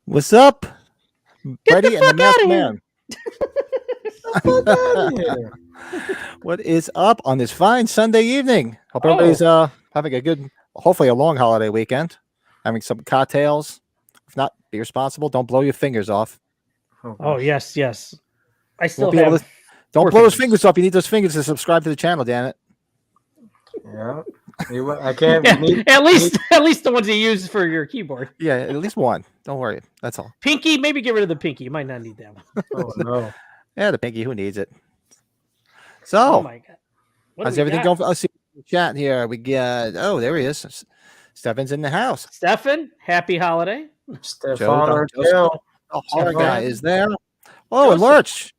What's up, Brady and the Masked Man? What is up on this fine Sunday evening? Hope everybody's having a good, hopefully a long holiday weekend, having some cocktails. If not, be responsible. Don't blow your fingers off. Oh yes. I still have. Don't blow those fingers off. You need those fingers to subscribe to the channel. Damn it. Yeah. I can't. Yeah, at least the ones you use for your keyboard. Yeah, at least one. Don't worry. That's all. Pinky, maybe get rid of the pinky. You might not need that one. Oh no. Yeah, the pinky. Who needs it? So, oh my god, how's everything going? Let's see the chat here. We got. Oh, there he is. Stefan's in the house. Stefan, happy holiday. Stefan, the horror guy is there. Oh, and Lurch.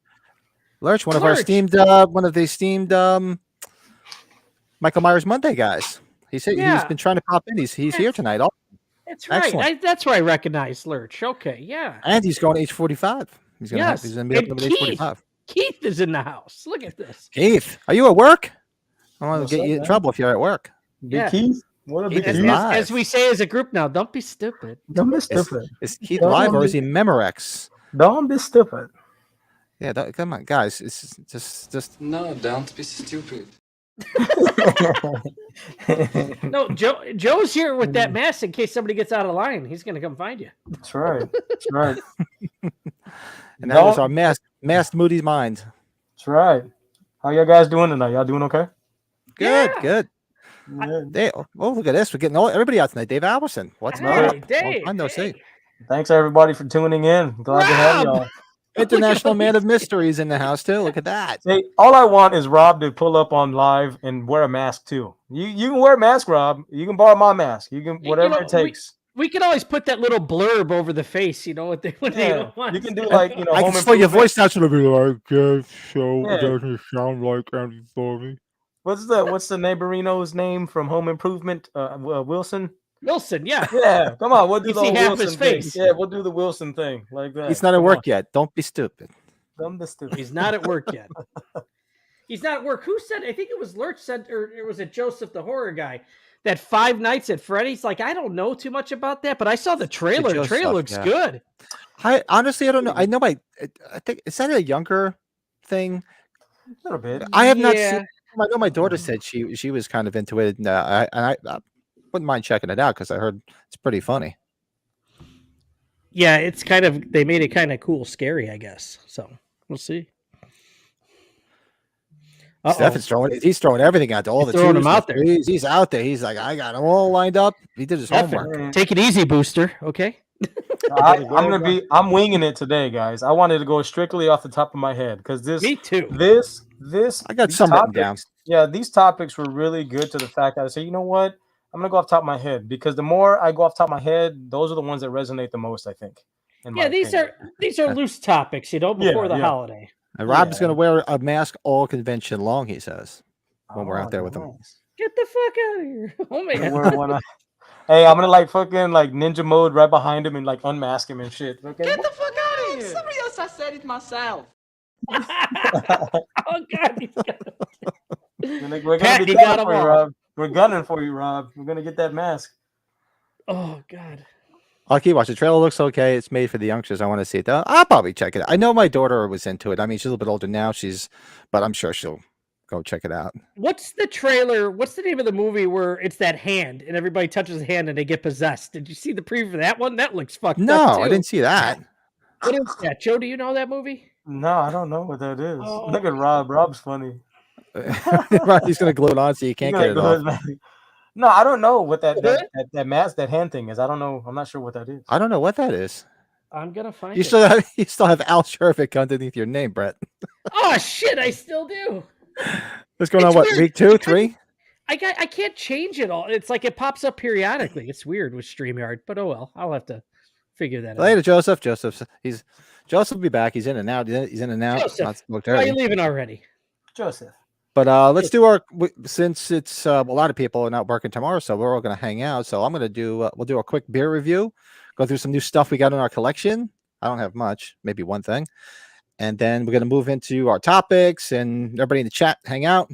Lurch, one of the esteemed Michael Myers Monday guys. He's been trying to pop in. He's here tonight. That's right. That's where I recognize Lurch. Okay, yeah. And he's going H45. He's going to be up with H45. Keith is in the house. Look at this. Keith, are you at work? I want to get you in trouble if you're at work. Yeah. Keith? What a big as we say as a group now, don't be stupid. Don't be stupid. Is Keith live or is he Memorex? Don't be stupid. Yeah, come on, guys. It's just. No, don't be stupid. No, Joe's here with that mask in case somebody gets out of line. He's going to come find you. That's right. That's right. And that was our masked Moody's mind. That's right. How y'all guys doing tonight? Y'all doing okay? Good. Yeah. Look at this. We're getting everybody out tonight. Dave Alberson. What's up? Dave. Thanks everybody for tuning in. Glad to have y'all. International Man of Mysteries in the house too. Look at that. Hey, all I want is Rob to pull up on live and wear a mask too. You can wear a mask, Rob. You can borrow my mask. You can whatever it takes. We can always put that little blurb over the face, when they don't want. You can do like I can slow your voice down to be like, it doesn't sound like Andy Foley. What's the neighborino's name from Home Improvement? Wilson. Wilson, yeah. Yeah, come on, we'll do the half Wilson his face. thing. Yeah, we'll do the Wilson thing like that. He's not at work yet. Don't be stupid. Don't be stupid. He's not at work yet. He's not at work. Who said? I think it was Lurch said, or it was it Joseph, the horror guy, that Five Nights at Freddy's. Like, I don't know too much about that, but I saw the trailer. The trailer looks good. I honestly, I don't know. I know I think is that a younger thing? A little bit. I have not seen. I know my daughter said she was kind of into it, and I wouldn't mind checking it out because I heard it's pretty funny. Yeah, it's they made it kind of cool, scary, I guess. So we'll see. Stefan's throwing everything out there. All the throwing them out there. He's out there. He's like, I got them all lined up. He did his homework. Take it easy, Booster. Okay. I'm winging it today, guys. I wanted to go strictly off the top of my head because this. Me too. This. I got some written down. Yeah, these topics were really good to the fact that I say, you know what? I'm gonna go off the top of my head because the more I go off the top of my head, those are the ones that resonate the most, I think. Yeah, these are loose topics, before the holiday. And Rob's gonna wear a mask all convention long, he says, when we're out there with him. Get the fuck out of here. Oh man. Hey, I'm gonna fucking ninja mode right behind him and unmask him and shit. Okay? Get the fuck out of here. Somebody else, I said it myself. Oh god, we're gonna be gunning for you, Rob. We're gunning for you, Rob. We're gonna get that mask. Oh god. I'll keep watching. The trailer looks okay. It's made for the youngsters. I want to see it though. I'll probably check it out. I know my daughter was into it. I mean, she's a little bit older now. But I'm sure she'll go check it out. What's the trailer? What's the name of the movie where it's that hand and everybody touches the hand and they get possessed? Did you see the preview for that one? That looks fucked up. No, too. I didn't see that. What is that, Joe? Do you know that movie? No, I don't know what that is. Oh. Look at Rob. Rob's funny. Right, he's gonna glue it on so you can't get it off. No, I don't know what that mask, that hand thing is. I don't know. I'm not sure what that is. I don't know what that is. I'm gonna find You it. still have Al Shervick underneath your name, Brett. Oh shit! I still do. What's going on? What, weird. week 2, 3? I can't change it all. It's like it pops up periodically. It's weird with StreamYard, but oh well. I'll have to figure that out. Later, Joseph. Joseph will be back. He's in and out. He's in and out. Joseph, why are you leaving already? Joseph. But let's do since it's a lot of people are not working tomorrow, so we're all going to hang out. So I'm going to do we'll do a quick beer review, go through some new stuff we got in our collection. I don't have much, maybe one thing, and then we're going to move into our topics and everybody in the chat hang out,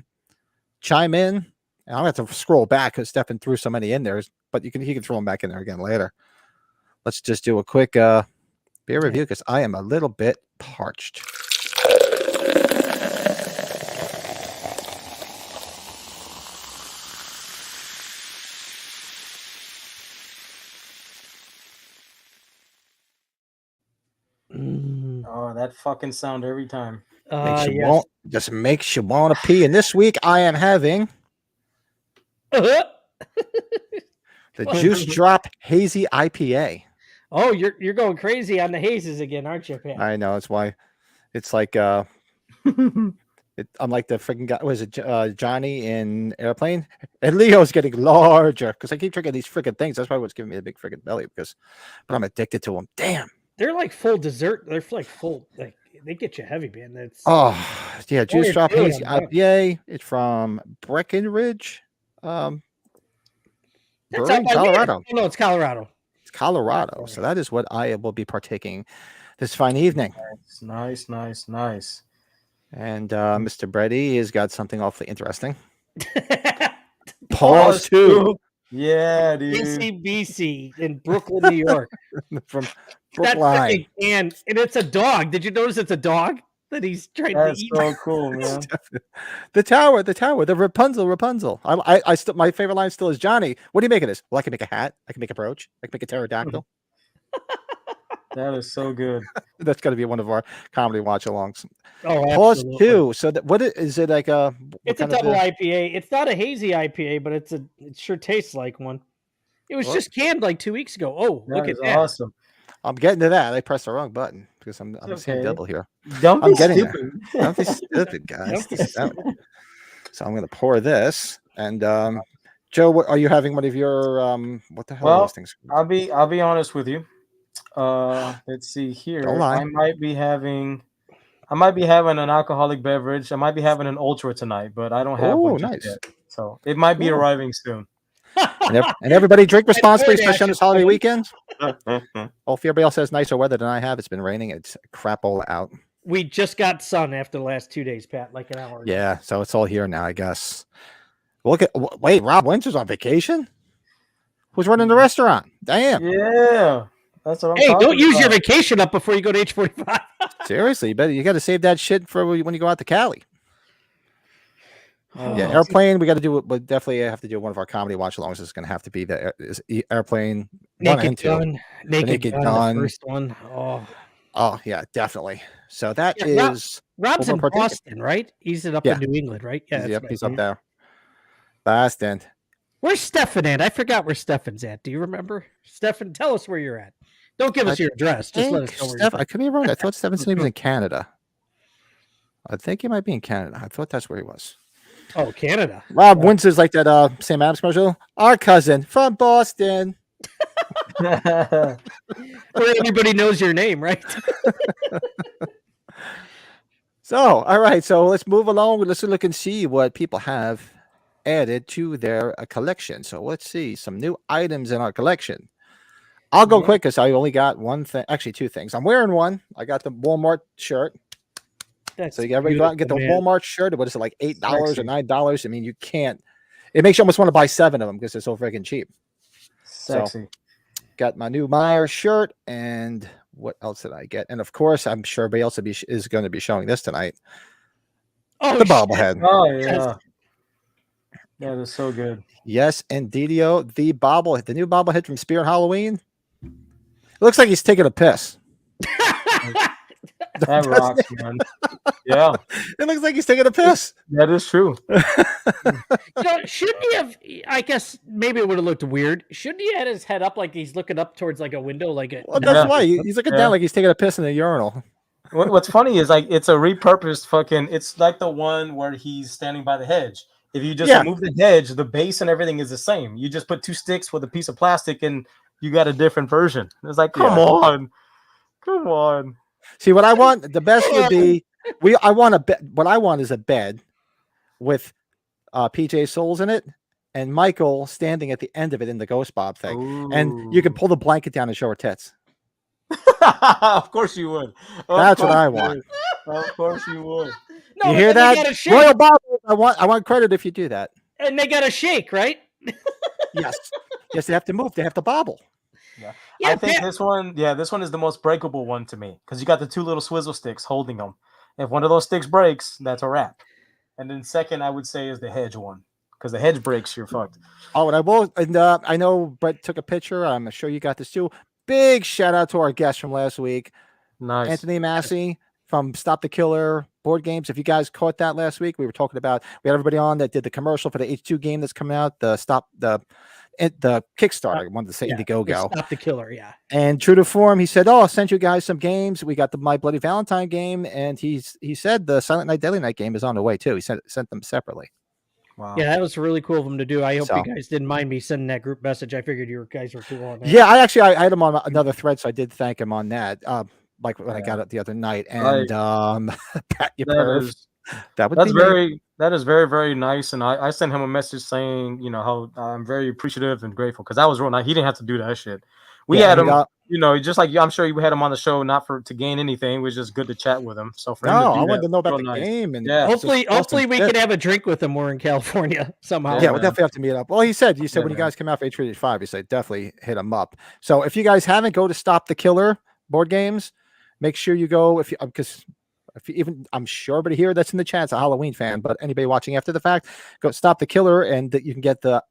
chime in. And I'm going to have to scroll back because Stefan threw so many in there, but he can throw them back in there again later. Let's just do a quick beer review because I am a little bit parched. Oh, that fucking sound every time. Just makes you want to pee. And this week I am having the Juice Drop Hazy IPA. Oh, you're going crazy on the hazes again, aren't you, Pat? I know, that's why it's like I'm like the freaking guy. Was it Johnny in Airplane? And Leo's getting larger because I keep drinking these freaking things. That's why what's giving me a big freaking belly but I'm addicted to them. Damn. They're like full dessert. They're like full. Like they get you heavy, man. That's Juice Drop Hazy IPA. It's from Breckenridge, that's Brewery, Colorado. No, it's Colorado. It's Colorado. So that is what I will be partaking this fine evening. Nice. And Mr. Brady has got something awfully interesting. Pause 2. Yeah, dude. ACBC in Brooklyn, New York. From That Brookline. and it's a dog. Did you notice it's a dog that he's trying to eat? That's so cool, man. The tower, the Rapunzel. I still, my favorite line still is Johnny. What do you make of this? Well, I can make a hat. I can make a brooch. I can make a pterodactyl. That is so good. That's got to be one of our comedy watch-alongs. Oh, Pause absolutely. 2. So what is it like a? It's a double IPA. It's not a hazy IPA, but it sure tastes like one. It was just canned like 2 weeks ago. Oh, look at that! Awesome. I'm getting to that. I pressed the wrong button because I'm saying double here. Don't be stupid. Don't be stupid, guys. So I'm going to pour this. And Joe, are you having one of your what the hell are those things? I'll be honest with you. Let's see here. Don't lie. I might be having an alcoholic beverage. I might be having an ultra tonight, but I don't have one just yet. So it might be arriving soon. And everybody drink responsibly, especially on this holiday weekend. Hopefully everybody else has nicer weather than I have. It's been raining. It's crap all out. We just got sun after the last 2 days, Pat, like an hour ago. Yeah, so it's all here now, I guess. Wait, Rob Winter's on vacation? Who's running the restaurant? Damn. Yeah. That's what I'm Hey, don't use your about. vacation up before you go to H45. Seriously, you got to save that shit for when you go out to Cali. Oh. Yeah, Airplane. We got to do. We definitely have to do one of our comedy watch-alongs. It's going to have to be the Airplane 1 and 2. Naked Gun, the first one. Oh yeah, definitely. So that is Rob's in Boston, right? He's up in New England, right? Yeah, yep, he's up there. Last end. Where's Stefan at? I forgot where Stefan's at. Do you remember? Stefan, tell us where you're at. Don't give us your address. Just let us know where you're at. I could be wrong. I thought Stefan said he was in Canada. I think he might be in Canada. I thought that's where he was. Oh, Canada. Rob Winter's like that Sam Adams commercial. Our cousin from Boston. Where everybody knows your name, right? So, all right. So let's move along. Let's look and see what people have added to their collection. So let's see some new items in our collection. I'll go quick because I only got one thing. Actually, two things. I'm wearing one. I got the Walmart shirt. So you everybody go out and get the Walmart shirt. What is it, like $8 or $9? I mean, you can't. It makes you almost want to buy 7 of them because they're so freaking cheap. Sexy. So, got my new Meyer shirt, and what else did I get? And of course, I'm sure everybody else is going to be showing this tonight. Oh, the bobblehead. Oh yeah, that is so good. Yes, and Didio, the new bobblehead from Spirit Halloween. It looks like he's taking a piss. That rocks, man. Yeah, It looks like he's taking a piss. that is true. Shouldn't he have? I guess maybe it would have looked weird. Shouldn't he had his head up like he's looking up towards like a window, like a? Well, that's why he's looking down like he's taking a piss in a urinal. What's funny is like it's a repurposed fucking. It's like the one where he's standing by the hedge. If you just remove the hedge, the base and everything is the same. You just put 2 sticks with a piece of plastic, and you got a different version. It's like, come on. See, what I want, the best would be I want a bed. What I want is a bed with PJ Souls in it and Michael standing at the end of it in the Ghost Bob thing. Ooh. And you can pull the blanket down and show her tits. Of course you would. That's what I want. Of course you would. No, you hear that? Royal Bob, I want credit if you do that. And they got to shake, right? Yes, they have to move. They have to bobble. Yeah, I think this one is the most breakable one to me because you got the 2 little swizzle sticks holding them. If one of those sticks breaks, that's a wrap. And then second, I would say is the hedge one because the hedge breaks, you're fucked. Oh, and I will. And I know Brett took a picture. I'm sure you got this too. Big shout out to our guest from last week, nice Anthony Massey from Stop the Killer board games. If you guys caught that last week, we were talking about. We had everybody on that did the commercial for the H2 game that's coming out. The Kickstarter. I wanted to say Indiegogo. Stop the Killer, yeah. And true to form, he said, "Oh, I'll send you guys some games. We got the My Bloody Valentine game, and he said the Silent Night Deadly Night game is on the way too. He sent them separately." Wow. Yeah, that was really cool of him to do. I hope you guys didn't mind me sending that group message. I figured you guys were cool on that. Yeah, I had him on another thread, so I did thank him on that. Like when I got it the other night, and Pat, that is very, very nice. And I sent him a message saying, you know, how I'm very appreciative and grateful because that was real nice. He didn't have to do that shit. We had him, just like I'm sure you had him on the show, not to gain anything. It was just good to chat with him. So for him to do I wanted to know about the nice. game, and hopefully we can have a drink with him. We're in California somehow. Yeah, we'll definitely have to meet up. Well, you said when you guys come out for H385, you said definitely hit him up. So if you guys haven't, go to Stop the Killer board games. Make sure you go because I'm sure everybody here that's in the chat's a Halloween fan, but anybody watching after the fact, go Stop the Killer, and you can get the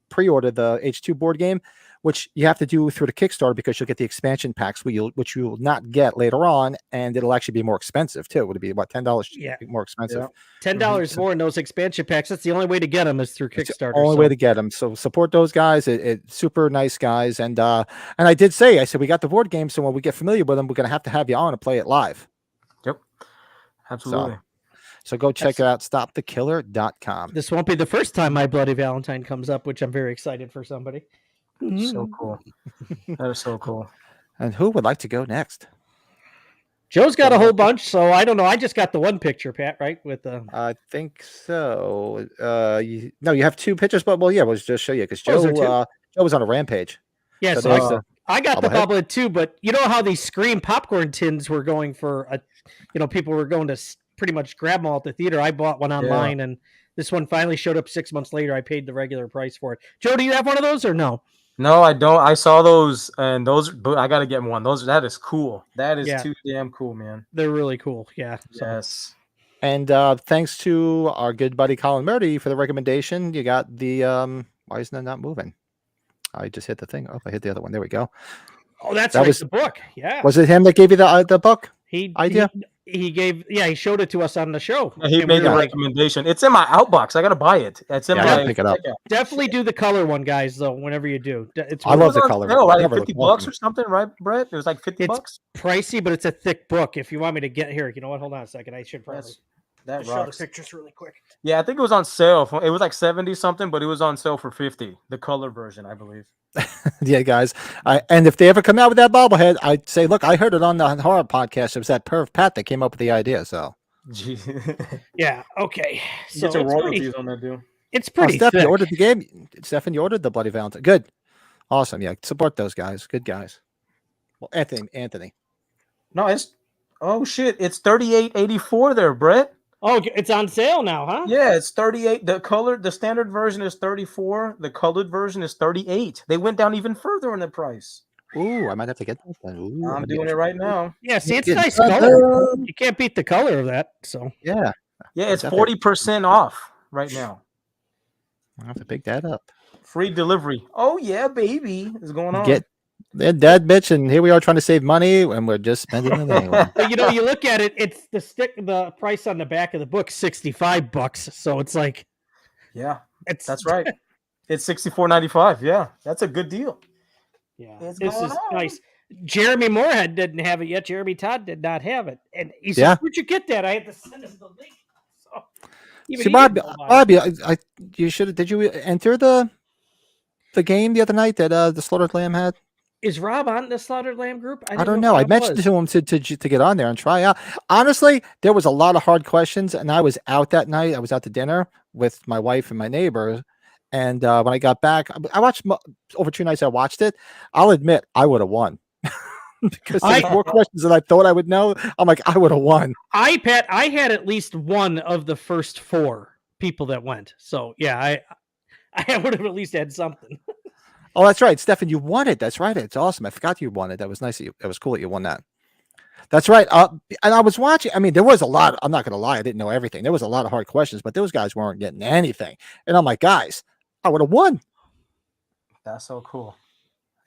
pre-order the H2 board game, which you have to do through the Kickstarter because you'll get the expansion packs, which you will not get later on, and it'll actually be more expensive too. Would it be about $10? Yeah, more expensive. $10 more in those expansion packs. That's the only way to get them is through Kickstarter. It's the only way to get them. So support those guys. It's super nice guys, and I did say, I said we got the board game, so when we get familiar with them, we're gonna have you on and play it live. Yep, absolutely. So go check it out, stopthekiller.com. This won't be the first time My Bloody Valentine comes up, which I'm very excited for somebody. So cool. That is so cool. And who would like to go next? Joe's got a whole bunch, so I don't know. I just got the one picture, Pat, right? With the I think so. You have 2 pictures, but we'll just show you because Joe was on a rampage. Yeah, so I got the bobblehead too, but you know how these Scream popcorn tins were going for people were going to pretty much grab them all at the theater. I bought one online, and this one finally showed up 6 months later. I paid the regular price for it. Joe, do you have one of those or no? No, I don't. I saw those, and but I got to get one. That is cool. That is too damn cool, man. They're really cool. Yeah. Yes. And thanks to our good buddy Colin Moody for the recommendation. You got the why isn't it not moving? I just hit the thing. Oh, I hit the other one. There we go. Oh, that was the book. Yeah. Was it him that gave you the book? Idea? He showed it to us on the show. Yeah, he made the recommendation. It's in my outbox. I gotta buy it. It's in my pick it up. Definitely do the color one, guys, though, whenever you do. I love the color. No, like $50 or something, right, Brett? It was like $50. It's pricey, but it's a thick book. If you want me to get here, you know what? Hold on a second. I should probably show the pictures really quick. Yeah, I think it was on sale. It was like 70 something, but it was on sale for 50. The color version, I believe. Yeah, guys. And if they ever come out with that bobblehead, I'd say, look, I heard it on the horror podcast. It was that perv Pat that came up with the idea. So, yeah, okay. So get your royalties on that deal. It's pretty. Steph, you ordered the game. Stephen, you ordered the Bloody Valentine. Good, awesome. Yeah, support those guys. Good guys. Well, Anthony. No, it's it's $38.84 there, Brett. Oh, it's on sale now, huh? Yeah, it's 38. The standard version is 34. The colored version is 38. They went down even further in the price. Ooh, I might have to get that then. Ooh, I'm doing it right now. Yeah, see, it's nice color. You can't beat the color of that. So yeah, it's 40% off right now. I'll have to pick that up. Free delivery. Oh yeah, baby, is going on. They're dead, bitch, and here we are trying to save money, and we're just spending it anyway. But you look at it, it's the price on the back of the book, $65. So it's like, yeah, that's right. It's $64.95. Yeah, that's a good deal. Yeah, this is nice. Jeremy Moorhead didn't have it yet. Jeremy Todd did not have it, and he said, "Where'd you get that?" I had to send us the link. So, see, Bobby, you should. Did you enter the game the other night that the Slaughtered Lamb had? Is Rob on the Slaughtered Lamb group? I don't know. I mentioned to him to get on there and try out. Honestly, there was a lot of hard questions, and I was out that night. I was out to dinner with my wife and my neighbors. And when I got back, I watched over 2 nights. I watched it. I'll admit, I would have won because there was more questions than I thought I would know. I'm like, I would have won. I had at least one of the first 4 people that went. So yeah, I would have at least had something. Oh, that's right, Stefan. You won it. That's right. It's awesome. I forgot you won it. That was nice. It was cool that you won that. That's right. And I was watching. I mean, there was a lot. I'm not going to lie. I didn't know everything. There was a lot of hard questions, but those guys weren't getting anything. And I'm like, guys, I would have won. That's so cool.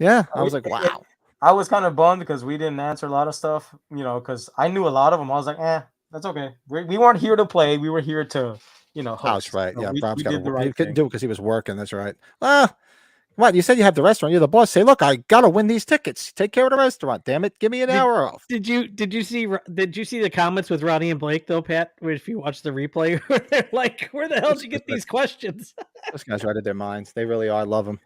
Yeah. I was like, wow. I was kind of bummed because we didn't answer a lot of stuff, because I knew a lot of them. I was like, that's okay. We weren't here to play. We were here to, host. That's right. Yeah. Rob's got to work. He couldn't do it because he was working. That's right. What? You said you have the restaurant. You're the boss. Say, look, I got to win these tickets. Take care of the restaurant. Damn it. Give me an hour off. Did you see the comments with Ronnie and Blake though, Pat? If you watch the replay, they're like, where the hell did you get these questions? Those guys right at their minds. They really are. I love them.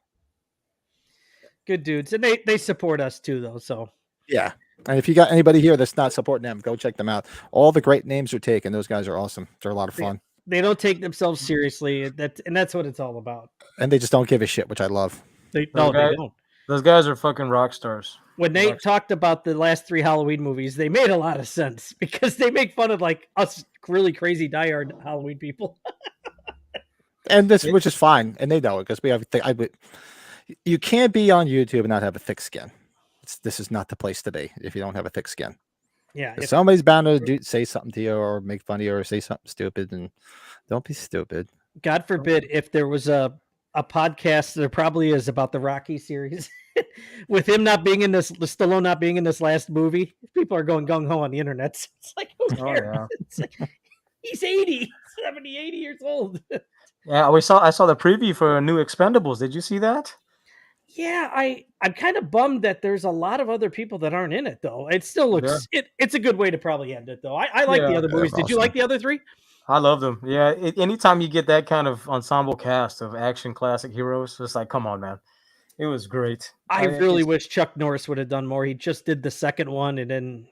Good dudes. And they support us too, though. So yeah. And if you got anybody here that's not supporting them, go check them out. All the great names are taken. Those guys are awesome. They're a lot of fun. They don't take themselves seriously. That's what it's all about. And they just don't give a shit, which I love. They don't. Those guys are fucking rock stars. When they talked about the last 3 Halloween movies, they made a lot of sense because they make fun of like us really crazy diehard Halloween people. And which is fine, and they know it because we have. You can't be on YouTube and not have a thick skin. This is not the place to be if you don't have a thick skin. Yeah, if somebody's bound to say something to you or make fun of you or say something stupid, and don't be stupid. God forbid if there was a podcast, there probably is, about the Rocky series with him not being in this, Stallone not being in this last movie. People are going gung ho on the internet. It's like, who cares? Oh, yeah. It's like, he's 80, 70, 80 years old. Yeah, I saw the preview for a new Expendables. Did you see that? Yeah, I'm kind of bummed that there's a lot of other people that aren't in it though. It still looks it's a good way to probably end it though. I like the other movies. Did you like the other 3? I love them. Yeah, anytime you get that kind of ensemble cast of action classic heroes, it's like, come on, man. It was great. I really wish Chuck Norris would have done more. He just did the second one, and then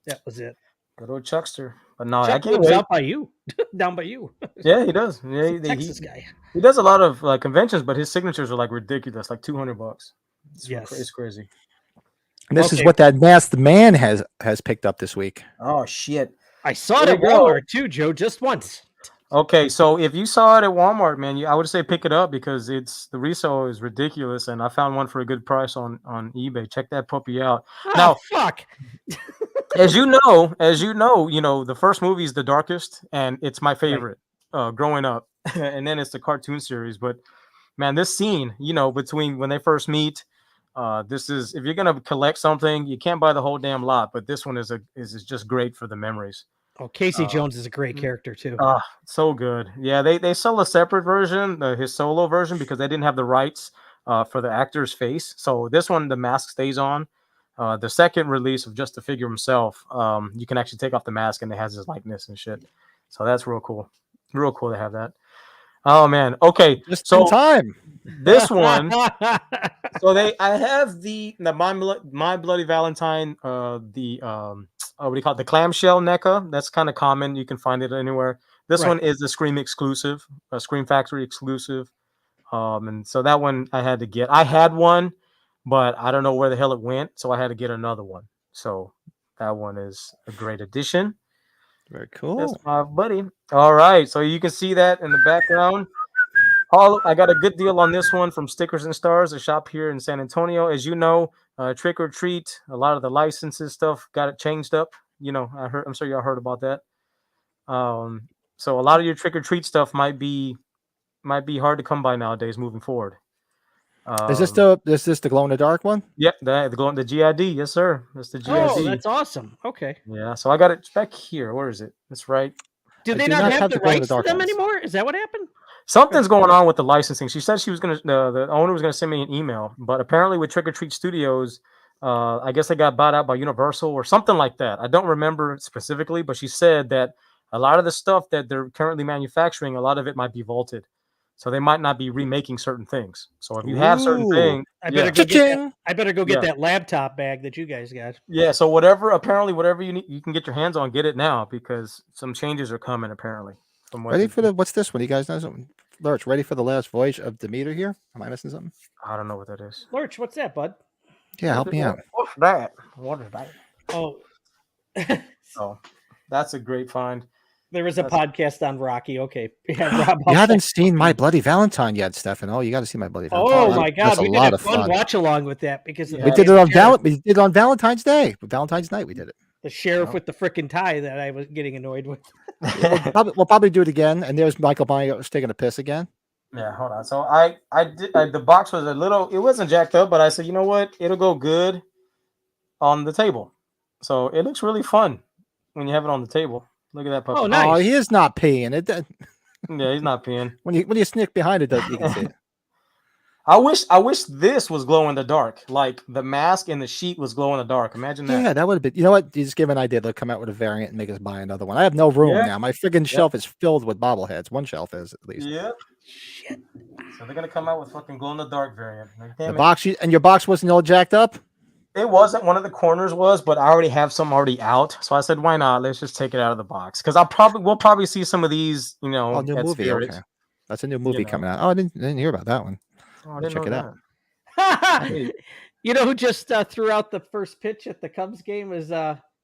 that was it. Good old Chuckster. But no, Chuck lives out by you, down by you. Yeah, he does. Yeah, Texas guy. He does a lot of conventions, but his signatures are like ridiculous, like $200. It's crazy. And this is what that masked man has picked up this week. Oh shit! I saw it at Walmart too, Joe, just once. Okay, so if you saw it at Walmart, man, I would say pick it up because the resale is ridiculous, and I found one for a good price on eBay. Check that puppy out. Now, fuck. as you know, the first movie is the darkest, and it's my favorite growing up, and then it's the cartoon series. But man, this scene, between when they first meet, this is, if you're gonna collect something, you can't buy the whole damn lot, but this one is just great for the memories. Oh, Casey Jones is a great character too. So good. Yeah, they sell a separate version, his solo version, because they didn't have the rights for the actor's face. So this one, the mask stays on. The second release of just the figure himself, you can actually take off the mask and it has his likeness and shit. So that's real cool. Real cool to have that. Oh man. Okay. Just in time. This one. So I have the My Bloody Valentine, what do you call it? The clamshell NECA. That's kind of common. You can find it anywhere. This one is the Scream exclusive, a Scream Factory exclusive. And so that one I had to get. I had one, but I don't know where the hell it went, so I had to get another one. So that one is a great addition. Very cool. That's my buddy. All right, so you can see that in the background. I got a good deal on this one from Stickers and Stars, a shop here in San Antonio. As you know, Trick or Treat, a lot of the licenses stuff got it changed up. I'm sure y'all heard about that. So a lot of your Trick or Treat stuff might be hard to come by nowadays moving forward. Is this the glow in the dark one? Yep, the GID. Yes, sir. That's the GID. Oh, that's awesome. Okay. Yeah, so I got it back here. Where is it? It's right. Do they do not not have have the the glow-in-the-dark rights to them ones. anymore? Is that what happened? Something's going on with the licensing. She said she was gonna. The owner was gonna send me an email, but apparently with Trick or Treat Studios, I guess they got bought out by Universal or something like that. I don't remember specifically, but she said that a lot of the stuff that they're currently manufacturing, a lot of it might be vaulted, so they might not be remaking certain things. So if you have certain Ooh. things, I better go get that. I better go get that laptop bag that you guys got. Yeah, so whatever you need, you can get your hands on, get it now because some changes are coming apparently. From what Ready for the what's this one? You guys know something? Lurch, ready for the last voyage of Demeter here? Am I missing something? I don't know what that is. Lurch, what's that, bud? Yeah, help me out. What's that? What is that? Oh, Oh, that's a great find. there is a podcast on Rocky. Okay. Yeah, Rob, You haven't seen My Bloody Valentine yet, Stefano. You got to see My Bloody Valentine. Oh my God, That's we a did lot a of fun fun. watch along with that because Yeah. We did it on Valentine's Day. Valentine's night we did it. the sheriff with the frickin' tie that I was getting annoyed with. We'll probably do it again. And there's Michael Myers taking a piss again. Yeah, hold on. So I did the box was it wasn't jacked up, but I said, you know what? It'll go good on the table. So it looks really fun when you have it on the table. Look at that puppy. Oh, nice. Oh, he is not peeing. Yeah, he's not peeing. When you sneak behind it, you can see it. I wish this was glow in the dark. Like the mask and the sheet was glow in the dark. Imagine that. Yeah, that would have been. You know what? You just give an idea. They'll come out with a variant and make us buy another one. I have no room now. My friggin' shelf is filled with bobbleheads. One shelf is at least. Yeah. Shit. So they're gonna come out with fucking glow in the dark variant. Like, The box and your box wasn't all jacked up. It wasn't. One of the corners was, but I already have some already out. So I said, why not? Let's just take it out of the box because we'll probably see some of these. You know, New at movie. Spirit. Okay, that's a new movie coming out. Oh, I didn't hear about that one. Oh, I didn't Check know it out. You know who just threw out the first pitch at the Cubs game is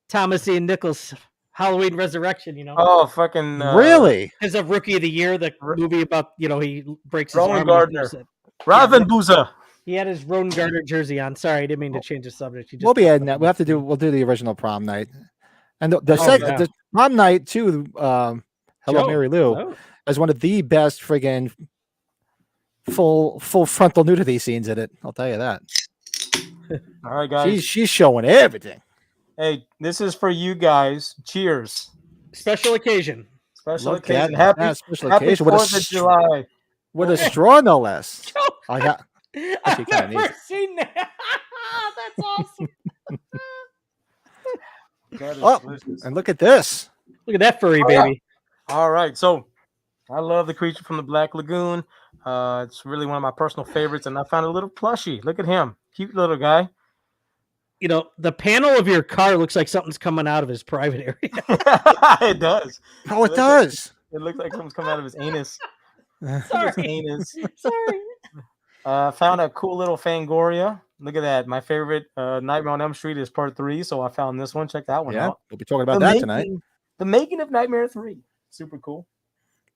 Thomas Ian Nichols' Halloween Resurrection. You know. Oh, fucking really? As a Rookie of the Year, the movie about he breaks his Rowan arm. Gardner. Ravenboozer. He had his Rowan Gardner jersey on. Sorry, I didn't mean to change the subject. We'll be adding that. We'll do the original prom night, and the prom night too. Hello, Mary Lou is one of the best friggin' full frontal nudity scenes in it. I'll tell you that. All right, guys. She's showing everything. Hey, this is for you guys. Cheers. Special occasion. Special Look occasion. at Happy special occasion. 4th of July. With a straw, no less. I've never seen that. That's awesome. And look at this. Look at that furry baby. All right. So I love the creature from the Black Lagoon. It's really one of my personal favorites, and I found a little plushie. Look at him. Cute little guy. You know, the panel of your car looks like something's coming out of his private area. It does. Oh, it does. It looks like something's coming out of his anus. Sorry. His anus. Sorry. Found a cool little Fangoria. Look at that. My favorite Nightmare on Elm Street is part 3, so I found this one. Check that one out. We'll be talking about that tonight. The making of Nightmare 3. Super cool.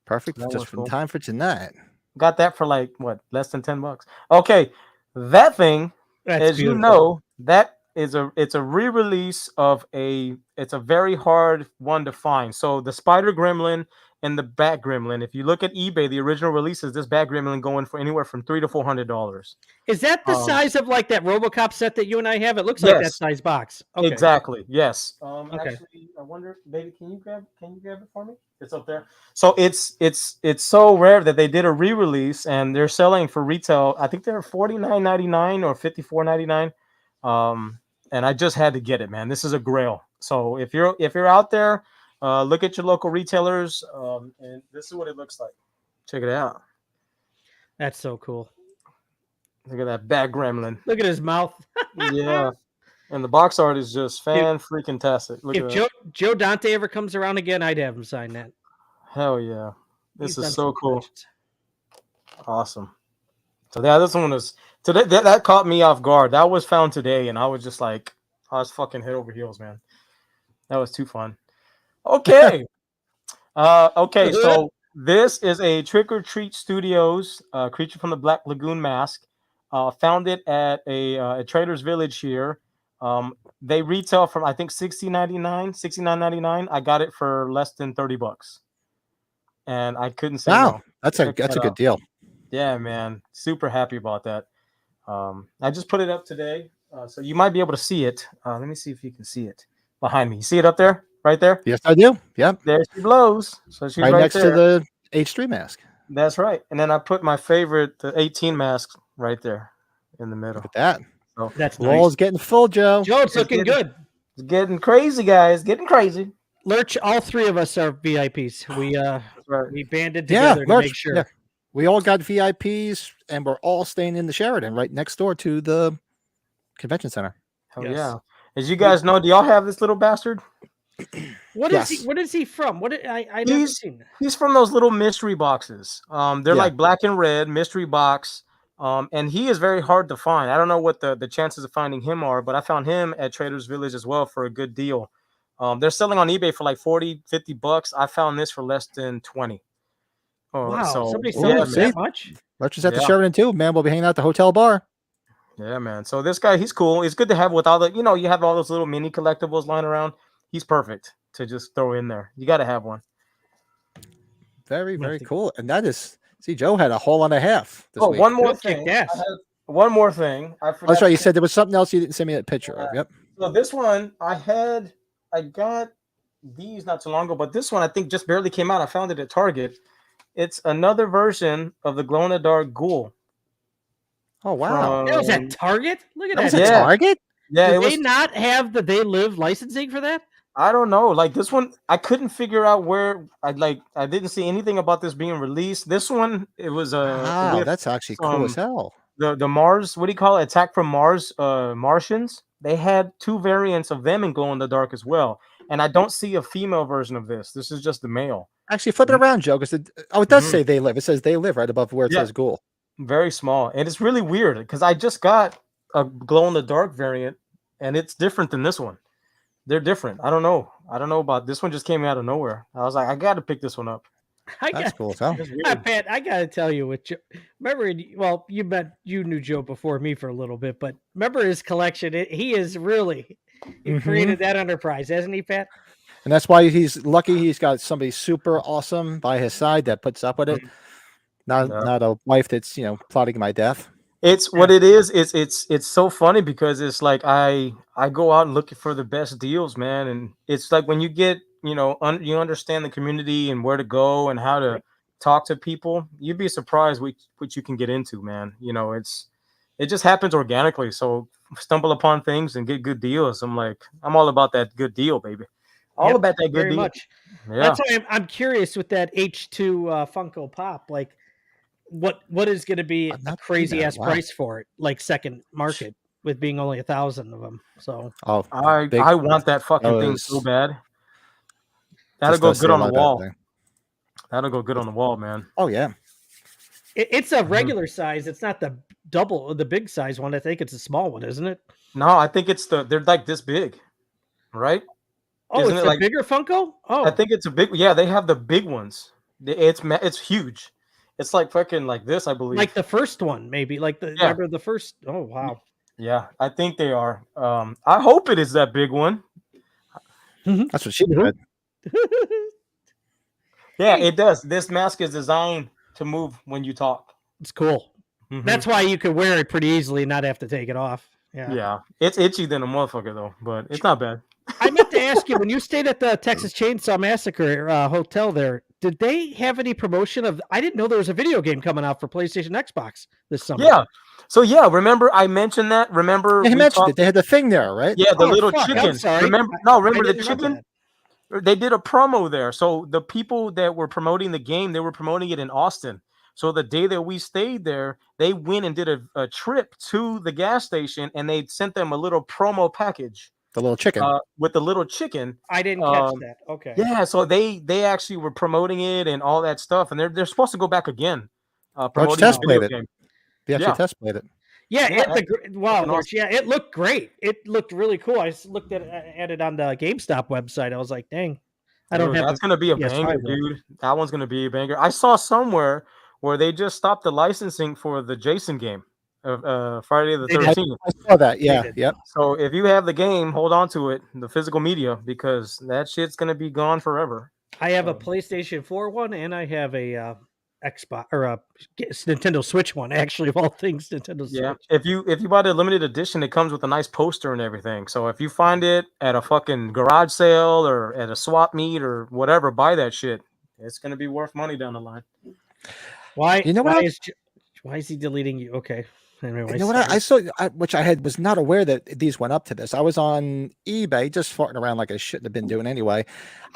Perfect. Just in time for tonight. Got that for like what? Less than $10. Okay, that thing, as you know, that is it's a re-release of it's a very hard one to find. So the Spider Gremlin and the Bat Gremlin. If you look at eBay, the original releases, this Bat Gremlin going for anywhere from $300 to $400. Is that the size of like that RoboCop set that you and I have? It looks like that size box. Okay. Exactly. Yes. Actually, I wonder, baby, can you grab it for me? It's up there. So it's so rare that they did a re-release and they're selling for retail. I think they're $49.99 or $54.99. And I just had to get it, man. This is a grail. So if you're out there, look at your local retailers, and this is what it looks like. Check it out. That's so cool. Look at that Bat Gremlin. Look at his mouth. Yeah. And the box art is just fan-freaking-tastic. If Joe Dante ever comes around again, I'd have him sign that. Hell yeah. This is so cool. Awesome. So yeah, this one was today. That caught me off guard. That was found today, and I was just like, I was fucking head over heels, man. That was too fun. Okay. Okay, so this is a Trick or Treat Studios creature from the Black Lagoon mask. Found it at a Trader's Village here. They retail from I think $69.99. I got it for less than $30, and I couldn't say no. That's a good deal. Yeah, man, super happy about that. I just put it up today, so you might be able to see it. Let me see if you can see it behind me. You see it up there, right there? Yes, I do. Yep. There she blows. So she's Right right next there. to the H3 mask. That's right. And then I put my favorite, the 18 mask, right there in the middle. Look at that. So That's Wall's nice. getting full, Joe. Joe, it's looking good. it's getting crazy, guys. Getting crazy. Lurch, all three of us are VIPs. Right. We banded Yeah, together to Lurch, make sure. yeah. We all got VIPs, and we're all staying in the Sheraton right next door to the convention center. Hell Yes. yeah. As you guys know, do y'all have this little bastard? What is he? Yes. What is he from? I never seen that. He's from those little mystery boxes. They're Yeah. like black and red mystery box. And he is very hard to find. I don't know what the chances of finding him are, but I found him at Trader's Village as well for a good deal. They're selling on eBay for like 40, 50 bucks. I found this for less than 20. Wow, So somebody's yeah, selling man. that much? Lurch is at the Yeah. Sheraton too, man. We'll be hanging out at the hotel bar. Yeah, man. So this guy, he's cool. It's good to have with all the, you have all those little mini collectibles lying around. He's perfect to just throw in there. You got to have one. Very, very cool. And that is, see, Joe had a whole and a half this week. One more Joe kicked thing. ass. I had one more thing. I forgot. That's right. You said there was something else you didn't send me a picture of. Yep. So this one, I got these not too long ago, but this one I think just barely came out. I found it at Target. It's another version of the glow in the dark ghoul. Oh, wow. That was at Target? Look at That was that. at Yeah. Target? Yeah, Did it was. they not have the They Live licensing for that? I don't know. Like this one, I couldn't figure out where. I didn't see anything about this being released. This one, it was Wow, with that's actually cool as hell. the Mars. What do you call it? Attack from Mars. Martians. They had two variants of them in glow in the dark as well. And I don't see a female version of this. This is just the male. Actually, flip it around, Joe, because it does say They Live. It says They Live right above where it Yeah. says Ghoul. Very small, and it's really weird because I just got a glow in the dark variant, and it's different than this one. They're different. I don't know about this one. Just came out of nowhere. I was like, I got to pick this one up. That's cool as hell. It's weird. Pat, I gotta tell you, with Joe, remember, you knew Joe before me for a little bit, but remember his collection. He is really created that enterprise, hasn't he, Pat? And that's why he's lucky he's got somebody super awesome by his side that puts up with it. Not a wife that's, plotting my death. It's what it is. It's so funny because it's like I go out and looking for the best deals, man. And it's like when you get, you understand the community and where to go and how to talk to people, you'd be surprised what you can get into, man. It just happens organically. So stumble upon things and get good deals. I'm all about that good deal, baby. All about that good very deal. much. Yeah. That's why I'm curious with that H2 Funko Pop. Like, what is going to be a crazy ass price for it? Like second market with being only 1,000 of them. So I want that fucking thing so bad. That'll go good on the wall. That'll go good on the wall, man. Oh yeah. It's a regular size. It's not the big size one. I think it's a small one, isn't it? No, I think they're like this big, right? Oh, Isn't it's it a like bigger Funko? Oh, I think it's a big. Yeah, they have the big ones. It's huge. It's like fucking like this, I believe. like the first one, maybe. Remember the first? Oh wow. Yeah, I think they are. I hope it is that big one. That's what she did. Yeah, it does. This mask is designed to move when you talk. It's cool. That's why you could wear it pretty easily and not have to take it off. Yeah, it's itchy than a motherfucker though, but it's not bad. I meant to ask you, when you stayed at the Texas Chainsaw Massacre hotel there, did they have any promotion of? I didn't know there was a video game coming out for PlayStation, Xbox this summer. Yeah. So remember I mentioned that? Remember He mentioned it. They had the thing there, right? Yeah, the little fuck, chicken. I'm sorry. Remember the chicken? They did a promo there. So the people that were promoting the game, they were promoting it in Austin. So the day that we stayed there, they went and did a trip to the gas station, and they sent them a little promo package. The little chicken. With the little chicken. I didn't catch that. Okay. Yeah, so they actually were promoting it and all that stuff, and they're supposed to go back again. Roach test played it. They actually Yeah. test played it. Yeah, awesome. it looked great. It looked really cool. I just looked at it on the GameStop website. I was like, dang, I don't have. That's gonna be a PS5 banger, though. dude. That one's gonna be a banger. I saw somewhere where they just stopped the licensing for the Jason game of Friday the 13th. I saw that. Yeah. Yep. So if you have the game, hold on to it, the physical media, because that shit's gonna be gone forever. I have a PlayStation 4 one, and I have a Xbox or a Nintendo Switch one. Actually, of all things, Nintendo Switch. Yeah, if you buy the limited edition, it comes with a nice poster and everything. So if you find it at a fucking garage sale or at a swap meet or whatever, buy that shit. It's gonna be worth money down the line. Why? You know what? Why is he deleting you? Okay. Anyway, You know what? I saw, which I was not aware that these went up to this. I was on eBay just farting around like I shouldn't have been doing anyway.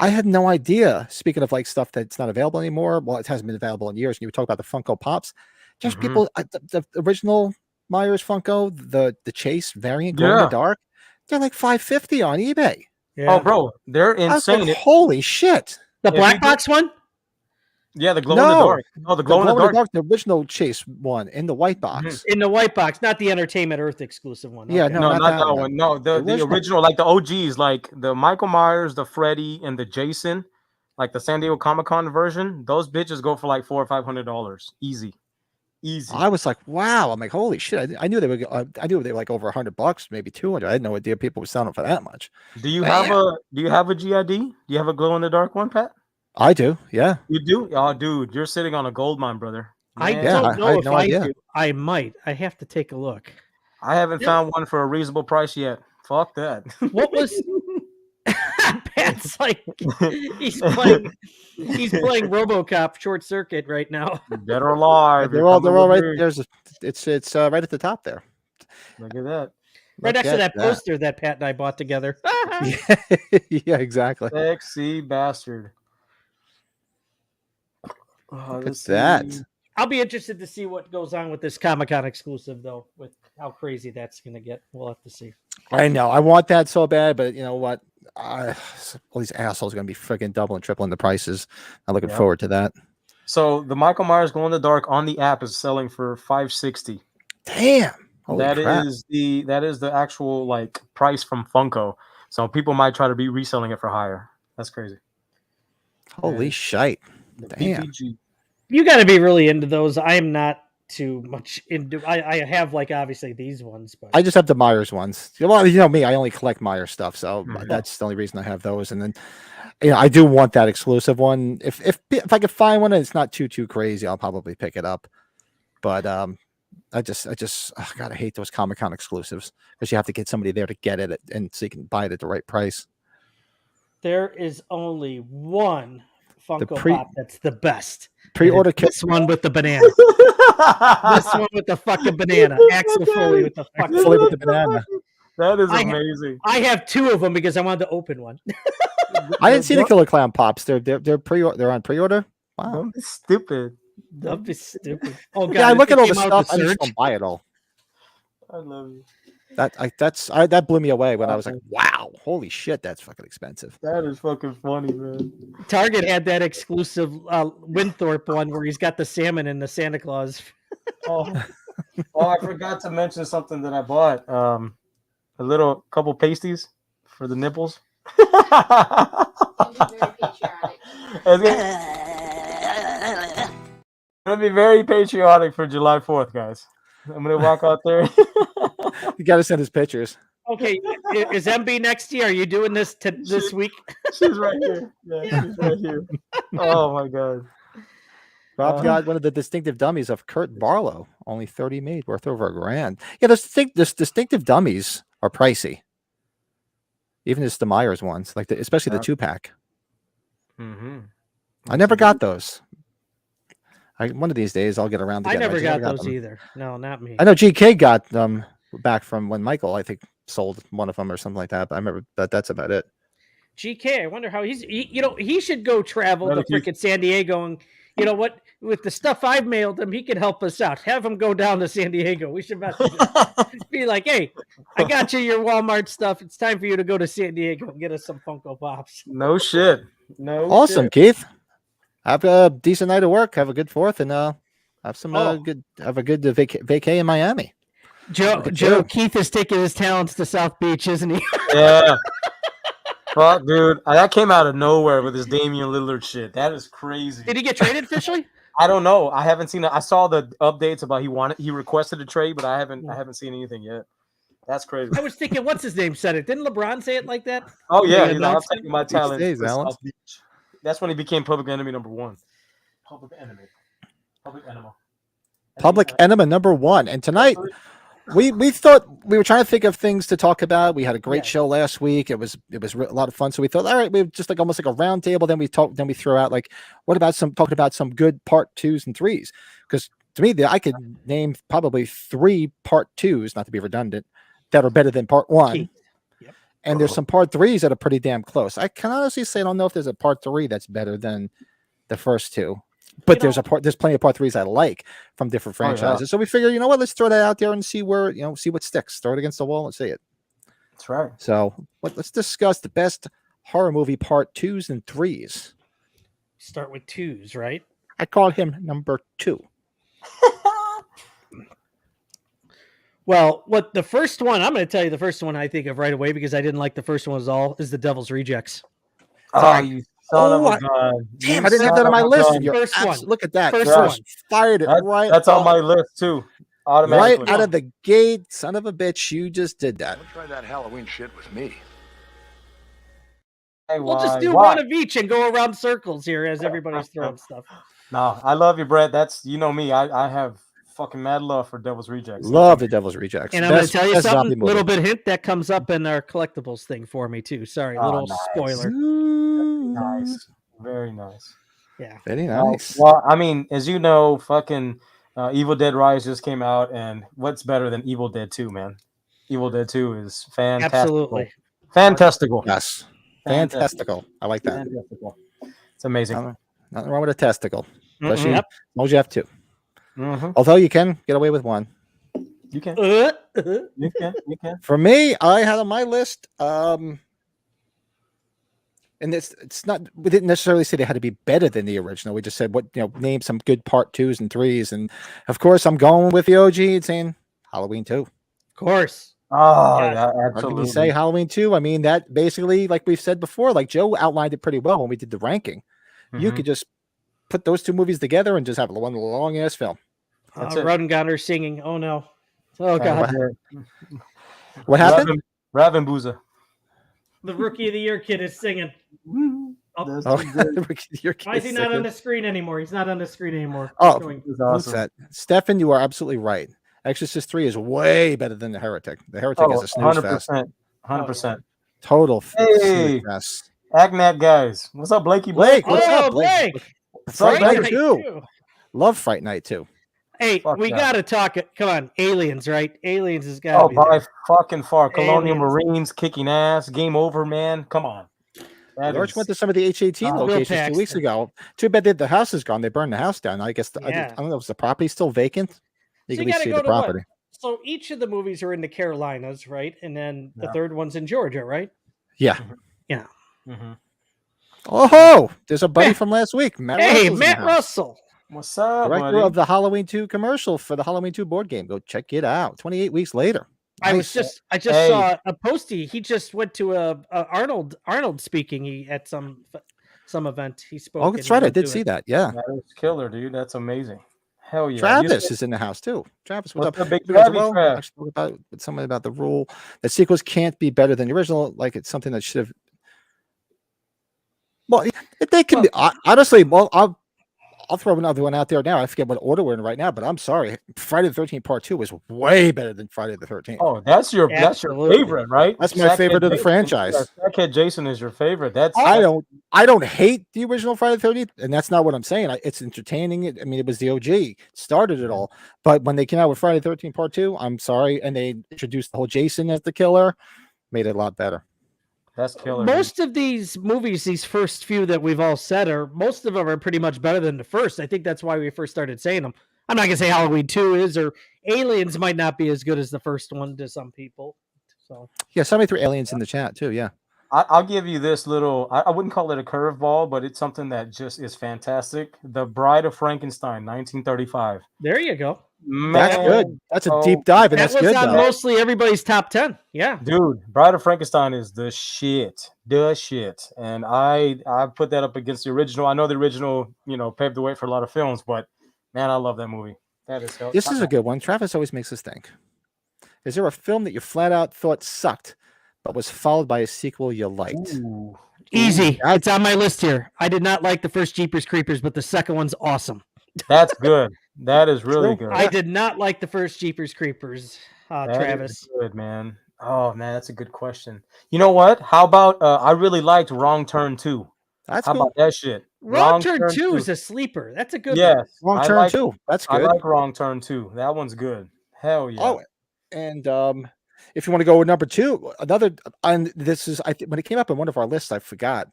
I had no idea. Speaking of like stuff that's not available anymore, well, it hasn't been available in years. And you were talking about the Funko Pops. Just people, the original Myers Funko, the Chase variant, glow in the dark, they're like $550 on eBay. Yeah. Oh, bro, they're insane. Like, holy shit! The black box one. Yeah, the glow in the dark. No, the glow in the dark. The original Chase one in the white box. In the white box, not the Entertainment Earth exclusive one. Yeah, okay. no, not that one. No, the original, like the OGs, like the Michael Myers, the Freddy, and the Jason, like the San Diego Comic-Con version. Those bitches go for like $400 or $500, easy. I was like, wow. I'm like, holy shit! I knew they were. I knew they were like over $100, maybe 200. I had no idea people were selling them for that much. Do you have a GID? Do you have a glow in the dark one, Pat? I do, yeah. You do? Oh, dude, you're sitting on a gold mine, brother. Man. I don't know if I do. I might. I have to take a look. I haven't found one for a reasonable price yet. Fuck that. What was Pat's like? He's playing RoboCop Short Circuit right now. Dead or alive. They're all right. It's right at the top there. Look at that. Right next to that poster that Pat and I bought together. Yeah, exactly. Sexy bastard. Look at that. I'll be interested to see what goes on with this Comic-Con exclusive, though, with how crazy that's going to get. We'll have to see. I know. I want that so bad, but you know what? All these assholes are going to be freaking doubling, tripling the prices. I'm looking forward to that. So the Michael Myers Glow in the Dark on the app is selling for $560. Damn. That is the actual like price from Funko. So people might try to be reselling it for higher. That's crazy. Holy shite. Damn. PPG. You got to be really into those. I am not too much into. I have like obviously these ones, but I just have the Myers ones. Well, you know me, I only collect Myers stuff, so that's the only reason I have those. And then, I do want that exclusive one. If I could find one and it's not too crazy, I'll probably pick it up. But I just God, I hate those Comic-Con exclusives because you have to get somebody there to get it, and so you can buy it at the right price. There is only one Funko Pop that's the best. Pre-order kit. This one with the banana. This one with the fucking banana. Axel Foley with the fucking Foley with the banana. That is amazing. I have two of them because I wanted to open one. I didn't see the Killer Clown Pops. They're on pre-order. Wow. Don't be stupid. Don't be stupid. Oh god. Yeah, I look at all the stuff. I just don't buy it all. I love you. That blew me away when I was like, wow, holy shit, that's fucking expensive. That is fucking funny, man. Target had that exclusive Winthorpe one where he's got the salmon and the Santa Claus. I forgot to mention something that I bought. A couple pasties for the nipples. It's gonna be very patriotic for July 4th, guys. I'm gonna walk out there. You gotta send us pictures. Okay, is MB next year? Are you doing this this week? She's right here. Yeah, she's right here. Oh my god. Rob's got one of the distinctive dummies of Kurt Barlow, only 30 made, worth over $1,000. Yeah, this distinctive dummies are pricey. Even just the Myers ones, like especially the 2-pack. Mm-hmm. I never got those. One of these days I'll get around to I never got those either. No, not me. I know GK got them back from when Michael, I think, sold one of them or something like that, but I remember that's about it. GK, I wonder how he should go travel to freaking San Diego, and you know what, with the stuff I've mailed him, he could help us out. Have him go down to San Diego. We should be like, hey, I got you your Walmart stuff. It's time for you to go to San Diego and get us some Funko Pops. No shit. Awesome, shit. Keith. Have a decent night of work. Have a good 4th, and have some good vacay in Miami. Joe, Keith is taking his talents to South Beach, isn't he? Yeah. Well, dude, that came out of nowhere with this Damian Lillard shit. That is crazy. Did he get traded officially? I don't know. I haven't seen it. I saw the updates about he requested a trade, but I haven't seen anything yet. That's crazy. I was thinking, what's his name said it? Didn't LeBron say it like that? Oh yeah, I'm taking my talent. Days, That's when he became public enemy number 1. Public enemy. Public Enema #1. And tonight we thought we were trying to think of things to talk about. We had a great show last week. It was a lot of fun. So we thought, all right, we just like almost like a round table. Then we throw out like, what about talking about some good part 2s and 3s? Because to me, I could name probably 3 part 2s, not to be redundant, that are better than part 1. Yep. And there's some part 3s that are pretty damn close. I can honestly say I don't know if there's a part 3 that's better than the first 2. But there's plenty of part 3s I like from different franchises. So we figure, you know what, let's throw that out there and see where, see what sticks. Throw it against the wall and see it. That's right. So let's discuss the best horror movie part 2s and 3s. Start with 2s, right? I call him number 2. Well, the first one, I'm going to tell you the first one I think of right away because I didn't like the first one is The Devil's Rejects. You son of a gun. Damn, I didn't have that on my list. First one. Look at that. First one. one. Fired it right. That's on my list too. Automatically. Right out of the gate, son of a bitch, you just did that. Don't try that Halloween shit with me. Hey, We'll just do one of each and go around circles here as everybody's throwing stuff. No, I love you, Brett. That's, me. I have fucking mad love for Devil's Rejects. Love the Devil's Rejects. And I'm going to tell you something, little bit hint that comes up in our collectibles thing for me too. Sorry, little spoiler. Nice. Very nice. Yeah. Very nice. Well, I mean, as you know, fucking Evil Dead Rise just came out, and what's better than Evil Dead 2, man? Evil Dead 2 is fantastic. Absolutely. Fantastical. Yes. Fantastical. I like that. Fantastical. It's amazing. Nothing wrong with a testicle. Especially Yep. you have 2. Mm-hmm. Although you can get away with 1. You can. You can. For me, I had on my list, and it's not, we didn't necessarily say they had to be better than the original. We just said name some good part 2s and 3s. And of course, I'm going with the OG and saying Halloween 2. Of course. Oh, Yeah. yeah, How absolutely. can you say Halloween 2? I mean, that basically, like we've said before, like Joe outlined it pretty well when we did the ranking. You could just put those 2 movies together and just have one long ass film. Rodengarner singing. Oh no. Oh god. What happened? Ravenboozer. The Rookie of the Year kid is singing. Oh. Why is he not on the screen anymore? He's not on the screen anymore. Oh, Who's who's that? Stefan, you are absolutely right. Exorcist 3 is way better than The Heretic. The Heretic is a snooze fest. 100%. Total Hey. snooze fest. Agnat guys. What's up, Blakey? Blake, what's up, Blake? Fright Fright Night Night 2. 2. Love Fright Night 2. Hey, Fuck we yeah. got to talk. Come on, Aliens, right? Aliens has got to Oh, be by there. fucking far. Colonial Aliens. Marines kicking ass. Game over, man. Come on. That Lurch is- went to some of the H-18 Will locations 2 weeks Paxton. ago. Too bad that the house is gone. They burned the house down. I guess I don't know. Is the property still vacant? You So can you at least gotta see go the to what? property. So each of the movies are in the Carolinas, right? And then the Yeah. third one's in Georgia, right? Yeah. Yeah. Mhm. Oh, there's a buddy Hey. from last week. Matt Hey, Russell's in the Matt house. Russell. What's up, Director buddy? of the Halloween 2 commercial for the Halloween 2 board game. Go check it out. 28 weeks later. I Nice. just Hey. saw a postie. He just went to a Arnold speaking at some event. He spoke. Oh, and that's he right. I went did to see it. that. Yeah. That is killer, dude. That's amazing. Hell yeah. Travis is in the house too. Travis, what's What's up? up, big Because, Travis? I spoke about something about the rule that sequels can't be better than the original. Like it's something that should have. Well, they can be honestly. Well, I'll throw another one out there now. I forget what order we're in right now, but I'm sorry. Friday the 13th Part 2 is way better than Friday the 13th. Oh, that's your Absolutely. favorite, right? That's my favorite of the franchise. Sackhead Jason is your favorite. I don't hate the original Friday the 13th, and that's not what I'm saying. It's entertaining. I mean, it was the OG, it started it all. But when they came out with Friday the 13th Part 2, I'm sorry, and they introduced the whole Jason as the killer, made it a lot better. That's killer. Most of these movies, these first few that we've all said, most of them are pretty much better than the first. I think that's why we first started saying them. I'm not gonna say Halloween 2 is, or Aliens might not be as good as the first one to some people. So Yeah, somebody threw Aliens in the chat too. Yeah. I'll give you this little, I wouldn't call it a curveball, but it's something that just is fantastic. The Bride of Frankenstein, 1935. there you go. Man, That's good. That's a deep oh, dive, and That that's was good on though. mostly everybody's top 10. Yeah. Dude, Bride of Frankenstein is the shit. And I put that up against the original. I know the original, paved the way for a lot of films, but man, I love that movie. That is hell. This is a good one. Travis always makes us think. Is there a film that you flat out thought sucked, but was followed by a sequel you liked? Ooh. Easy. It's on my list here. I did not like the first Jeepers Creepers, but the second one's awesome. That's good. That is really good. I did not like the first Jeepers Creepers, That Travis. is good, man. Oh man, that's a good question. You know what? How about I really liked Wrong Turn 2. That's How cool. about that shit? Wrong Turn 2 is a sleeper. That's a good one. Yes. Wrong I Turn like, 2. That's I good. like Wrong Turn 2. That one's good. Hell yeah. Oh, and if you want to go with number 2, another, and this is, I think when it came up in one of our lists, I forgot,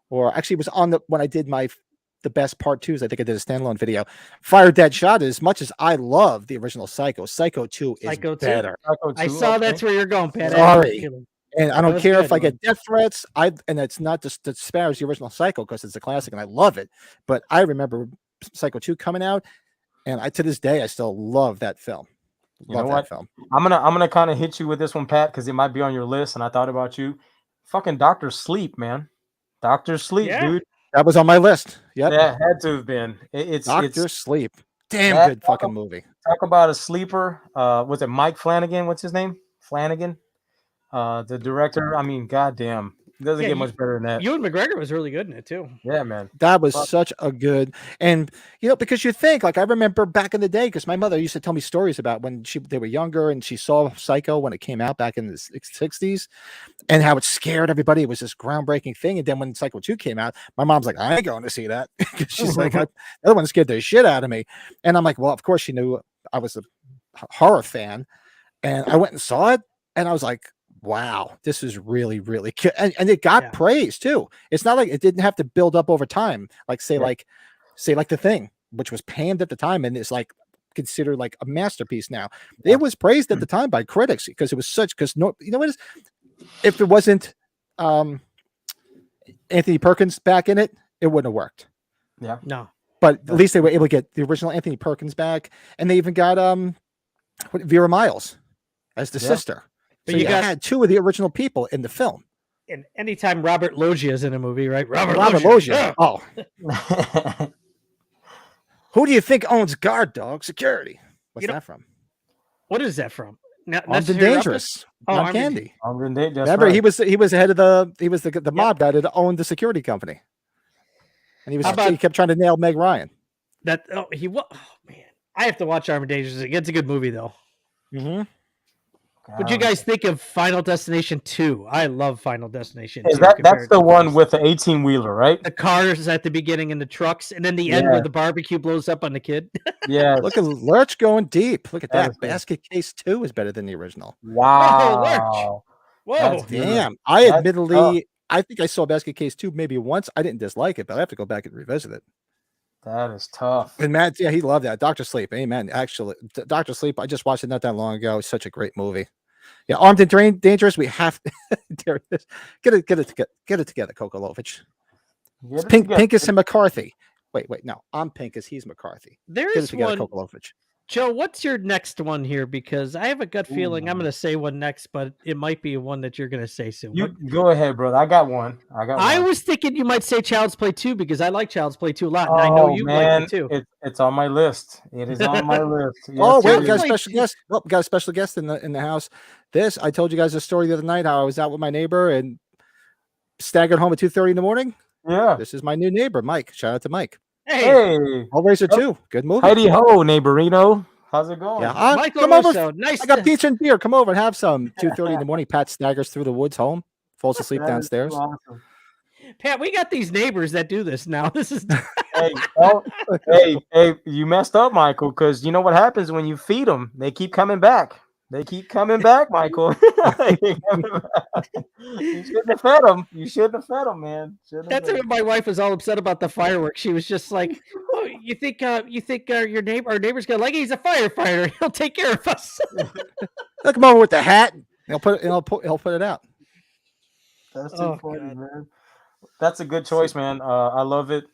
or actually it was on when I did the best part 2s. I think I did a standalone video. Fire Dead Shot. As much as I love the original Psycho 2 is better. Psycho 2, I saw that's where you're going, Pat. Sorry. And I don't care if I good, get death threats. And it's not just to disparage the original Psycho because it's a classic and I love it. But I remember Psycho 2 coming out, and to this day I still love that film. Love that film. I'm gonna kind of hit you with this one, Pat, because it might be on your list, and I thought about you. Fucking Doctor Sleep, man. Doctor Sleep, dude. That was on my list. Yep. That had to have been. It's Doctor Sleep. Damn good fucking movie. Talk about a sleeper. Was it Mike Flanagan? What's his name? Flanagan. The director. I mean, goddamn, it doesn't get much better than that. Ewan McGregor was really good in it too. Yeah, man. That was such a good, and because you think, like, I remember back in the day, because my mother used to tell me stories about when they were younger and she saw Psycho when it came out back in the 60s, and how it scared everybody. It was this groundbreaking thing. And then when Psycho 2 came out, my mom's like, I ain't going to see that. She's like, the other one scared the shit out of me. And I'm like, well, of course she knew I was a horror fan, and I went and saw it, and I was like, wow, this is really, really good. And it got praise too. It's not like it didn't have to build up over time. Like like The Thing, which was panned at the time and is like considered like a masterpiece now. It was praised at the time by critics because it was if it wasn't Anthony Perkins back in it, it wouldn't have worked. Yeah. No. But at least they were able to get the original Anthony Perkins back, and they even got Vera Miles as the sister. So you had 2 of the original people in the film. And anytime Robert Loggia is in a movie, right? Robert Loggia. Yeah. Oh. Who do you think owns Guard Dog Security? What's that from? What is that from? Armed and Dangerous. John Candy. Remember, he was the head of the mob guy that owned the security company. And he kept trying to nail Meg Ryan. Man. I have to watch Armed and Dangerous. It's a good movie though. Mm-hmm. What do you guys think of Final Destination 2? I love Final Destination 2. That's the one with the 18-wheeler, right? The cars at the beginning and the trucks, and then the end where the barbecue blows up on the kid. Yeah. Look at Lurch going deep. Look at that. Basket Case 2 is better than the original. Wow. Whoa. Damn. I think I saw Basket Case 2 maybe once. I didn't dislike it, but I have to go back and revisit it. That is tough. And Matt, he loved that. Dr. Sleep. Amen. Actually, Dr. Sleep, I just watched it not that long ago. It's such a great movie. Yeah, Armed and Dangerous. We have to get it together, Coco Lovich. Pincus and McCarthy. Wait, no. I'm Pincus. He's McCarthy. There's one. Coco Lovich. Joe, what's your next one here? Because I have a gut feeling I'm going to say one next, but it might be one that you're going to say soon. You go ahead, brother. I got one. I was thinking you might say Child's Play 2 because I like Child's Play 2 a lot, and I know you like it too. It's on my list. It is on my list. Yes, wait, we got a special guest. Oh, we got a special guest in the house. I told you guys a story the other night how I was out with my neighbor and staggered home at 2:30 in the morning. Yeah. This is my new neighbor, Mike. Shout out to Mike. Hey. Hellraiser 2. Good movie. Heidi ho, neighborino. How's it going? Yeah, Michael come over. Russo, nice. I got pizza and beer. Come over and have some. 2:30 in the morning. Pat staggers through the woods home, falls asleep downstairs. Awesome. Pat, we got these neighbors that do this now. This is hey, you messed up, Michael, because you know what happens when you feed them? They keep coming back. They keep coming back, Michael. You shouldn't have fed them. You shouldn't have fed them, man. That's when my wife was all upset about the fireworks. She was just like, "Oh, you think our neighbor's gonna like it? He's a firefighter. He'll take care of us." Look him over with the hat. He'll put it out. That's too funny, man. That's a good choice, man. I love it.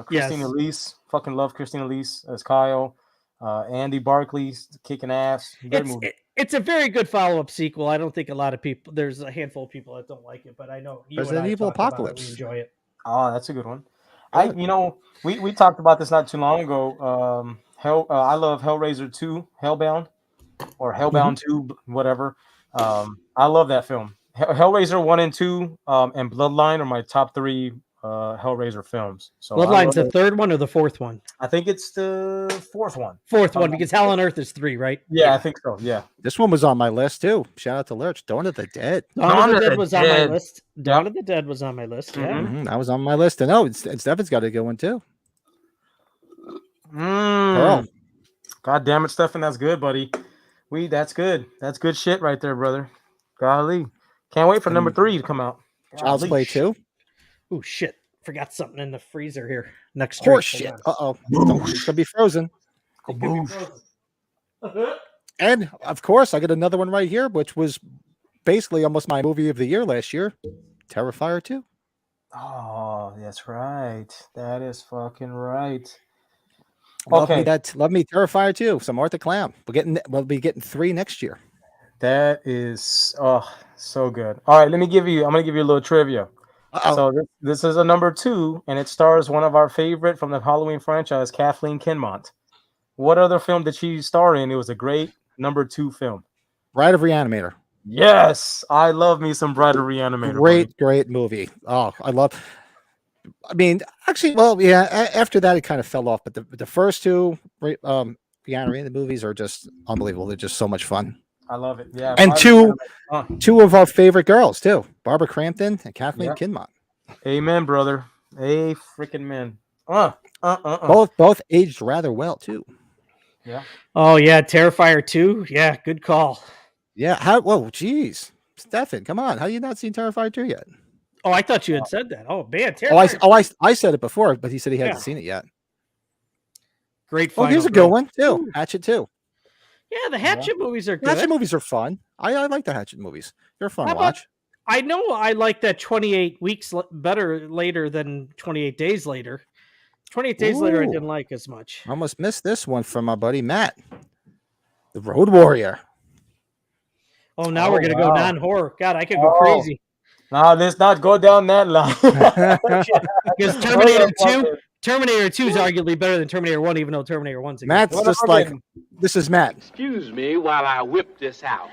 Christina Elise, fucking love Christina Elise as Kyle. Andy Barkley's kicking ass. Great movie. It's a very good follow-up sequel. I don't think a lot of people. There's a handful of people that don't like it, but I know Resident Evil Apocalypse. We enjoy it. Oh, that's a good one. We talked about this not too long ago. I love Hellraiser 2, Hellbound, or Hellbound 2, whatever. I love that film. Hellraiser 1 and 2 and Bloodline are my top 3 Hellraiser films. So Bloodline's the third one or the fourth one? I think it's the fourth one. Fourth one, because Hell on Earth is 3, right? Yeah, I think so. Yeah. This one was on my list too. Shout out to Lurch. Dawn of the Dead. Dawn of the Dead was on my list. Dawn of the Dead was on my list. Yeah. Mm-hmm. That was on my list. And it's Stefan's got a good one too. Pearl. God damn it, Stefan. That's good, buddy. That's good. That's good shit right there, brother. Golly. Can't wait for number 3 to come out. Child's Play 2. Oh shit. Forgot something in the freezer here. Next horse shit. Uh-oh. It's gonna be frozen. And of course, I got another one right here, which was basically almost my movie of the year last year. Terrifier 2. Oh, that's right. That is fucking right. Love me Terrifier 2. Some Arthur Clown. We'll be getting 3 next year. That is so good. All right, I'm gonna give you a little trivia. Uh-oh. So this is a number 2, and it stars one of our favorite from the Halloween franchise, Kathleen Kinmont. What other film did she star in? It was a great number 2 film. Bride of Reanimator. Yes, I love me some Bride of Reanimator. Great movie. Oh, I mean, actually, well, yeah. After that, it kind of fell off, but the first 2 Reanimator movies are just unbelievable. They're just so much fun. I love it. Yeah, and two of our favorite girls too, Barbara Crampton and Kathleen Kinmont. Amen, brother. A freaking man. Both aged rather well too. Yeah. Oh yeah, Terrifier 2. Yeah, good call. Yeah. Whoa, geez, Stefan, come on. How you not seen Terrifier 2 yet? Oh, I thought you had said that. Oh man, Terrifier. I said it before, but he said he hadn't seen it yet. Great. Oh, here's a good one too. Hatchet 2. Yeah, the Hatchet movies are good. Hatchet movies are fun. I like the Hatchet movies. They're fun to watch. I know I like that 28 weeks better later than 28 days later. 28 days later, I didn't like as much. Almost missed this one from my buddy Matt. The Road Warrior. Oh, now we're gonna go non-horror. God, I could go crazy. No, let's not go down that line. Because Terminator 2 is arguably better than Terminator 1, even though Terminator 1's a Matt's just like, this is Matt. Excuse me while I whip this out.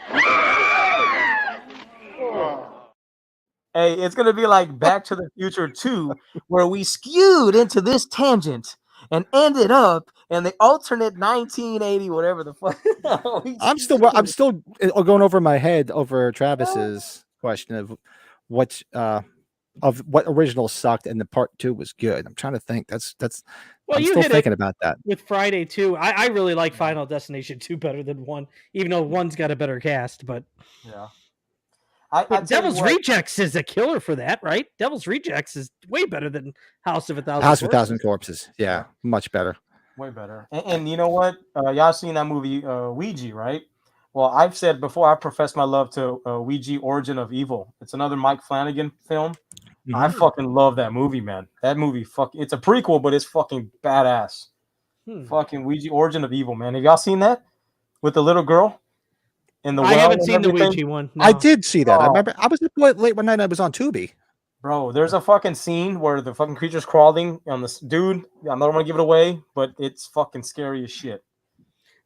Hey, it's going to be like Back to the Future 2, where we skewed into this tangent and ended up in the alternate 1980, whatever the fuck. I'm still going over my head over Travis's question of what original sucked and the part 2 was good. I'm trying to think. Well, I'm still thinking about that. With Friday 2, I really like Final Destination 2 better than 1, even though 1's got a better cast. But yeah, Devil's Rejects is a killer for that, right? Devil's Rejects is way better than House of a Thousand Corpses. Yeah, much better. Way better. And you know what? Y'all seen that movie Ouija, right? Well, I've said before, I profess my love to Ouija Origin of Evil. It's another Mike Flanagan film. Mm-hmm. I fucking love that movie, man. That movie, it's a prequel, but it's fucking badass. Fucking Ouija Origin of Evil, man. Have y'all seen that? With the little girl? I haven't seen the Ouija one. No. I did see that. I remember I was late one night. I was on Tubi. Bro, there's a fucking scene where the fucking creature's crawling on this dude. I'm not gonna give it away, but it's fucking scary as shit.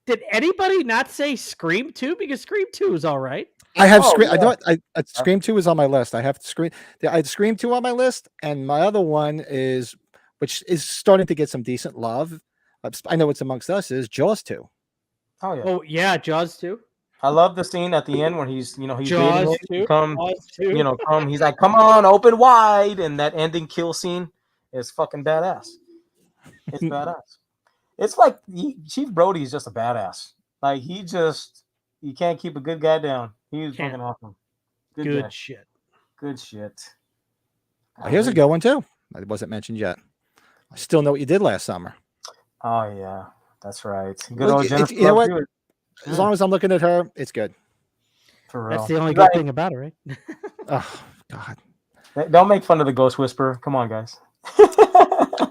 Did anybody not say Scream 2? Because Scream 2 is all right. I have Scream. Yeah. Scream 2 is on my list. I have Scream. I had Scream 2 on my list, and my other one which is starting to get some decent love. I know it's amongst us. Is Jaws 2. Oh yeah. Oh yeah, Jaws 2. I love the scene at the end when he's Jaws 2. He's like, come on, open wide, and that ending kill scene is fucking badass. It's badass. It's like Chief Brody is just a badass. Like he can't keep a good guy down. He's fucking awesome. Good shit. Good shit. Here's a good one too. It wasn't mentioned yet. I still know what you did last summer. Oh yeah, that's right. Good old Jennifer. You know what? As long as I'm looking at her, it's good. For real. That's the only good thing about it, right? Oh God! Don't make fun of the Ghost Whisperer. Come on, guys.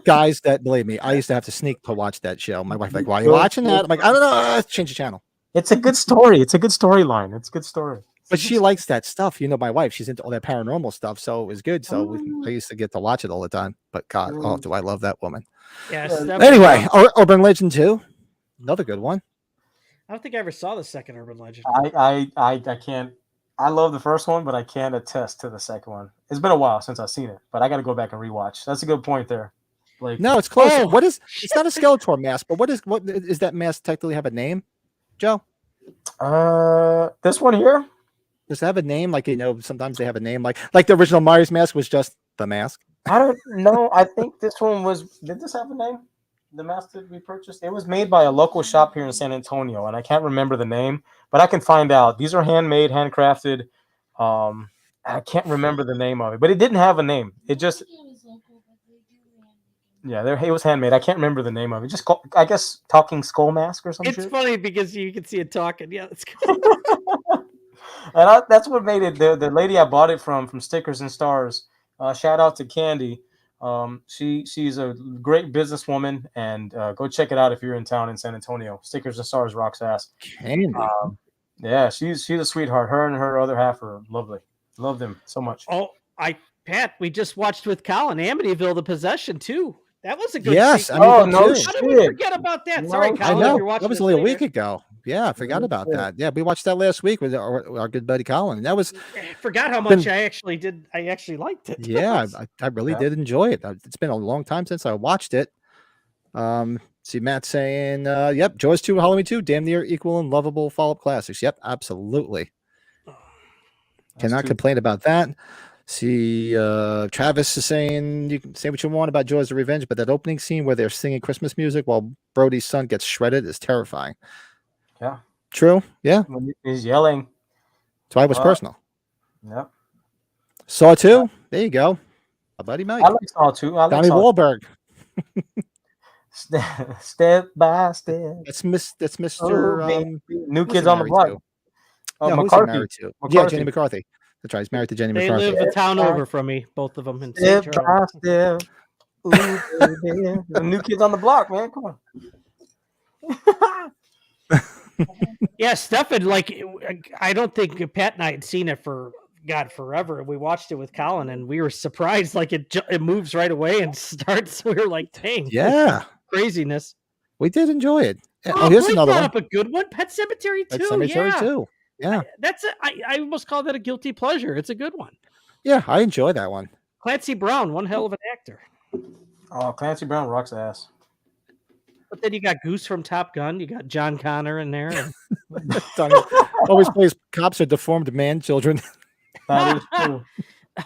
Guys, believe me, I used to have to sneak to watch that show. My wife's like, "Why are you watching that?" I'm like, "I don't know. Change the channel." It's a good story. It's a good storyline. It's a good story. But she likes that stuff. You know, my wife, she's into all that paranormal stuff, so it was good. So I used to get to watch it all the time. But God, do I love that woman. Yeah. Anyway, Urban Legend 2, another good one. I don't think I ever saw the second Urban Legend. I I love the first one, but I can't attest to the second one. It's been a while since I've seen it, but I got to go back and rewatch. That's a good point there. Like, No, it's close. Oh, What is? It's not a Skeletor mask, but what is that mask technically have a name? Joe, this one here. does it have a name? Like sometimes they have a name. Like the original Myers mask was just the mask. I don't know. I think this one was. Did this have a name? The mask that we purchased. It was made by a local shop here in San Antonio, and I can't remember the name, but I can find out. These are handmade, handcrafted. I can't remember the name of it, but it didn't have a name. It just. Yeah, it was handmade. I can't remember the name of it. Just I guess Talking Skull Mask or something. It's funny because you can see it talking. Yeah, it's cool. And that's what made it. The lady I bought it from Stickers and Stars. Shout out to Candy. She's a great businesswoman, and go check it out if you're in town in San Antonio. Stickers and Stars rocks ass. Candy. Yeah, she's a sweetheart. Her and her other half are lovely. Love them so much. Oh, Pat, we just watched with Colin Amityville: The Possession too. That was a good. Yes, sequel. Oh no How did we shit! forget about that? No, Sorry, I Colin. If know you're watching that was this only a later. week ago. Yeah, I forgot about that. Yeah, we watched that last week with our good buddy Colin. That was I forgot how much I actually did. I actually liked it. yeah, I really did enjoy it. It's been a long time since I watched it. See Matt saying, "Yep, Jaws 2, Halloween 2, damn near equal and lovable follow-up classics." Yep, absolutely. Cannot complain about that. See, Travis is saying, "You can say what you want about Jaws: The Revenge, but that opening scene where they're singing Christmas music while Brody's son gets shredded is terrifying." Yeah. True. Yeah. When he's yelling. That's why it was personal. Yep. Saw 2. There you go. My buddy Mike. I like Saw 2. I like Donnie Saw Wahlberg. Step by step. That's Mr. New who's Kids he on the married Block. to? Oh, No, who's he McCarthy. married to? Yeah, McCarthy. Jenny McCarthy. That's right. He's married to Jenny They McCarthy. live a town over from me, both of them. In Step St. by Charles. step. Ooh, baby. The New Kids on the Block, man. Come on. Yeah, Stefan, like, I don't think Pat and I had seen it for forever. We watched it with Colin, and we were surprised. Like it moves right away and starts. We were like, "Dang, Yeah, craziness!" we did enjoy it. Yeah. Oh, Here's Blake another brought one. up a good one. Pet Cemetery Pet 2. Cemetery Yeah, 2. Yeah, that's it. I almost call that a guilty pleasure. It's a good one. yeah, I enjoy that one. Clancy Brown, one hell of an actor. Oh, Clancy Brown rocks ass. But then you got Goose from Top Gun. You got John Connor in there. And... Always plays cops or deformed man children. That is true.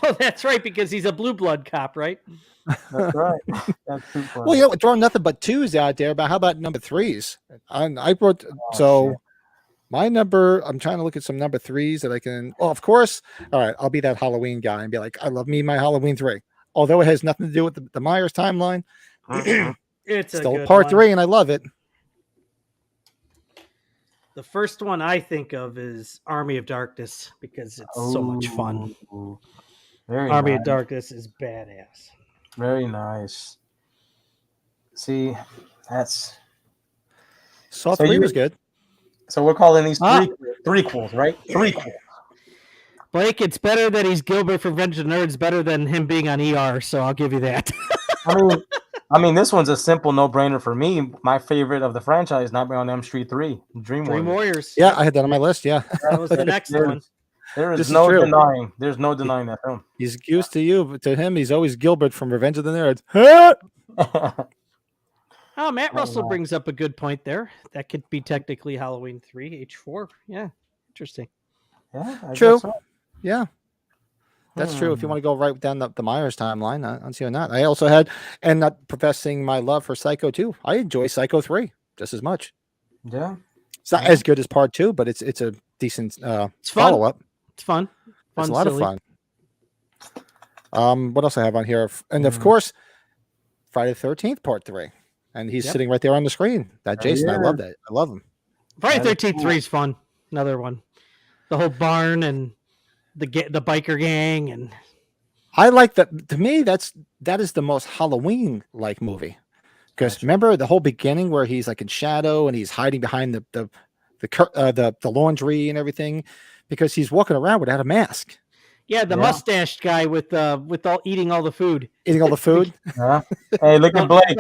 Oh, that's right, because he's a blue blood cop, right? That's right. That's too funny. Well, you know, throwing nothing but 2s out there. But how about number 3s? I brought shit. my number. I'm trying to look at some number 3s that I can. Oh, of course. All right, I'll be that Halloween guy and be like, I love me my Halloween 3. Although it has nothing to do with the Myers timeline, It's still a good part one. 3, and I love it. The first one I think of is Army of Darkness because it's so much fun. Ooh. Very Army nice. of Darkness is badass. Very nice. See, that's Saw So 3 you- was good. so we're calling these Ah. threequels, right? Threequels. Blake, it's better that he's Gilbert from Revenge of the Nerds better than him being on ER, so I'll give you that. I mean, this one's a simple no-brainer for me. My favorite of the franchise, Nightmare on Elm Street 3, Dream Dream Warriors. Warriors. Yeah, I had that on my list. Yeah, That was the next one. There This is is no true. denying. There's no denying that film. he's used to you, but to him, he's always Gilbert from Revenge of the Nerds. Huh? Oh, Matt Russell wow. brings up a good point there. That could be technically Halloween 3, H4. Yeah, interesting. Yeah, I True. guess so. Yeah, that's true. If you want to go right down the Myers timeline, I don't see why not. I also had, and not professing my love for Psycho 2. I enjoy Psycho 3 just as much. Yeah. It's not as good as part 2, but it's a decent It's fun. follow up. It's fun. It's a lot silly. of fun. What else I have on here? And of course, Friday the 13th, part 3. And he's Yep. sitting right there on the screen. That Jason, I yeah. love that. I love him. Friday That is 13th 3 is fun. Another one. The whole barn and the biker gang and I like that. To me, that is the most Halloween like movie. Because remember the whole beginning where he's like in shadow and he's hiding behind the laundry and everything, because he's walking around without a mask, yeah, the Yeah. mustached guy with all eating all the food. eating all the food. Yeah. Hey, look at Blake.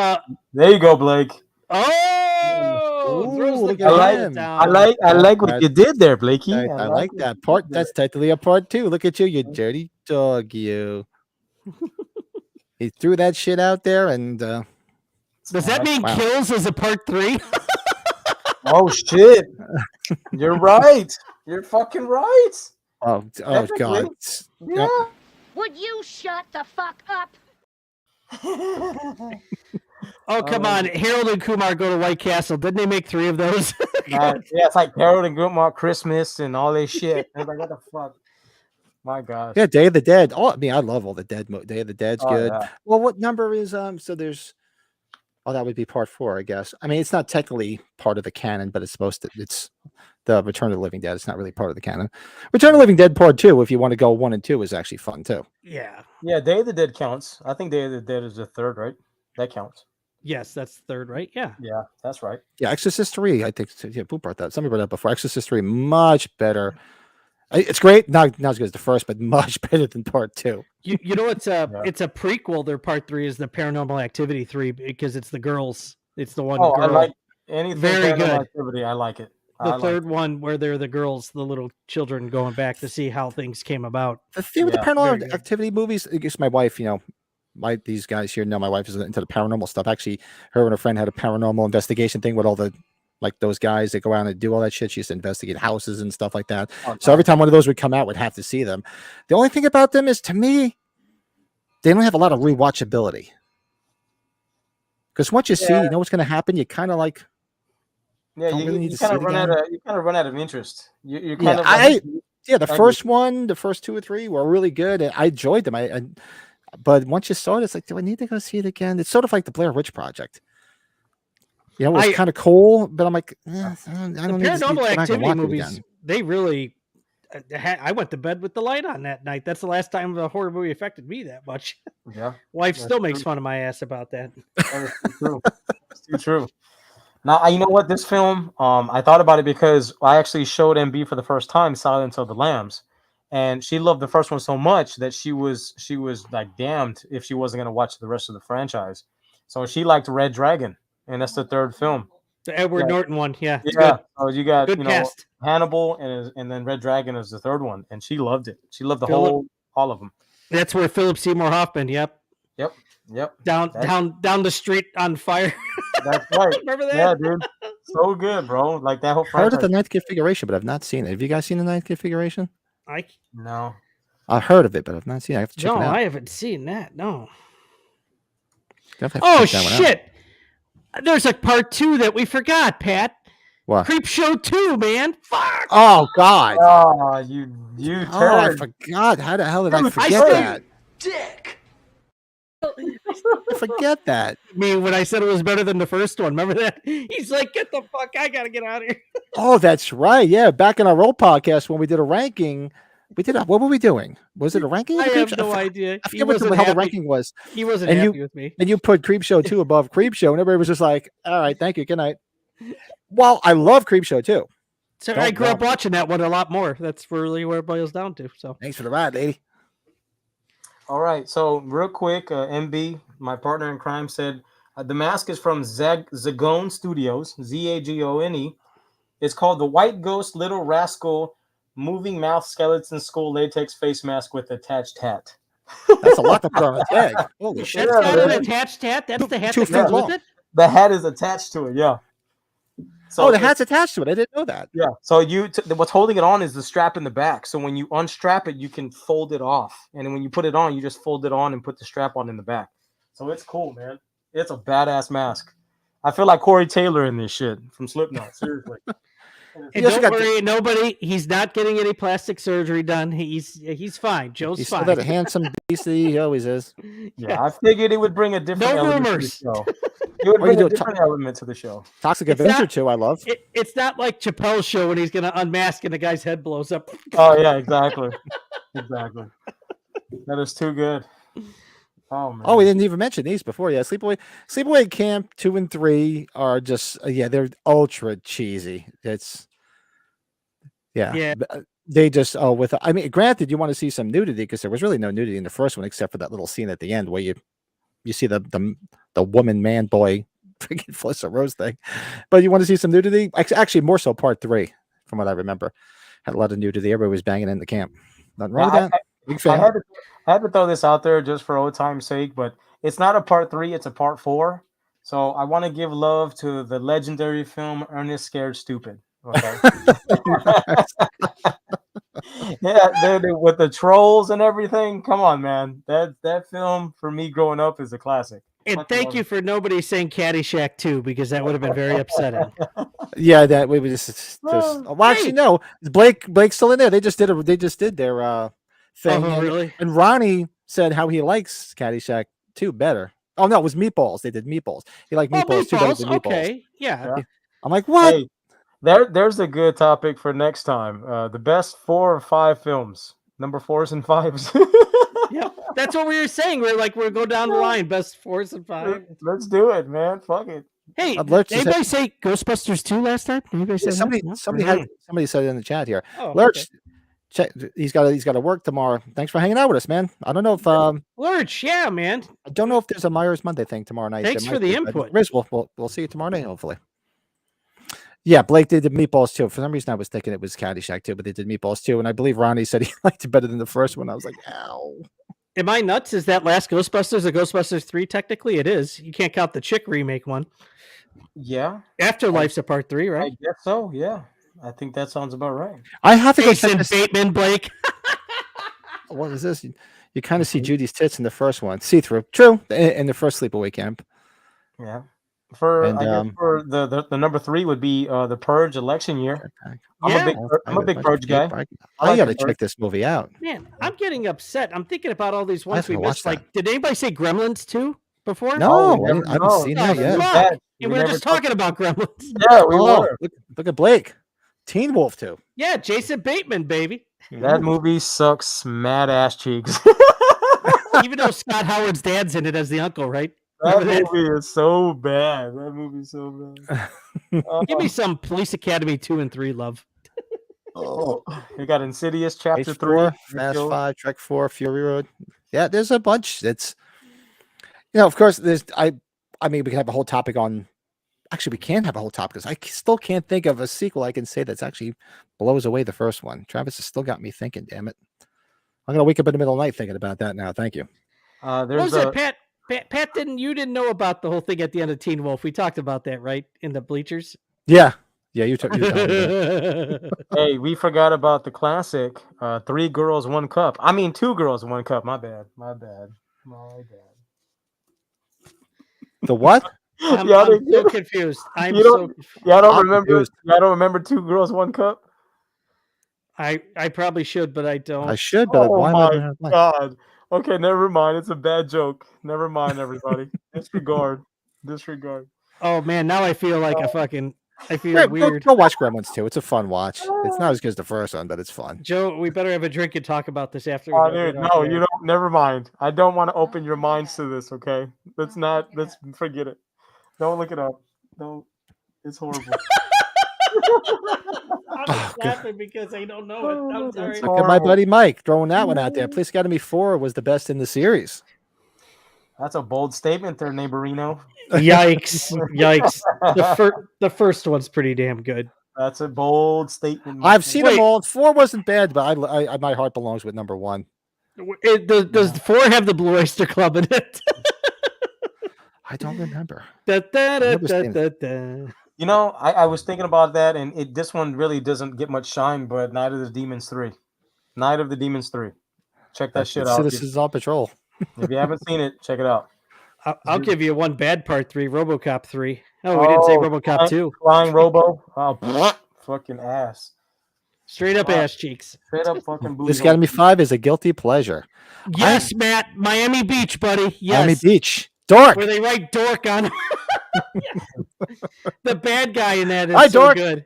There you go, Blake. Oh, Ooh. throws the look gun at him. down. I like what you did there, Blakey. I like that part. That's technically a part 2. Look at you, you dirty dog, you. He threw that shit out there, and Does that mean wow. Kills is a part 3? Oh shit! You're right. You're fucking right. oh Technically. God. Yeah. Would you shut the fuck up? Oh, come on. Harold and Kumar Go to White Castle. Didn't they make 3 of those? Yeah, it's like Harold and Kumar Christmas and all this shit. I was like, what the fuck? My gosh. Yeah, Day of the Dead. Oh, I mean, I love all the Dead. Day of the Dead's Oh, good. yeah. Well, what number is so there's that would be part 4, I guess. I mean, it's not technically part of the canon, but it's supposed to. It's the Return of the Living Dead. It's not really part of the canon. Return of the Living Dead part 2, if you want to go 1 and 2, is actually fun too. Yeah. Yeah, Day of the Dead counts. I think Day of the Dead is the 3rd, right? That counts. Yes, that's 3rd, right? Yeah. Yeah, that's right. Yeah, Exorcist 3. I think. Yeah, who brought that? Somebody brought that before. Exorcist 3, much better. It's great. Not as good as the first, but much better than part 2. You know it's a prequel. Their part 3 is the Paranormal Activity 3 because it's the girls. It's the one. Oh, girl. I like anything Very Paranormal good. Activity. I like it. The I third like one where they're the girls, the little children going back to see how things came about. The thing with the very Paranormal good. Activity movies, I guess my wife, these guys here know my wife is into the paranormal stuff. Actually, her and her friend had a paranormal investigation thing with all the those guys that go out and do all that shit. She used to investigate houses and stuff like that. So every time one of those would come out, we'd have to see them. The only thing about them is, to me, they don't have a lot of rewatchability. Because once you see, you know what's going to happen. You kind of like. Yeah, don't really need you to see kind of it run again. out of interest. You kind Yeah, of the first one, the first 2 or 3 were really good, and I enjoyed them. But once you saw it, it's like, do I need to go see it again? It's sort of like the Blair Witch Project. It was kind of cool, but I'm like, I don't need to Paranormal go back and Activity watch it movies, again. they really. I went to bed with the light on that night. That's the last time a horror movie affected me that much. Yeah, Wife that's still makes true. fun of my ass about that. That is too true. It's too true. Now, you know what? This film, I thought about it because I actually showed MB for the first time Silence of the Lambs, and she loved the first one so much that she was like damned if she wasn't gonna watch the rest of the franchise. So she liked Red Dragon, and that's the 3rd film. The Edward Norton one, yeah. It's Yeah, good. so you got Good cast. Hannibal and then Red Dragon is the 3rd one, and she loved it. She loved all of them. That's where Philip Seymour Hoffman. Yep. Down the street on fire. That's right. Remember that? Yeah, dude. So good, bro. Like that whole I heard of franchise. the Ninth Configuration, but I've not seen it. Have you guys seen the Ninth Configuration? No. I've heard of it, but I've not seen it. I have to check No, it out. I haven't seen that. No. Definitely have Oh to check that one out. shit! There's a part 2 that we forgot, Pat. What? Creep Show 2, man. Fuck. Oh God! Oh, you Oh, I turd. forgot. How the hell did I I forget said- that? Dick! I forget that. I mean, when I said it was better than the first one, remember that? He's like, "Get the fuck! I gotta get out of here." Oh, that's right. Yeah, back in our old podcast when we did a ranking, we did. What were we doing? Was it a ranking? I of have Creep Show? no I idea. forget what the hell the ranking was. He wasn't And happy with me. And you put Creep Show 2 above Creep Show, and everybody was just like, "All right, thank you, good night." Well, I love Creep Show 2. So Don't I grew up knock it. watching that one a lot more. That's really where it boils down to. So Thanks for the ride, lady. All right, so real quick, MB, my partner in crime, said the mask is from Zagone Studios, Zagone. It's called the White Ghost Little Rascal Moving Mouth Skeleton Skull Latex Face Mask with Attached Hat. That's a lot to put on a tag. Holy shit! that's not an man. attached hat. That's the hat Two that feet comes long. with it. The hat is attached to it, yeah. So Oh, the hat's attached to it. I didn't know that. Yeah. So what's holding it on is the strap in the back. So when you unstrap it, you can fold it off, and then when you put it on, you just fold it on and put the strap on in the back. So it's cool, man. It's a badass mask. I feel like Corey Taylor in this shit from Slipknot. Seriously. And also don't got worry, nobody. He's not getting any plastic surgery done. He's fine. Joe's He's fine. still that handsome beast that he always is. Yeah, I figured it would bring a different No element rumors. to the show. It would Or you bring do a a different element to the show. Toxic It's Avenger not- 2, I love. It's not like Chappelle's show when he's gonna unmask and the guy's head blows up. Oh yeah, exactly. Exactly. That is too good. Oh man. Oh, we didn't even mention these before. Yeah, Sleepaway Camp 2 and 3 are just they're ultra cheesy. It's Yeah. They just I mean, granted, you want to see some nudity because there was really no nudity in the first one except for that little scene at the end where you see the woman man boy freaking Felissa Rose thing. But you want to see some nudity? Actually, more so part 3, from what I remember. Had a lot of nudity. Everybody was banging in the camp. Nothing wrong with that. Big fan. I had to throw this out there just for old time's sake, but it's not a part 3, it's a part 4. So I want to give love to the legendary film Ernest Scared Stupid. Okay. Yeah, with the trolls and everything. Come on, man. That film for me growing up is a classic. And thank you for nobody saying Caddyshack 2, because that would have been very upsetting. Yeah, that we just well, actually no. Blake's still in there. They just did their thing. Really? And Ronnie said how he likes Caddyshack 2 better. Oh no, it was Meatballs. They did Meatballs. He liked Meatballs 2 better than Meatballs. Okay, yeah. I'm like, what? Hey, there's a good topic for next time. The best 4 or 5 films. Number 4s and 5s. Yeah, that's what we were saying. We're go down the line, best 4s and 5s. Let's do it, man. Fuck it. Hey, did anybody say Ghostbusters 2 last time? Anybody say somebody said it in the chat here. Oh, Lurch, he's got to work tomorrow. Thanks for hanging out with us, man. I don't know if Lurch, yeah, man. I don't know if there's a Myers Monday thing tomorrow night. Thanks for the input. We'll see you tomorrow night, hopefully. Yeah, Blake did the Meatballs too. For some reason, I was thinking it was Caddyshack too, but they did Meatballs too, and I believe Ronnie said he liked it better than the first one. I was like, ow. Am I nuts? Is that last Ghostbusters a Ghostbusters 3? Technically, it is. You can't count the chick remake one. Yeah. Afterlife's a part 3, right? I guess so. Yeah, I think that sounds about right. I have to go check Jason this. Bateman, Blake. What is this? You kind of see Judy's tits in the first one. See through. True. In the first sleepaway camp. Yeah. For And, I guess for the number 3 would be the Purge election year. Yeah. I'm a big Purge guy. I got to check this movie out. Man, I'm getting upset. I'm thinking about all these ones have we to watch missed. Like, did anybody say Gremlins 2 before? No, we never I haven't know. seen Oh, that yet. fuck. We And we were never just talked- talking about Gremlins. Yeah, we Oh, were. look at Blake. Teen Wolf 2. Yeah, Jason Bateman, baby. That movie sucks mad ass cheeks. Even though Scott Howard's dad's in it as the uncle, right? That Remember that? movie is so bad. That movie's so bad. Give me some Police Academy 2 and 3 love. Oh, you got Insidious Chapter 3, H4, Fast 5, Trek 4, Fury Road. Yeah, there's a bunch. It's, of course, there's, I mean, we can have a whole topic on, actually, we can have a whole topic because I still can't think of a sequel I can say that's actually blows away the first one. Travis has still got me thinking, damn it. I'm going to wake up in the middle of the night thinking about that now. Thank you. What was it, Pat? Pat, you didn't know about the whole thing at the end of Teen Wolf. We talked about that, right? In the bleachers? Yeah. Yeah, you told me that. Hey, we forgot about the classic 3 Girls, 1 Cup. I mean, 2 Girls, 1 Cup. My bad. The what? I'm so confused. Y'all don't remember 2 Girls, 1 Cup? I probably should, but I don't. I should, but why Oh my God. Okay, never mind. It's a bad joke. Never mind, everybody. Disregard. Oh man, now I feel like I feel weird. Go watch Gremlins 2. It's a fun watch. It's not as good as the first one, but it's fun. Joe, we better have a drink and talk about this after. No, you don't. Never mind. I don't want to open your minds to this. Okay, let's forget it. Don't look it up. No, it's horrible. I'm just laughing because I don't know it. I'm sorry. Look at my buddy Mike throwing that one out there. Police Academy 4 was the best in the series. That's a bold statement there, Neighborino. Yikes. The first one's pretty damn good. That's a bold statement. I've seen them all. 4 wasn't bad, but I my heart belongs with number 1. Does 4 have the Blue Oyster Club in it? I don't remember. You know, I was thinking about that, and this one really doesn't get much shine, but Night of the Demons 3. Night of the Demons 3. Check that shit out. Citizens on Patrol. If you haven't seen it, check it out. I'll give you one bad part 3, RoboCop 3. Oh, we didn't say RoboCop 2. Flying Robo. Oh, fucking ass. Straight up ass cheeks. Straight up fucking booty. This Academy 5 is a guilty pleasure. Yes, Matt. Miami Beach, buddy. Yes. Miami Beach. Dork. Where they write dork on. The bad guy in that is so good.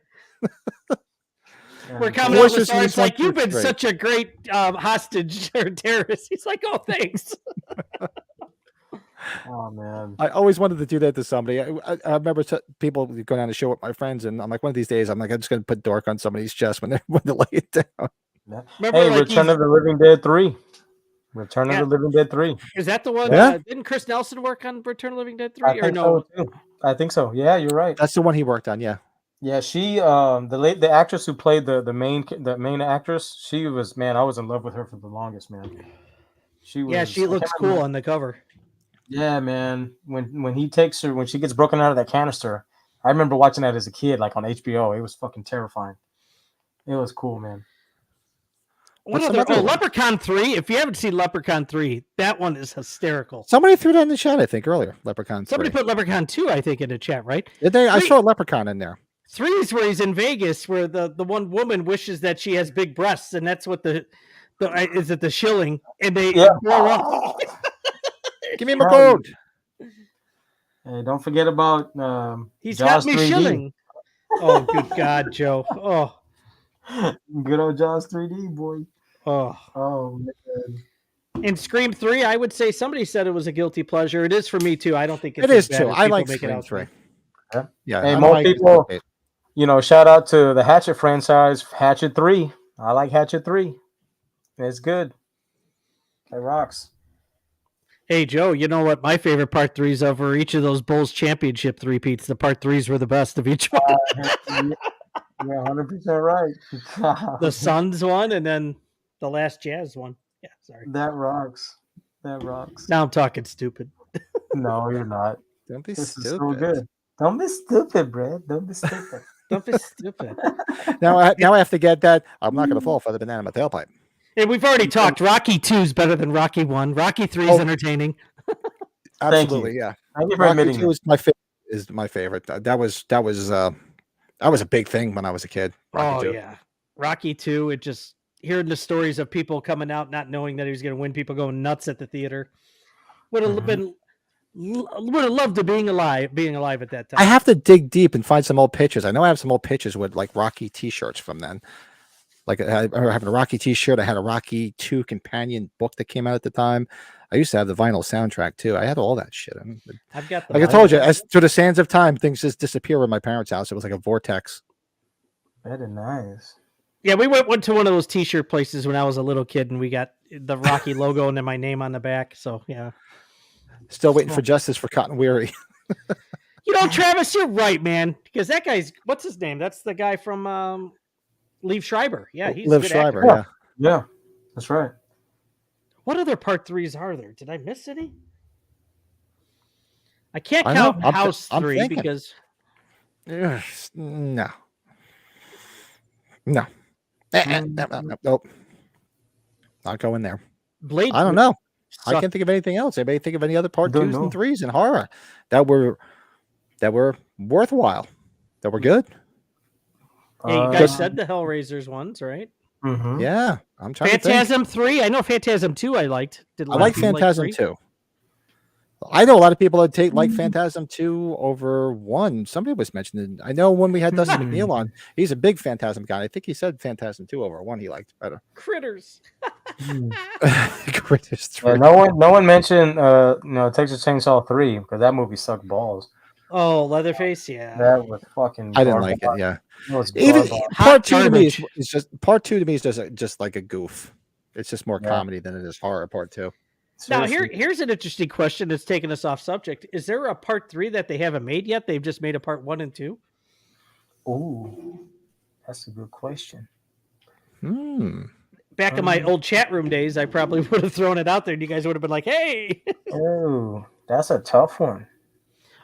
We're coming out with it's like, you've been such a great hostage or terrorist. He's like, oh, thanks. Oh, man. I always wanted to do that to somebody. I remember people going on a show with my friends, and I'm like, one of these days, I'm just going to put dork on somebody's chest when they lay it down. Remember, hey, Return of the Living Dead 3. Return of the Living Dead 3. Is that the one? Yeah. Didn't Chris Nelson work on Return of the Living Dead 3? Or no? So I think so. Yeah, you're right. That's the one he worked on. Yeah. Yeah, she the actress who played the main actress, she was, man, I was in love with her for the longest, man. She was, Yeah, she looks cool on the cover. Yeah, man. When he takes her, when she gets broken out of that canister, I remember watching that as a kid, like on HBO. It was fucking terrifying. It was cool, man. What other? Oh, Leprechaun 3. If you haven't seen Leprechaun 3, that one is hysterical. Somebody threw that in the chat, I think, earlier. Leprechaun 3. Somebody put Leprechaun 2, I think, in the chat, right? Did they? I saw Leprechaun in there. 3 is where he's in Vegas, where the one woman wishes that she has big breasts, and that's what the is it the shilling, and they blow up. Give me my code. Hey, don't forget about he's Jaws got me 3D. shilling. Oh, good God, Joe. Oh, good old Jaws 3D, boy. Oh, man. In Scream 3, I would say somebody said it was a guilty pleasure. It is for me too. I don't think it's it is too. I like make Scream 3. Yeah. Hey, most people, shout out to the Hatchet franchise, Hatchet 3. I like Hatchet 3. It's good. It rocks. Hey, Joe, you know what my favorite part 3s of were each of those Bulls championship 3-peats. The part 3s were the best of each one. You're 100% right. The Suns one and then the last Jazz one. Yeah, sorry. That rocks. That rocks. Now I'm talking stupid. No, you're not. Don't be this stupid. Is so good. Don't be stupid, Brad. Don't be stupid. Don't be stupid. Now I have to get that. I'm not going to fall for the banana in my tailpipe. And we've already talked. Rocky 2 is better than Rocky 1. Rocky 3 is entertaining. Absolutely, yeah. Thank you for Rocky admitting 2 is my favorite. That was a big thing when I was a kid. Rocky 2. Yeah. Rocky 2, it just hearing the stories of people coming out not knowing that he was going to win, people going nuts at the theater. Would have loved to being alive at that time. I have to dig deep and find some old pictures. I know I have some old pictures with like Rocky t-shirts from then. Like I remember having a Rocky t-shirt. I had a Rocky 2 companion book that came out at the time. I used to have the vinyl soundtrack too. I had all that shit. I've got like I told you, as through the sands of time, things just disappear in my parents' house. It was like a vortex. Very nice. Yeah, we went to one of those t-shirt places when I was a little kid, and we got the Rocky logo and then my name on the back. So yeah. Still waiting for justice for Cotton Weary. Travis, you're right, man. Because that guy's, what's his name? That's the guy from Liev Schreiber. Yeah, he's Liev Schreiber. Yeah, yeah, that's right. What other part 3s are there? Did I miss any? I can't count House 3 because no. Nope. Not going there. Blade. I don't know. I can't think of anything else. Anybody think of any other part 2s and 3s in horror that were worthwhile, that were good? Yeah, you guys said the Hellraisers ones, right? Mm-hmm. Yeah, I'm trying. Phantasm 3. I know Phantasm 2. I liked. I like Phantasm 2. I know a lot of people that like Phantasm 2 over 1. Somebody was mentioning. I know when we had Dustin McNeil on, he's a big Phantasm guy. I think he said Phantasm 2 over 1 he liked better. Critters. Critters 3. No one mentioned Texas Chainsaw 3 because that movie sucked balls. Oh, Leatherface, yeah. That was fucking. I didn't like it. Yeah. Even part 2 to me is just like a goof. It's just more comedy than it is horror. Part 2. Now here's an interesting question that's taking us off subject. Is there a part 3 that they haven't made yet? They've just made a part 1 and 2. Ooh, that's a good question. Back in my old chat room days, I probably would have thrown it out there, and you guys would have been like, "Hey." Oh, that's a tough one.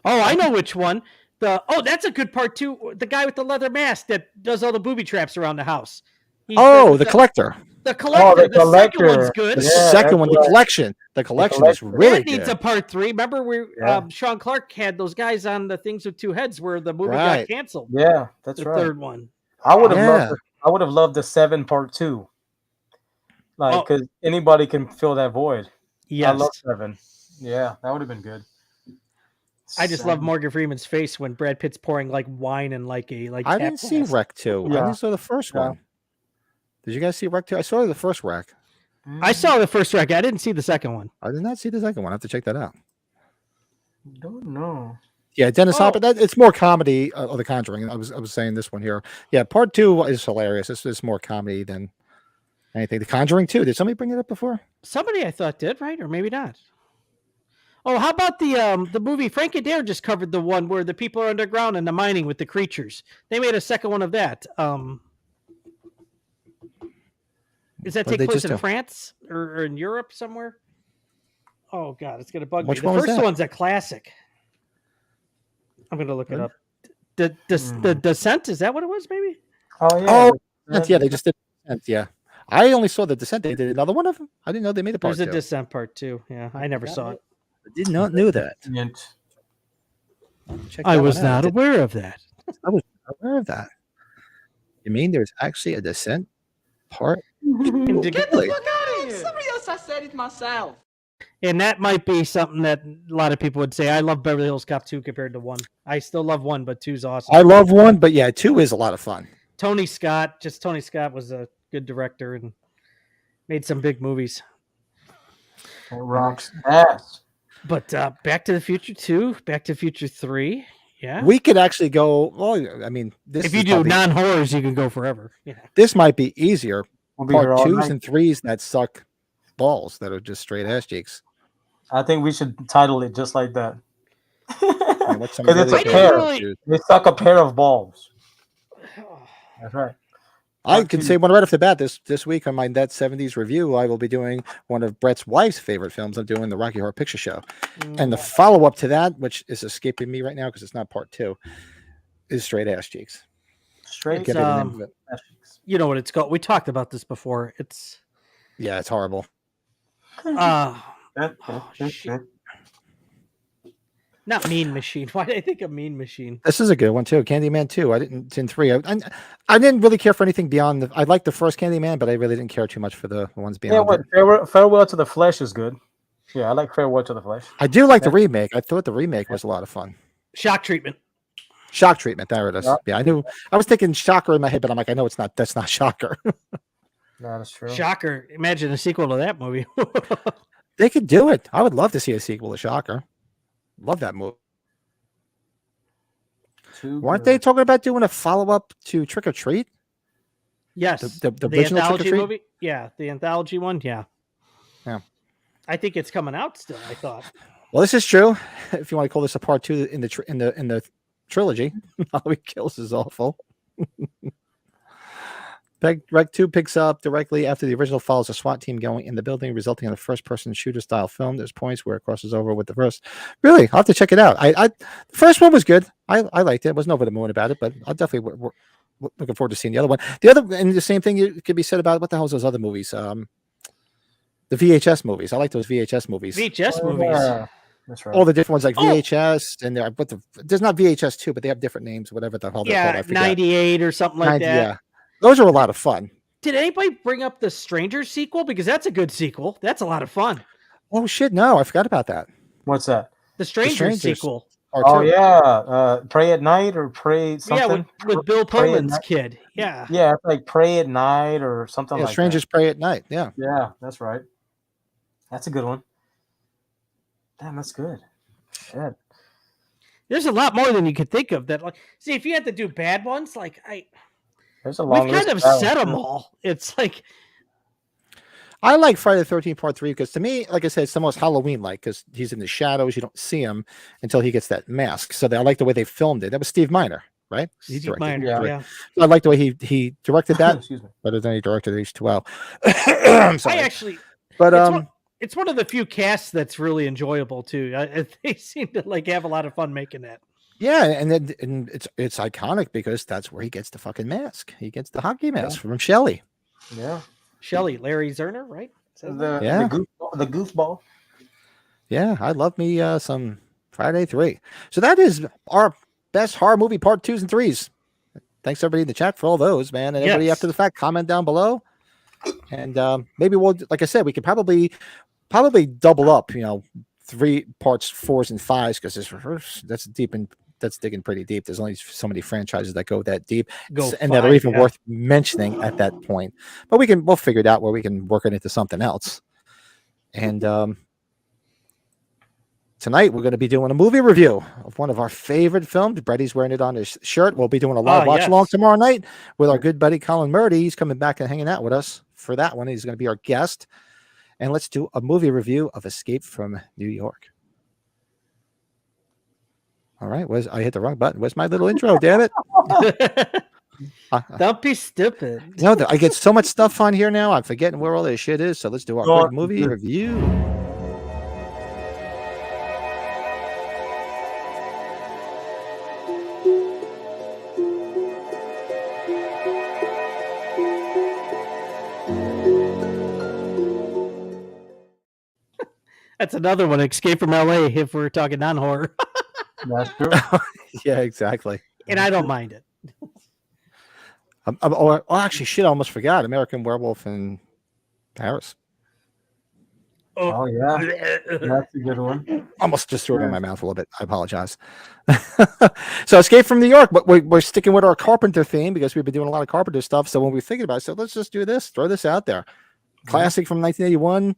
Oh, I know which one. That's a good part 2. The guy with the leather mask that does all the booby traps around the house. The collector. The collector. The second one's good. The second one, the collection. The collection is really good. That needs a part 3. Remember, Sean Clark had those guys on the things with 2 heads where the movie got canceled. Yeah, that's right. The third one. I would have loved the 7 part 2. Like, because anybody can fill that void. Yes. I love 7. Yeah, that would have been good. I just love Morgan Freeman's face when Brad Pitt's pouring like wine and like a like. I didn't see Wreck 2. I only saw the first one. Did you guys see Wreck 2? I saw the first Wreck. I saw the first Wreck. I didn't see the second one. I did not see the second one. I have to check that out. Don't know. Yeah, Dennis Hopper. It's more comedy of The Conjuring. I was saying this one here. Yeah, part 2 is hilarious. It's more comedy than anything. The Conjuring 2. Did somebody bring it up before? Somebody I thought did, right? Or maybe not. Oh, how about the movie Frank and Dare just covered the one where the people are underground and the mining with the creatures. They made a second one of that. Does that take place in France or in Europe somewhere? Oh God, it's gonna bug me. The first one's a classic. I'm gonna look it up. The Descent, is that what it was? Maybe. Oh yeah. Yeah, they just did Descent. Yeah, I only saw the Descent. They did another one of them. I didn't know they made a part. There's a Descent part 2. Yeah, I never saw it. I did not know that. I was not aware of that. I was not aware of that. You mean there's actually a Descent part? Get the fuck out of here! Somebody else, I said it myself. And that might be something that a lot of people would say. I love Beverly Hills Cop 2 compared to 1. I still love 1, but 2's awesome. I love 1, but yeah, 2 is a lot of fun. Tony Scott was a good director and made some big movies. Rocks ass. But Back to the Future 2, Back to the Future 3, yeah. We could actually go. Well, I mean, if you do non-horrors, you can go forever. Yeah. This might be easier. Part 2s and 3s that suck balls, that are just straight ass cheeks. I think we should title it just like that. Because it's a pair. They suck a pair of balls. That's right. I could say one right off the bat. This week on my Net 70s review, I will be doing one of Brett's wife's favorite films. I'm doing the Rocky Horror Picture Show. And the follow-up to that, which is escaping me right now because it's not part 2, is Straight Ass Cheeks. Straight ass cheeks. You know what it's called? We talked about this before. It's horrible. Not Mean Machine. Why did I think of Mean Machine? This is a good one too. Candyman 2. It's in 3. I didn't really care for anything beyond I liked the first Candyman, but I really didn't care too much for the ones beyond. Yeah, Farewell to the Flesh is good. Yeah, I like Farewell to the Flesh. I do like the remake. I thought the remake was a lot of fun. Shock Treatment. Shock Treatment. There it is. Yep. Yeah, I knew. I was thinking Shocker in my head, but I'm like, I know it's not. That's not Shocker. That is true. Shocker. Imagine a sequel to that movie. They could do it. I would love to see a sequel to Shocker. Love that movie. Weren't they talking about doing a follow-up to Trick or Treat? Yes. The original anthology Trick or Treat movie? Yeah, the anthology one. Yeah. Yeah. I think it's coming out still, I thought. Well, this is true. If you want to call this a part 2 in the trilogy, Halloween Kills is awful. Rec 2 picks up directly after the original, follows a SWAT team going in the building, resulting in a first-person shooter-style film. There's points where it crosses over with the first. Really, I'll have to check it out. The first one was good. I liked it. I wasn't over the moon about it, but I'll definitely looking forward to seeing the other one. The other, and the same thing could be said about what the hell is those other movies? The VHS movies. I like those VHS movies. VHS movies. Yeah. That's right. All the different ones like VHS, and there's not VHS 2, but they have different names, whatever the hell they're called. I forget. 98 or something like that. Yeah. Those are a lot of fun. Did anybody bring up the Strangers sequel? Because that's a good sequel. That's a lot of fun. Oh, shit. No, I forgot about that. What's that? The Strangers sequel. Oh, yeah. Pray at Night or Pray something? Yeah, with Bill Pullman's kid. Yeah. Yeah, it's like Pray at Night or something like Strangers that. Pray at Night. Yeah. Yeah, that's right. That's a good one. Damn, that's good. Shit. There's a lot more than you could think of. That, like, see, if you had to do bad ones, like there's a long we've kind of set them all. It's like I like Friday the 13th Part 3 because to me, like I said, it's the most Halloween-like because he's in the shadows. You don't see him until he gets that mask. So I like the way they filmed it. That was Steve Miner, right? Steve Miner, yeah. So I like the way he directed that. Excuse me. Better than he directed H2O. I'm sorry. It's one of the few casts that's really enjoyable too. They seem to have a lot of fun making that. Yeah, and it's iconic because that's where he gets the fucking mask. He gets the hockey mask from Shelley. Yeah, Shelley, Larry Zerner, right? The goofball. Yeah, I love me some Friday 3. So that is our best horror movie Part 2s and 3s. Thanks everybody in the chat for all those, man, and everybody after the fact, comment down below. And maybe we'll, like I said, we could probably double up, 3 parts, 4s and 5s because that's deep and that's digging pretty deep. There's only so many franchises that go that deep and that are even worth mentioning at that point. But we'll figure it out where we can work it into something else. And tonight we're going to be doing a movie review of one of our favorite films. Brady's wearing it on his shirt. We'll be doing a live watch along tomorrow night with our good buddy Colin Moody. He's coming back and hanging out with us for that one. He's going to be our guest. And let's do a movie review of Escape from New York. All right. I hit the wrong button. Where's my little intro? Damn it. Don't be stupid. No, I get so much stuff on here now. I'm forgetting where all this shit is. So let's do our quick movie review. That's another one. Escape from LA if we're talking non-horror. That's true. Yeah, exactly. And I don't mind it. Actually, shit, I almost forgot. American Werewolf in Paris. Oh, yeah. That's a good one. Almost just threw it in my mouth a little bit. I apologize. So Escape from New York, but we're sticking with our Carpenter theme because we've been doing a lot of Carpenter stuff. So when we were thinking about it, so let's just do this, throw this out there. Classic from 1981.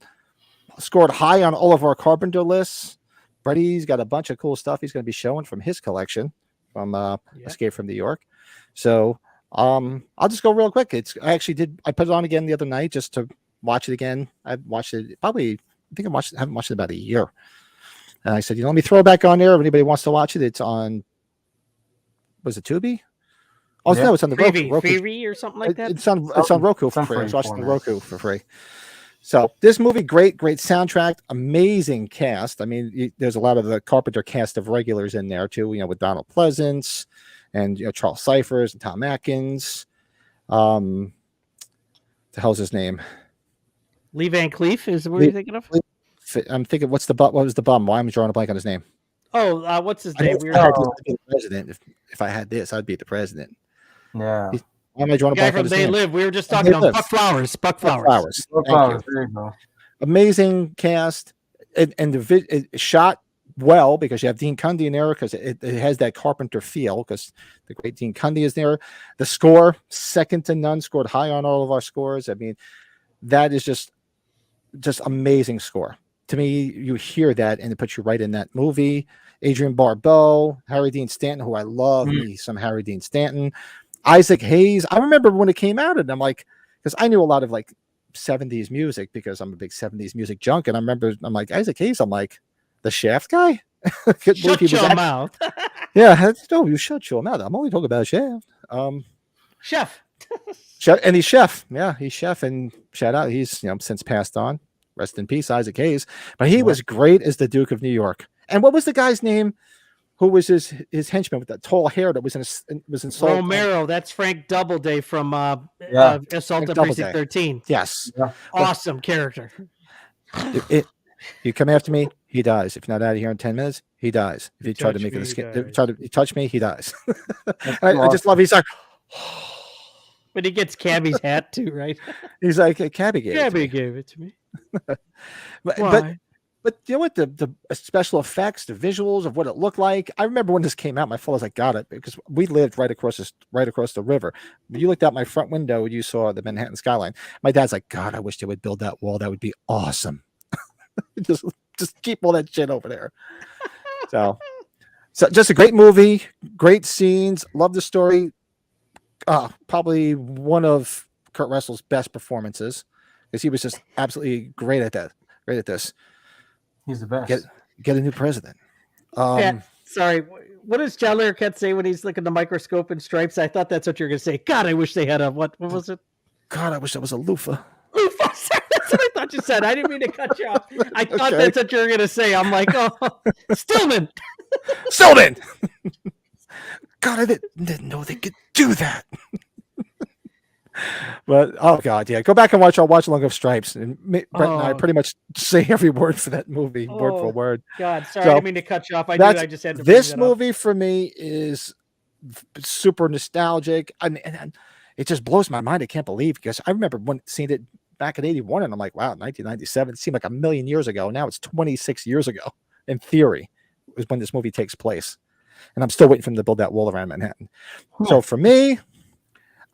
Scored high on all of our Carpenter lists. Freddie's got a bunch of cool stuff he's going to be showing from his collection from Escape from New York. So I'll just go real quick. I put it on again the other night just to watch it again. I watched it I haven't watched it about a year. And I said, let me throw it back on there. If anybody wants to watch it, it's on, was it Tubi? Oh, no, it's on the Roku. Freebie or something like that. It's on Roku for free. I was watching the Roku for free. So this movie, great soundtrack, amazing cast. I mean, there's a lot of the Carpenter cast of regulars in there too, with Donald Pleasance and Charles Cyphers and Tom Atkins. The hell's his name? Lee Van Cleef is what you're thinking of? I'm thinking, what was the bum? Why am I drawing a blank on his name? Oh, what's his name? The president. If I had this, I'd be the president. Yeah. Why am I drawing a blank on his name? They Live. We were just talking about Buck Flowers. Buck Flowers. Thank you. There you go. Amazing cast, and it's shot well because you have Dean Cundy in there because it has that Carpenter feel because the great Dean Cundy is there. The score, second to none, scored high on all of our scores. I mean, that is just amazing score. To me, you hear that and it puts you right in that movie. Adrian Barbeau, Harry Dean Stanton, who I love me some Harry Dean Stanton. Isaac Hayes. I remember when it came out, and I'm like, because I knew a lot of like 70s music because I'm a big 70s music junk, and I'm like, Isaac Hayes. I'm like, the Shaft guy. Shut your mouth. Yeah, no, you shut your mouth. I'm only talking about Shaft. Chef. And he's Chef. Yeah, he's Chef, and shout out. He's since passed on. Rest in peace, Isaac Hayes. But he was great as the Duke of New York. And what was the guy's name? Who was his henchman with that tall hair that was in Salt? Romero. That's Frank Doubleday from Assault on Precinct 13. Yes. Yeah. Awesome character. You come after me, he dies. If you're not out of here in 10 minutes, he dies. If you try to make an escape, try to touch me, he dies. I just love. He's like, but he gets Cabby's hat too, right? He's like, Cabby gave it to me. But you know what? The special effects, the visuals of what it looked like. I remember when this came out, my fellows, I got it because we lived right across the river. You looked out my front window, you saw the Manhattan skyline. My dad's like, God, I wish they would build that wall. That would be awesome. just keep all that shit over there. So just a great movie, great scenes. Love the story. Probably one of Kurt Russell's best performances because he was just absolutely great at that. Great at this. He's the best. Get a new president. Sorry, what does John Larroquette say when he's looking at the microscope and Stripes? I thought that's what you were going to say. God, I wish they had a what was it? God, I wish that was a loofah. Loofah. That's what I thought you said. I didn't mean to cut you off. I thought that's what you were going to say. I'm like, oh, Stillman. God, I didn't know they could do that. But oh god, yeah, go back and watch our watch along of Stripes, and Brent and I pretty much say every word for that movie, word for word. God, sorry, I didn't mean to cut you off. I just had to. This movie for me is super nostalgic, and it just blows my mind. I can't believe because I remember seeing it back in '81, and I'm like, wow, 1997. It seemed like a million years ago. Now it's 26 years ago. In theory, is when this movie takes place, and I'm still waiting for them to build that wall around Manhattan. So for me,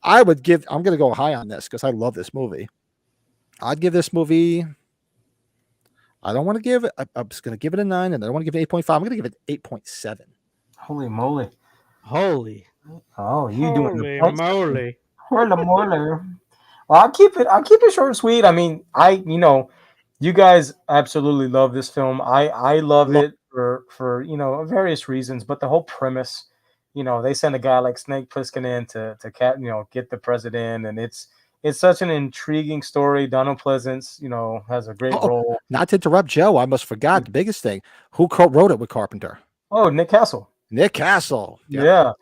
I'm going to go high on this because I love this movie. I'd give this movie, I don't want to give it, I'm just going to give it a 9, and I don't want to give it 8.5. I'm going to give it 8.7. Holy moly. Oh, you doing the moly. Holy moly. Well, I'll keep it short and sweet. I mean, you guys absolutely love this film. I love it for various reasons, but the whole premise, they send a guy like Snake Plissken in to get the president, and it's such an intriguing story. Donald Pleasance, has a great role. Not to interrupt, Joe, I almost forgot the biggest thing. Who wrote it with Carpenter? Oh, Nick Castle. Nick Castle. Yep. Yeah,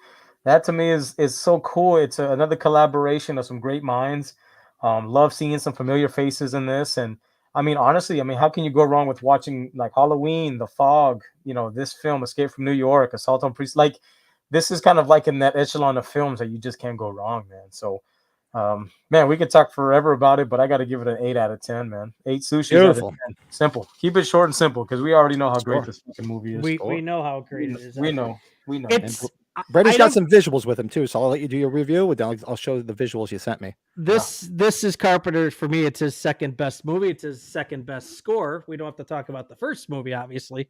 that to me is so cool. It's another collaboration of some great minds. Love seeing some familiar faces in this, and I mean, honestly, how can you go wrong with watching like Halloween, The Fog, this film, Escape from New York, Assault on Precinct? Like, this is kind of like in that echelon of films that you just can't go wrong, man. So, man, we could talk forever about it, but I got to give it an 8 out of 10, man. 8 sushi. Beautiful. Simple. Keep it short and simple because we already know how great this fucking movie is. We know how great it is. We know. Brady's got some visuals with him too, so I'll let you do your review. I'll show the visuals you sent me. This is Carpenter for me. It's his second best movie. It's his second best score. We don't have to talk about the first movie, obviously.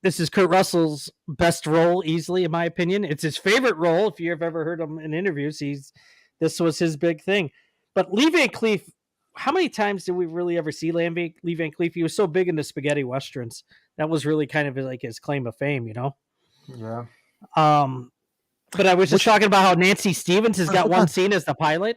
This is Kurt Russell's best role, easily, in my opinion. It's his favorite role. If you've ever heard him in interviews, this was his big thing. But Lee Van Cleef, how many times did we really ever see Lee Van Cleef? He was so big into spaghetti westerns. That was really kind of like his claim of fame, Yeah. But I was just talking about how Nancy Stevens has got one scene as the pilot.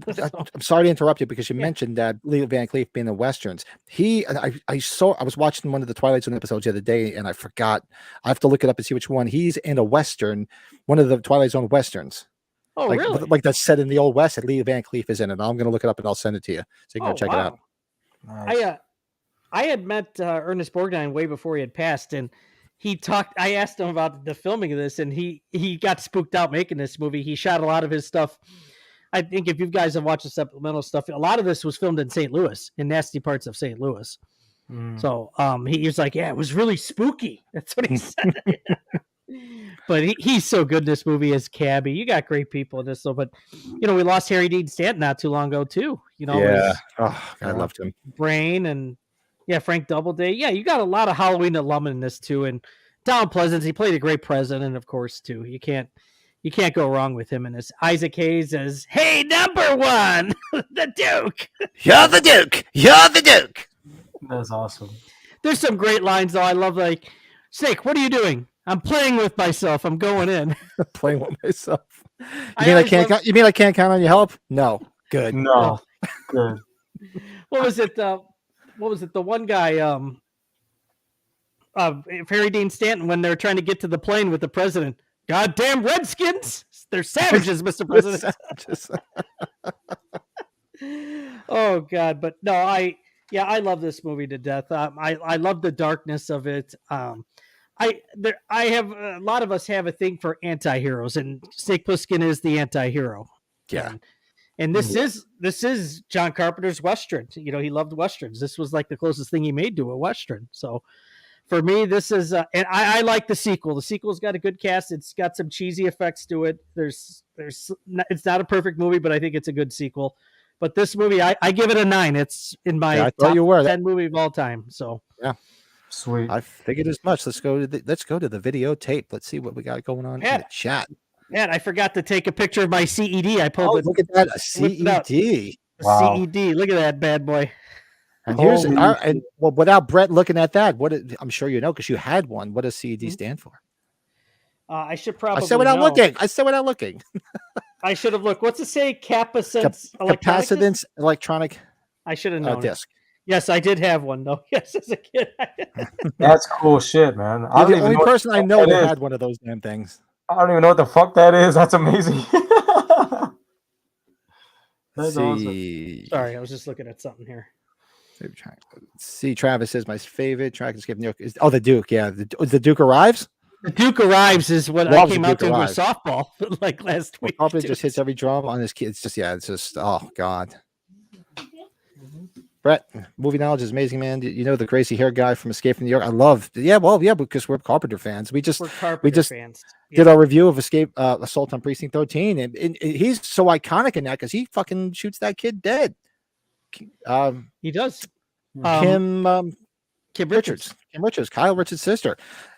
I'm sorry to interrupt you because you mentioned that Lee Van Cleef being in westerns. I was watching one of the Twilight Zone episodes the other day and I forgot. I have to look it up and see which one. He's in a western, one of the Twilight Zone westerns. Oh, really? Like that's set in the old West. And Lee Van Cleef is in it. I'm going to look it up and I'll send it to you so you can go check it out. Nice. I had met Ernest Borgnine way before he had passed, and I asked him about the filming of this, and he got spooked out making this movie. He shot a lot of his stuff. I think if you guys have watched the supplemental stuff, a lot of this was filmed in St. Louis, in nasty parts of St. Louis. So he was like, yeah, it was really spooky. That's what he said. But he's so good in this movie as Cabby. You got great people in this. So, but we lost Harry Dean Stanton not too long ago too. Yeah. I loved him. Brain and Frank Doubleday. Yeah, you got a lot of Halloween alum in this too. And Donald Pleasance, he played a great president, of course, too. You can't go wrong with him in this. Isaac Hayes as, hey, number one, the Duke. You're the Duke. You're the Duke. That's awesome. There's some great lines though. I love like, Snake, what are you doing? I'm playing with myself. I'm going in. Playing with myself. You mean I can't count on your help? No. Good. No. Good. What was it? The one guy, Harry Dean Stanton, when they're trying to get to the plane with the president. Goddamn Redskins! They're savages, Mr. President. Oh God, but no, I love this movie to death. I love the darkness of it. I have a lot of us have a thing for anti-heroes, and Snake Plissken is the anti-hero. Yeah. And this is John Carpenter's Western. He loved Westerns. This was like the closest thing he made to a Western. So for me, this is, and I like the sequel. The sequel's got a good cast. It's got some cheesy effects to it. It's not a perfect movie, but I think it's a good sequel. But this movie, I give it a 9. It's in my top 10 movie of all time. So yeah. Sweet. I figured as much. Let's go to the videotape. Let's see what we got going on in the chat. Man, I forgot to take a picture of my CED. I pulled it. Look at that, a CED. Wow. CED. Look at that bad boy. And here's without Brett looking at that, I'm sure you know because you had one. What does CED stand for? I should probably. I said without looking. I should have looked. What's it say? Capacitance electronic. I should have known. Disc. Yes, I did have one though. Yes, as a kid. That's cool shit, man. You're the only person I know that had one of those damn things. I don't even know what the fuck that is. That's amazing. That's awesome. Sorry, I was just looking at something here. See, Travis says my favorite track is New York is the Duke. Yeah, the Duke Arrives. The Duke Arrives is what I came out to with softball like last week. Probably just hits every drum on this kid. It's just oh God. Brett, movie knowledge is amazing, man. You know the crazy hair guy from Escape from New York. I love, because we're Carpenter fans. We just fans. Did our review of Assault on Precinct 13, and he's so iconic in that because he fucking shoots that kid dead. He does. Kim Richards, Kyle Richards' sister.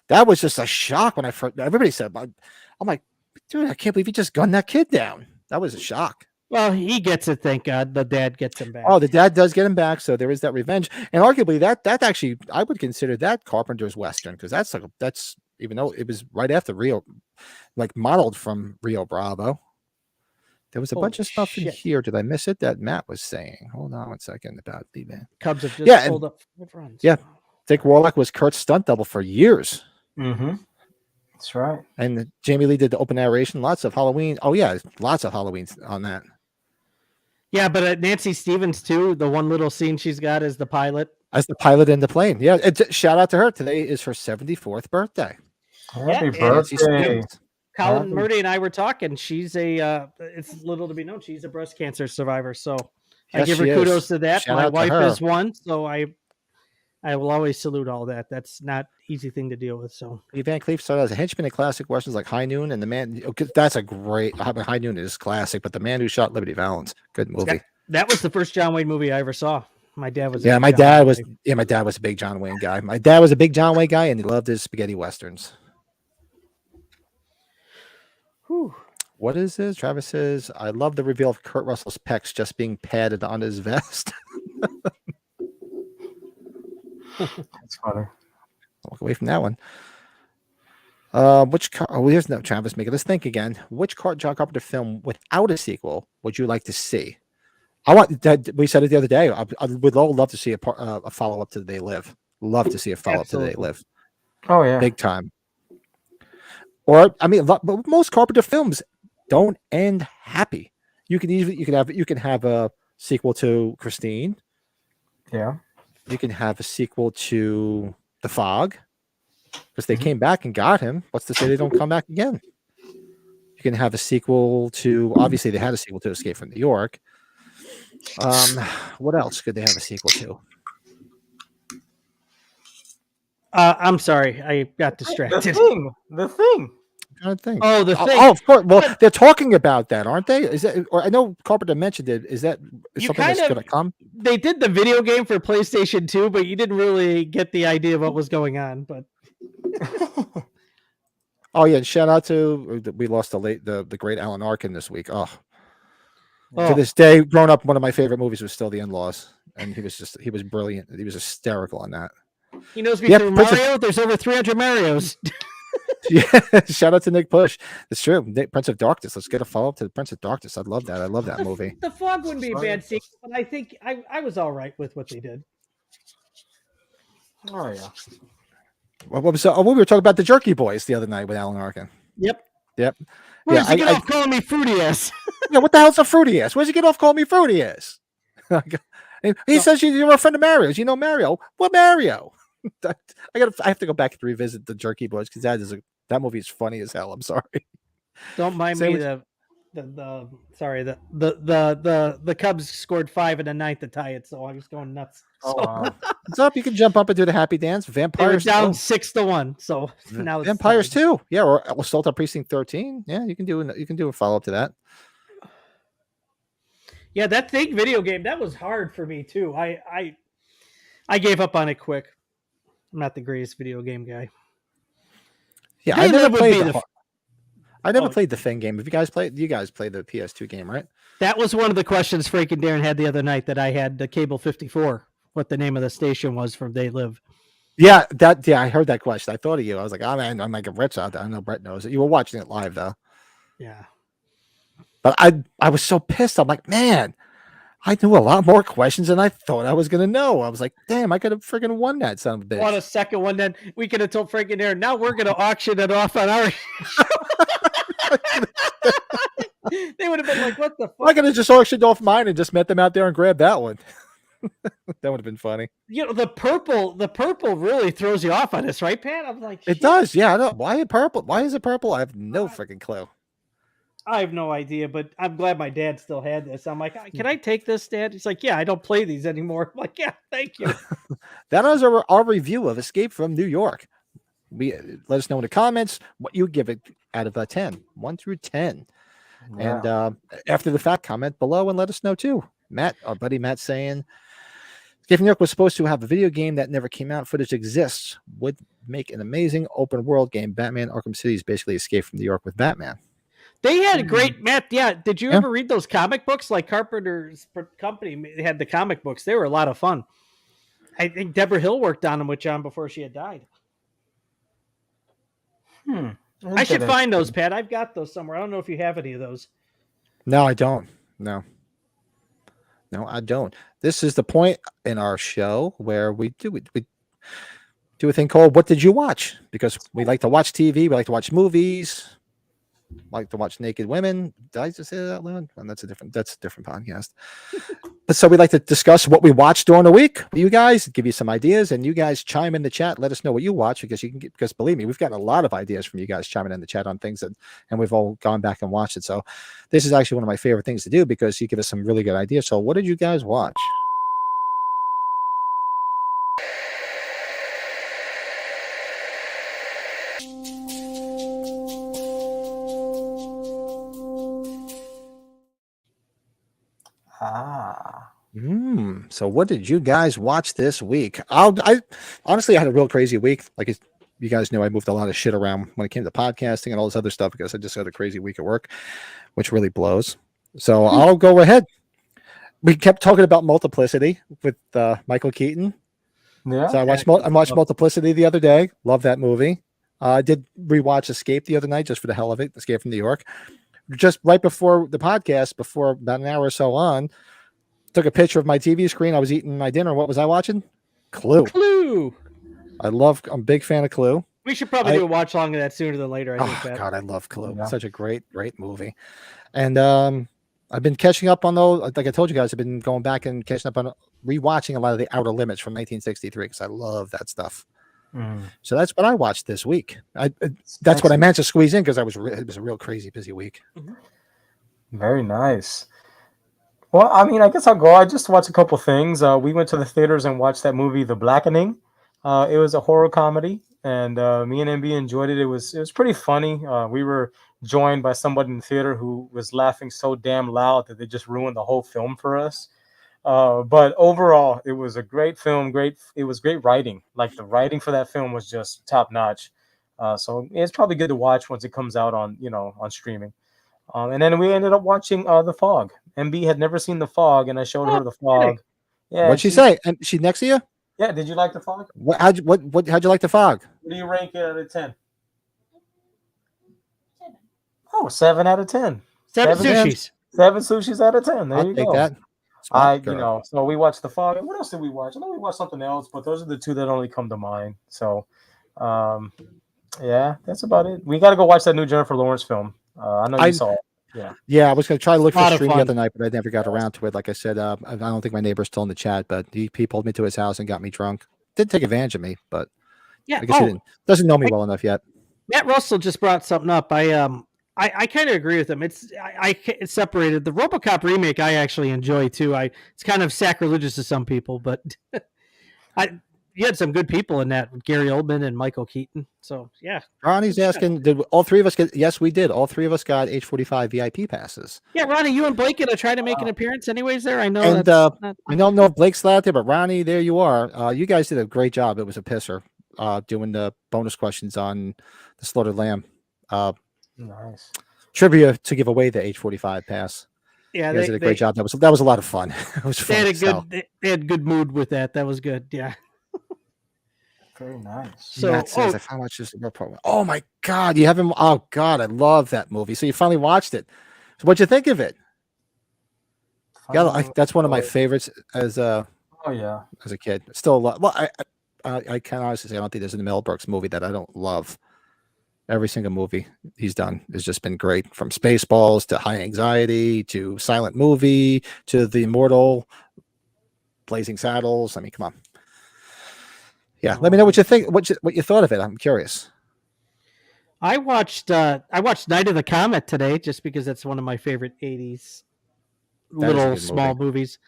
That was just a shock when everybody said, I'm like, dude, I can't believe he just gunned that kid down. That was a shock. Well, he gets it, thank God. The dad gets him back. Oh, the dad does get him back, so there is that revenge. And arguably, that actually, I would consider that Carpenter's Western, because that's even though it was right after Rio, like modeled from Rio Bravo. There was a bunch of stuff in here. Did I miss it that Matt was saying? Hold on 1 second about the man. Cubs have just pulled up 5 runs. Yeah, Dick Warlock was Kurt's stunt double for years. Mm-hmm. That's right. And Jamie Lee did the open narration. Lots of Halloween. Oh yeah, lots of Halloweens on that. Yeah, but Nancy Stevens too. The one little scene she's got as the pilot. As the pilot in the plane. Yeah, shout out to her. Today is her 74th birthday. Happy birthday. Colin Moody and I were talking. She's it's little to be known, she's a breast cancer survivor. So I give her kudos to that. My wife is one, so I will always salute all that. That's not easy thing to deal with. So Van Cleef started as a henchman in classic westerns like High Noon and The Man. That's a great. High Noon is classic, but The Man Who Shot Liberty Valance, good movie. That was the first John Wayne movie I ever saw. My dad was. My dad was a big John Wayne guy. My dad was a big John Wayne guy, and he loved his spaghetti westerns. Whew. What is this? Travis says, I love the reveal of Kurt Russell's pecs just being padded on his vest. That's funny. Walk away from that one. Which car? Oh, here's no Travis making us think again. Which John Carpenter film without a sequel would you like to see? I want that. We said it the other day. I would love to see a follow up to They Live. Love to see a follow up to They Live. Oh yeah, big time. Or I mean, but most Carpenter films don't end happy. You can have a sequel to Christine. Yeah. You can have a sequel to The Fog, because they came back and got him. What's to say they don't come back again? You can have a sequel to, obviously they had a sequel to Escape from New York. What else could they have a sequel to? I'm sorry, I got distracted. The Thing. I'm trying to think. Oh, The Thing. Oh, of course. Well, they're talking about that, aren't they? Is that? Or I know Carpenter mentioned it. Is that something that's going to come? They did the video game for PlayStation 2, but you didn't really get the idea of what was going on. But oh yeah, and shout out to we lost the great Alan Arkin this week. To this day, growing up, one of my favorite movies was still The In-Laws, and he was brilliant. He was hysterical on that. He knows me through Mario. There's over 300 Marios. Yeah, shout out to Nick Push. It's true. Prince of Darkness. Let's get a follow up to the Prince of Darkness. I'd love that. I love that movie. The Fog wouldn't be a bad sequel, but I think I was all right with what they did. Oh yeah. We were talking about the Jerky Boys the other night with Alan Arkin. Yep. Yeah, Where's he get off calling me fruity ass? Yeah, what the hell's a fruity ass? Where's he get off calling me fruity ass? He says you're a friend of Mario's. You know Mario. What Mario? I have to go back and revisit the Jerky Boys, because that movie is funny as hell. I'm sorry. Don't mind me. The Cubs scored 5 in the 9th to tie it, so I was going nuts. What's up? You can jump up and do the happy dance. Vampires down 6-1. So now Vampires too. Yeah, or Assault on Precinct 13. Yeah, you can do a follow up to that. Yeah, that Thing video game, that was hard for me too. I gave up on it quick. I'm not the greatest video game guy. Yeah, I never played the Thing game. Have you guys played? You guys played the PS2 game, right? That was one of the questions Frank and Darren had the other night that I had the Cable 54. What the name of the station was from They Live. Yeah, I heard that question. I thought of you. I was like, oh man, I'm like a Brett's out there. I know Brett knows it. You were watching it live though. Yeah. But I was so pissed. I'm like, man, I knew a lot more questions than I thought I was going to know. I was like, damn, I could have freaking won that son of a bitch. What a second one. Then we could have told Frank and Aaron, now we're going to auction it off on our They would have been like, what the fuck? I could have just auctioned off mine and just met them out there and grabbed that one. That would have been funny. You know, the purple really throws you off on this, right, Pat? I'm like, it does. Yeah. I know. Why purple? Why is it purple? I have no freaking clue. I have no idea, but I'm glad my dad still had this. I'm like, can I take this, Dad? He's like, yeah, I don't play these anymore. I'm like, yeah, thank you. That is our review of Escape from New York. Let us know in the comments what you give it out of 10, 1 through 10. Yeah. And after the fact, comment below and let us know too. Matt, our buddy Matt, saying Escape from New York was supposed to have a video game that never came out. Footage exists. Would make an amazing open world game. Batman Arkham City is basically Escape from New York with Batman. They had a great Matt. Yeah, did you ever read those comic books? Like Carpenter's company had the comic books. They were a lot of fun. I think Deborah Hill worked on them with John before she had died. I should find those, Pat. I've got those somewhere. I don't know if you have any of those. No, I don't. No, I don't. This is the point in our show where we do a thing called "What Did You Watch?" Because we like to watch TV, we like to watch movies, like to watch naked women. Did I just say that out loud? Well, that's a different podcast. But so we like to discuss what we watched during the week. You guys give you some ideas, and you guys chime in the chat. Let us know what you watch because believe me, we've gotten a lot of ideas from you guys chiming in the chat on things and we've all gone back and watched it. So this is actually one of my favorite things to do because you give us some really good ideas. So what did you guys watch? So what did you guys watch this week? I honestly had a real crazy week. Like you guys know, I moved a lot of shit around when it came to podcasting and all this other stuff because I just had a crazy week at work, which really blows. So I'll go ahead. We kept talking about Multiplicity with Michael Keaton. Yeah. So I watched Multiplicity the other day. Love that movie. I did rewatch Escape the other night just for the hell of it. Escape from New York. Just right before the podcast, before about an hour or so on, took a picture of my TV screen. I was eating my dinner. What was I watching? Clue. I'm a big fan of Clue. We should probably do a watch along of that sooner than later. I think. God, I love Clue. Yeah. Such a great movie. And I've been catching up on those. Like I told you guys, I've been going back and catching up on rewatching a lot of the Outer Limits from 1963 because I love that stuff. So that's what I watched this week. That's what I meant to squeeze in because it was a real crazy busy week. Very nice. Well, I mean, I guess I'll go. I just watched a couple things. We went to the theaters and watched that movie, The Blackening. It was a horror comedy, and me and MB enjoyed it. It was pretty funny. We were joined by somebody in the theater who was laughing so damn loud that they just ruined the whole film for us. But overall, it was a great film. It was great writing. Like the writing for that film was just top notch. So it's probably good to watch once it comes out on streaming. And then we ended up watching The Fog. MB had never seen The Fog, and I showed her The Fog. Yeah, what'd she say? And she next to you? Yeah. Did you like The Fog? How'd you like The Fog? What do you rank it out of 10? 7. Oh, 7 out of 10. 7 sushis. 7 sushis out of 10. There you go. That. So we watched The Fog. And what else did we watch? I know we watched something else, but those are the two that only come to mind. So, yeah, that's about it. We got to go watch that new Jennifer Lawrence film. I know you saw it. Yeah, I was going to try to look for a stream the other night, but I never got around to it. Like I said, I don't think my neighbor's still in the chat, but he pulled me to his house and got me drunk. Didn't take advantage of me, but I guess he doesn't know me well enough yet. Matt Russell just brought something up. I kind of agree with him. It's separated. The RoboCop remake I actually enjoy too. It's kind of sacrilegious to some people, but you had some good people in that, Gary Oldman and Michael Keaton. So yeah. Ronnie's asking, did all three of us get? Yes, we did. All three of us got H45 VIP passes. Yeah, Ronnie, you and Blake gonna try to make an appearance anyways there. I know. And I don't know if Blake's out there, but Ronnie, there you are. You guys did a great job. It was a pisser doing the bonus questions on the Slaughtered Lamb. Nice trivia to give away the H45 pass. Yeah, they did a great job. That was a lot of fun. It was fun. They had good mood with that. That was good. Yeah. Very nice. So Matt says, I finally watched this. Oh my God, you haven't. Oh God, I love that movie. So you finally watched it. So what'd you think of it? That's one of my favorites as a kid. Still a lot. Well, I can honestly say I don't think there's a Mel Brooks movie that I don't love. Every single movie he's done has just been great, from Spaceballs to High Anxiety to Silent Movie to The Immortal, Blazing Saddles. I mean, come on. Yeah, let me know what you think. What you thought of it? I'm curious. I watched Night of the Comet today, just because that's one of my favorite '80s little small movies.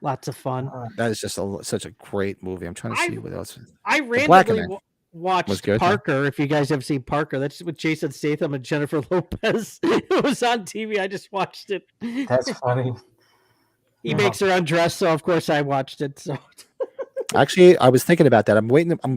Lots of fun. That is just such a great movie. I'm trying to see what else. I randomly watched Parker. If you guys have seen Parker, that's with Jason Statham and Jennifer Lopez. It was on TV. I just watched it. That's funny. He makes her undress, so of course I watched it. So. Actually, I was thinking about that. I'm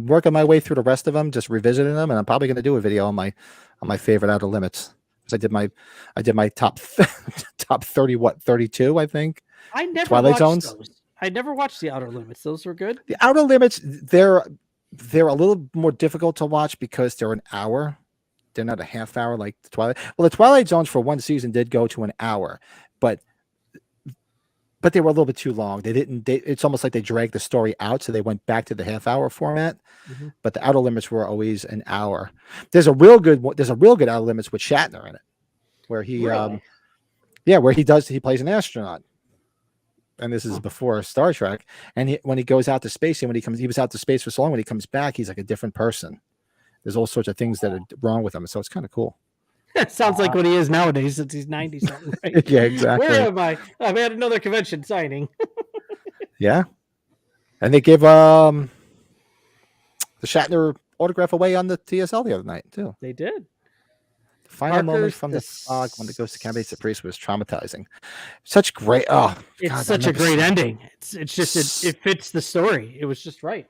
working my way through the rest of them, just revisiting them, and I'm probably going to do a video on my favorite Outer Limits. because I did my top 32, I think. I never Twilight watched Zones. those. I never watched the Outer Limits. Those were good. The Outer Limits, they're a little more difficult to watch because they're an hour. They're not a half hour like the Twilight. Well, the Twilight Zones for one season did go to an hour, but they were a little bit too long. It's almost like they dragged the story out, so they went back to the half hour format. Mm-hmm. But the Outer Limits were always an hour. There's a real good Outer Limits with Shatner in it, where he where he plays an astronaut. And this is before Star Trek. And when he goes out to space, and he was out to space for so long. When he comes back, he's like a different person. There's all sorts of things that are wrong with him. So it's kind of cool. That sounds like what he is nowadays since he's 90 something. Right? Yeah, exactly. Where am I? I'm at another convention signing. Yeah. And they gave the Shatner autograph away on the TSL the other night, too. They did. The final moment from the fog when the ghost of Cabaret the Priest was traumatizing. Such great. Oh, it's God, such a great ending. It's just it fits the story. It was just right.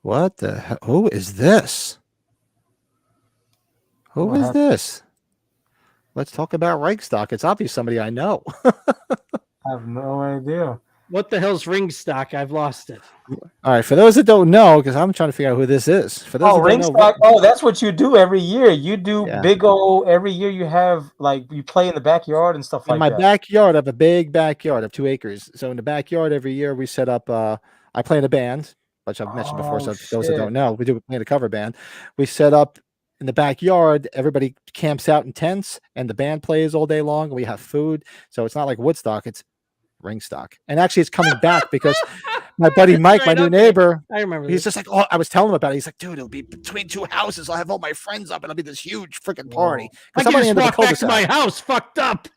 What the hell? Who is this? Who is this? Let's talk about Reichstock. It's obviously somebody I know. I have no idea. What the hell's Ringstock? I've lost it. All right, for those that don't know, because I'm trying to figure out who this is. For those that don't know, oh, that's what you do every year. You do big old every year. You have you play in the backyard and stuff like that. In my backyard, I have a big backyard of 2 acres. So in the backyard every year we set up. I play in a band, which I've mentioned before. So those that don't know, we play in a cover band. We set up in the backyard. Everybody camps out in tents, and the band plays all day long. We have food, so it's not like Woodstock. It's Ringstock, and actually it's coming back because my buddy Mike, my new neighbor, I remember. He's just like, oh, I was telling him about it. He's like, dude, it'll be between 2 houses. I'll have all my friends up, and it'll be this huge freaking party. I can just walk back to my house, fucked up.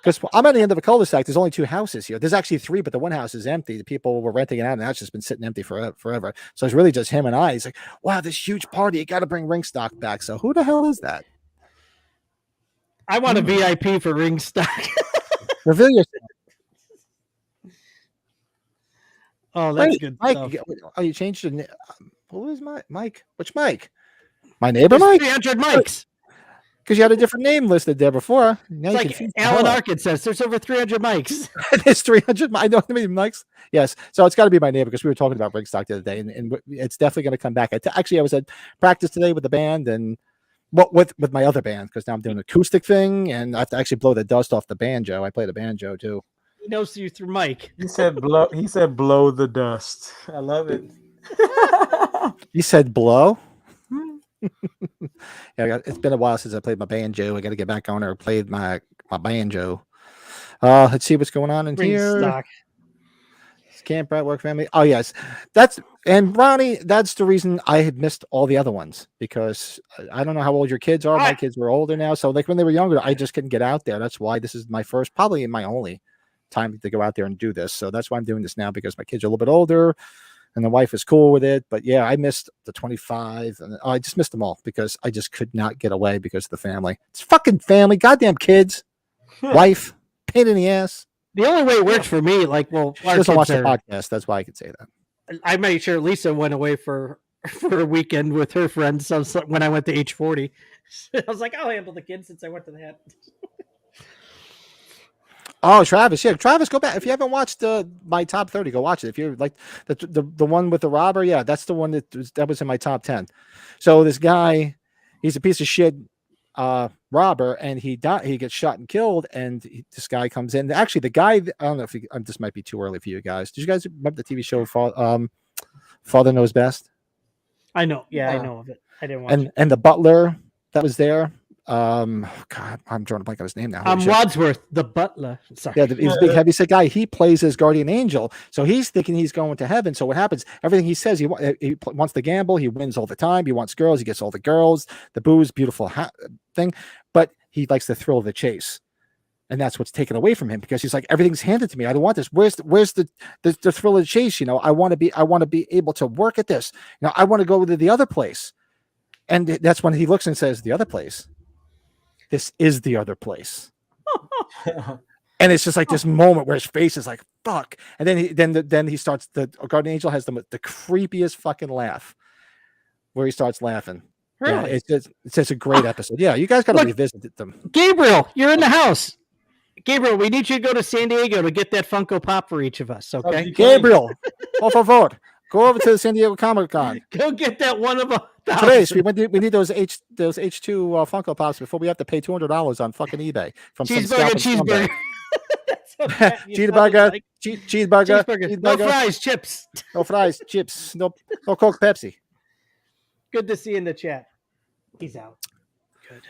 Because I'm at the end of a cul-de-sac. There's only 2 houses here. There's actually 3, but the one house is empty. The people were renting it out, and now it's just been sitting empty forever. So it's really just him and I. He's like, wow, this huge party. You got to bring Ringstock back. So who the hell is that? I want a VIP for Ringstock. Reveal yourself. Oh, that's good Mike, stuff. Oh, you changed your name. Who is Mike? Which Mike? My neighbor Mike? 300 mics. Because you had a different name listed there before. Now it's like Alan Arkin says, there's over 300 mics. There's 300. I don't know how many mics. Yes. So it's got to be my neighbor because we were talking about Ringstock the other day, and it's definitely going to come back. Actually, I was at practice today with the band and with my other band because now I'm doing an acoustic thing, and I have to actually blow the dust off the banjo. I play the banjo too. He knows you through Mike. He said blow. He said blow the dust. I love it. He said blow. Yeah, it's been a while since I played my banjo. I got to get back on or played my banjo. Let's see what's going on in here. Camp Brat Work Family. Oh yes, and Ronnie. That's the reason I had missed all the other ones because I don't know how old your kids are. My kids were older now, so like when they were younger, I just couldn't get out there. That's why this is my first, probably my only time to go out there and do this. So that's why I'm doing this now because my kids are a little bit older. And the wife is cool with it. But yeah, I missed the 25. And I just missed them all because I just could not get away because of the family. It's fucking family. Goddamn kids. Wife. Pain in the ass. The only way it works for me, like, well, she doesn't watch the podcast. That's why I could say that. I made sure Lisa went away for a weekend with her friends when I went to H40. I was like, I'll handle the kids since I went to the head. Oh, Travis, yeah, Travis, go back. If you haven't watched my top 30, go watch it. If you're like the one with the robber, yeah, that's the one that was in my top 10. So this guy, he's a piece of shit robber, and he gets shot and killed, and this guy comes in. Actually, the guy, I don't know if this might be too early for you guys. Did you guys remember the TV show Father Knows Best? I know, yeah, I know of it. I didn't watch it. And the butler that was there. God, I'm drawing a blank on his name now. Wadsworth, the butler. Sorry. Yeah, he's a big heavyset guy. He plays his guardian angel, so he's thinking he's going to heaven. So what happens? Everything he says, he wants to gamble. He wins all the time. He wants girls. He gets all the girls, the booze, beautiful thing. But he likes the thrill of the chase, and that's what's taken away from him because he's like, everything's handed to me. I don't want this. Where's the thrill of the chase? You know, I want to be able to work at this. You know, I want to go to the other place, and that's when he looks and says, the other place. This is the other place. And it's just like this moment where his face is like, fuck. And then he starts, the guardian angel has the creepiest fucking laugh where he starts laughing. Really? Yeah, it's just a great episode. Yeah, you guys got to Look, revisit them. Gabriel, you're in the house. Gabriel, we need you to go to San Diego to get that Funko Pop for each of us, okay? Gabriel, por favor, go over to the San Diego Comic Con. Go get that one of a Trace, we need those H2 Funko Pops before we have to pay $200 on fucking eBay from some scalping cheeseburger. cheeseburger. No fries, chips. No fries, chips. No Coke, Pepsi. Good to see you in the chat. He's out. Good.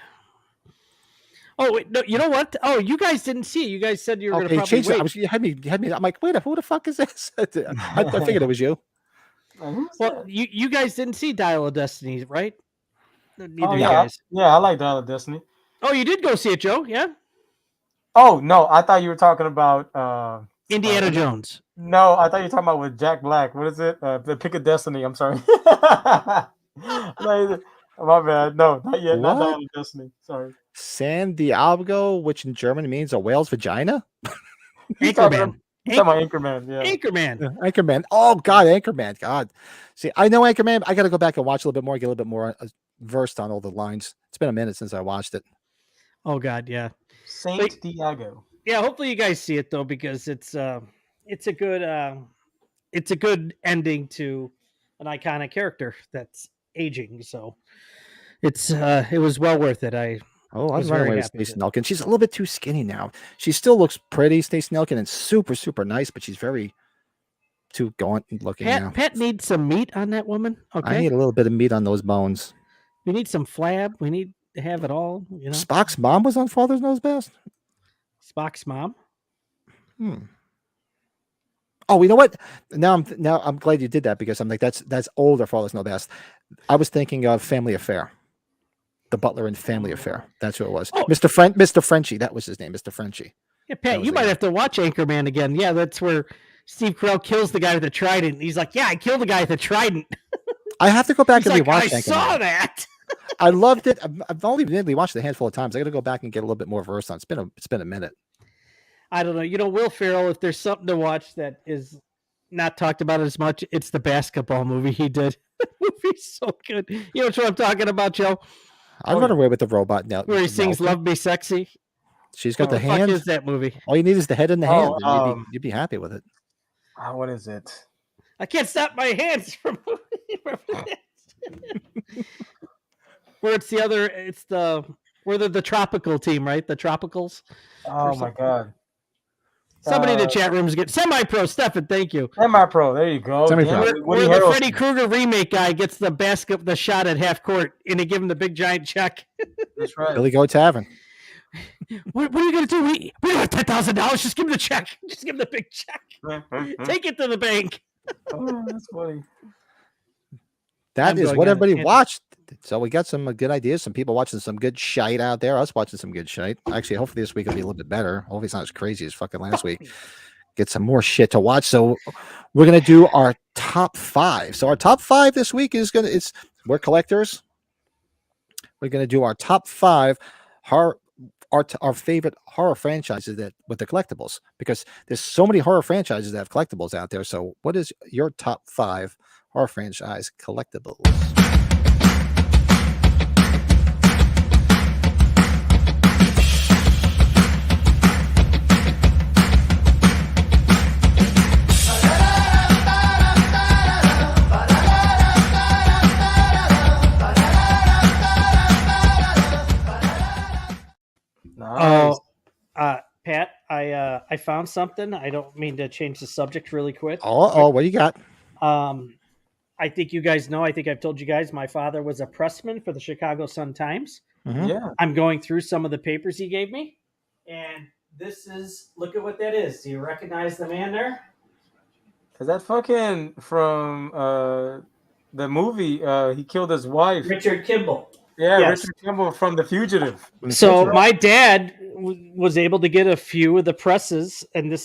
Oh wait, no, you know what? Oh, you guys didn't see it. You guys said you were going to probably wait. You had me. I'm like, wait, who the fuck is this? I figured it was you. Well, you guys didn't see Dial of Destiny, right? Neither you yeah. guys. Yeah, I like Dial of Destiny. Oh, you did go see it, Joe? Yeah. Oh no, I thought you were talking about Indiana Jones. No, I thought you were talking about with Jack Black. What is it? The Pick of Destiny. I'm sorry. No, my bad. No, not yet. Not Dial of Destiny. Sorry. San Diego, which in German means a whale's vagina. Anchorman. Talking about Anchorman, yeah. Anchorman. Oh God, Anchorman. God. See, I know Anchorman. I got to go back and watch a little bit more, get a little bit more versed on all the lines. It's been a minute since I watched it. Oh God, yeah. Saint Diego. Yeah, hopefully you guys see it though, because it's a good ending to an iconic character that's aging. So it was well worth it. I was right away with Stacey Nelkin. She's a little bit too skinny now. She still looks pretty, Stacey Nelkin, and super, super nice, but she's very too gaunt looking now. Pat needs some meat on that woman. Okay. I need a little bit of meat on those bones. We need some flab. We need to have it all. You know. Spock's mom was on Father's Knows Best. Spock's mom. Oh, you know what? Now I'm glad you did that, because I'm like, that's older Father's Knows Best. I was thinking of Family Affair. The butler in Family Affair. That's who it was. Oh. Mr. Frenchie. That was his name, Mr. Frenchie. Yeah, Pat, you might have to watch Anchorman again. Yeah, that's where Steve Carell kills the guy with the trident. He's like, yeah, I killed the guy with the trident. I have to go back and rewatch Anchorman. I saw that. I loved it. I've only really watched it a handful of times. I got to go back and get a little bit more versed on. It's been a minute. I don't know. You know, Will Ferrell, if there's something to watch that is not talked about as much, it's the basketball movie he did. The movie's so good. You know what I'm talking about, Joe? I'd run away with the robot now. Where he sings "Love Me Sexy." She's got the hand. What is that movie? All you need is the head and the hand. And you'd be happy with it. What is it? I can't stop my hands from where it's the other. It's where the tropical team, right? The Tropicals. Oh my God. Somebody in the chat room is getting semi-pro. Stefan, thank you. Semi-pro. There you go. Where the Freddy Krueger remake guy gets the shot at half court, and they give him the big giant check. That's right. Billy Goat Tavern. What are you going to do? We don't have $10,000. Just give him the check. Just give him the big check. Take it to the bank. Oh, that's funny. That is what everybody watched. So we got some good ideas. Some people watching some good shite out there. Us watching some good shite. Actually, hopefully this week will be a little bit better. Hopefully it's not as crazy as fucking last week. Get some more shit to watch. So we're gonna do our top 5. So our top 5 this week we're collectors. We're gonna do our top 5 our favorite horror franchises with the collectibles, because there's so many horror franchises that have collectibles out there. So what is your top 5 horror franchise collectibles? Nice. Pat, I found something. I don't mean to change the subject really quick. Oh, what do you got? I think you guys know. I think I've told you guys my father was a pressman for the Chicago Sun-Times. Mm-hmm. Yeah. I'm going through some of the papers he gave me, and look at what that is. Do you recognize the man there? Is that fucking from the movie? He killed his wife. Richard Kimball. Yeah, Yes. Richard Kimball from The Fugitive. So my dad was able to get a few of the presses, and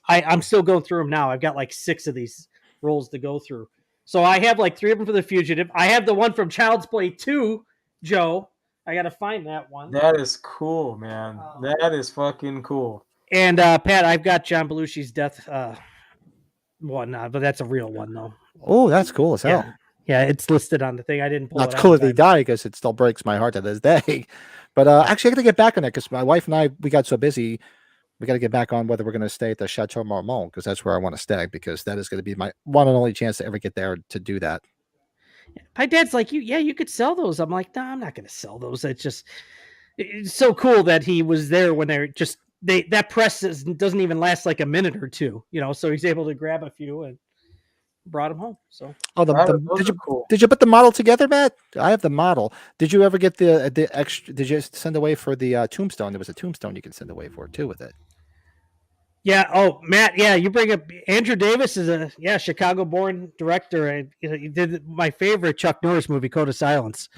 I'm still going through them now. I've got like 6 of these rolls to go through. So I have like 3 of them for The Fugitive. I have the one from Child's Play 2, Joe. I got to find that one. That is cool, man. That is fucking cool. And Pat, I've got John Belushi's death one, but that's a real one though. Oh, that's cool as hell. Yeah. Yeah, it's listed on the thing. I didn't pull Not it to clearly out. die because it still breaks my heart to this day. But actually, I got to get back on it because my wife and I, we got so busy. We got to get back on whether we're going to stay at the Chateau Marmont because that's where I want to stay because that is going to be my one and only chance to ever get there to do that. My dad's like, you could sell those. I'm like, no, I'm not going to sell those. It's so cool that he was there when that press doesn't even last like a minute or two, so he's able to grab a few and brought them home. So, did you put the model together, Matt? I have the model. Did you ever get the extra? Did you send away for the tombstone? There was a tombstone you can send away for too with it. Yeah. Oh, Matt. Yeah, you bring up Andrew Davis is a Chicago-born director, and he did my favorite Chuck Norris movie, Code of Silence.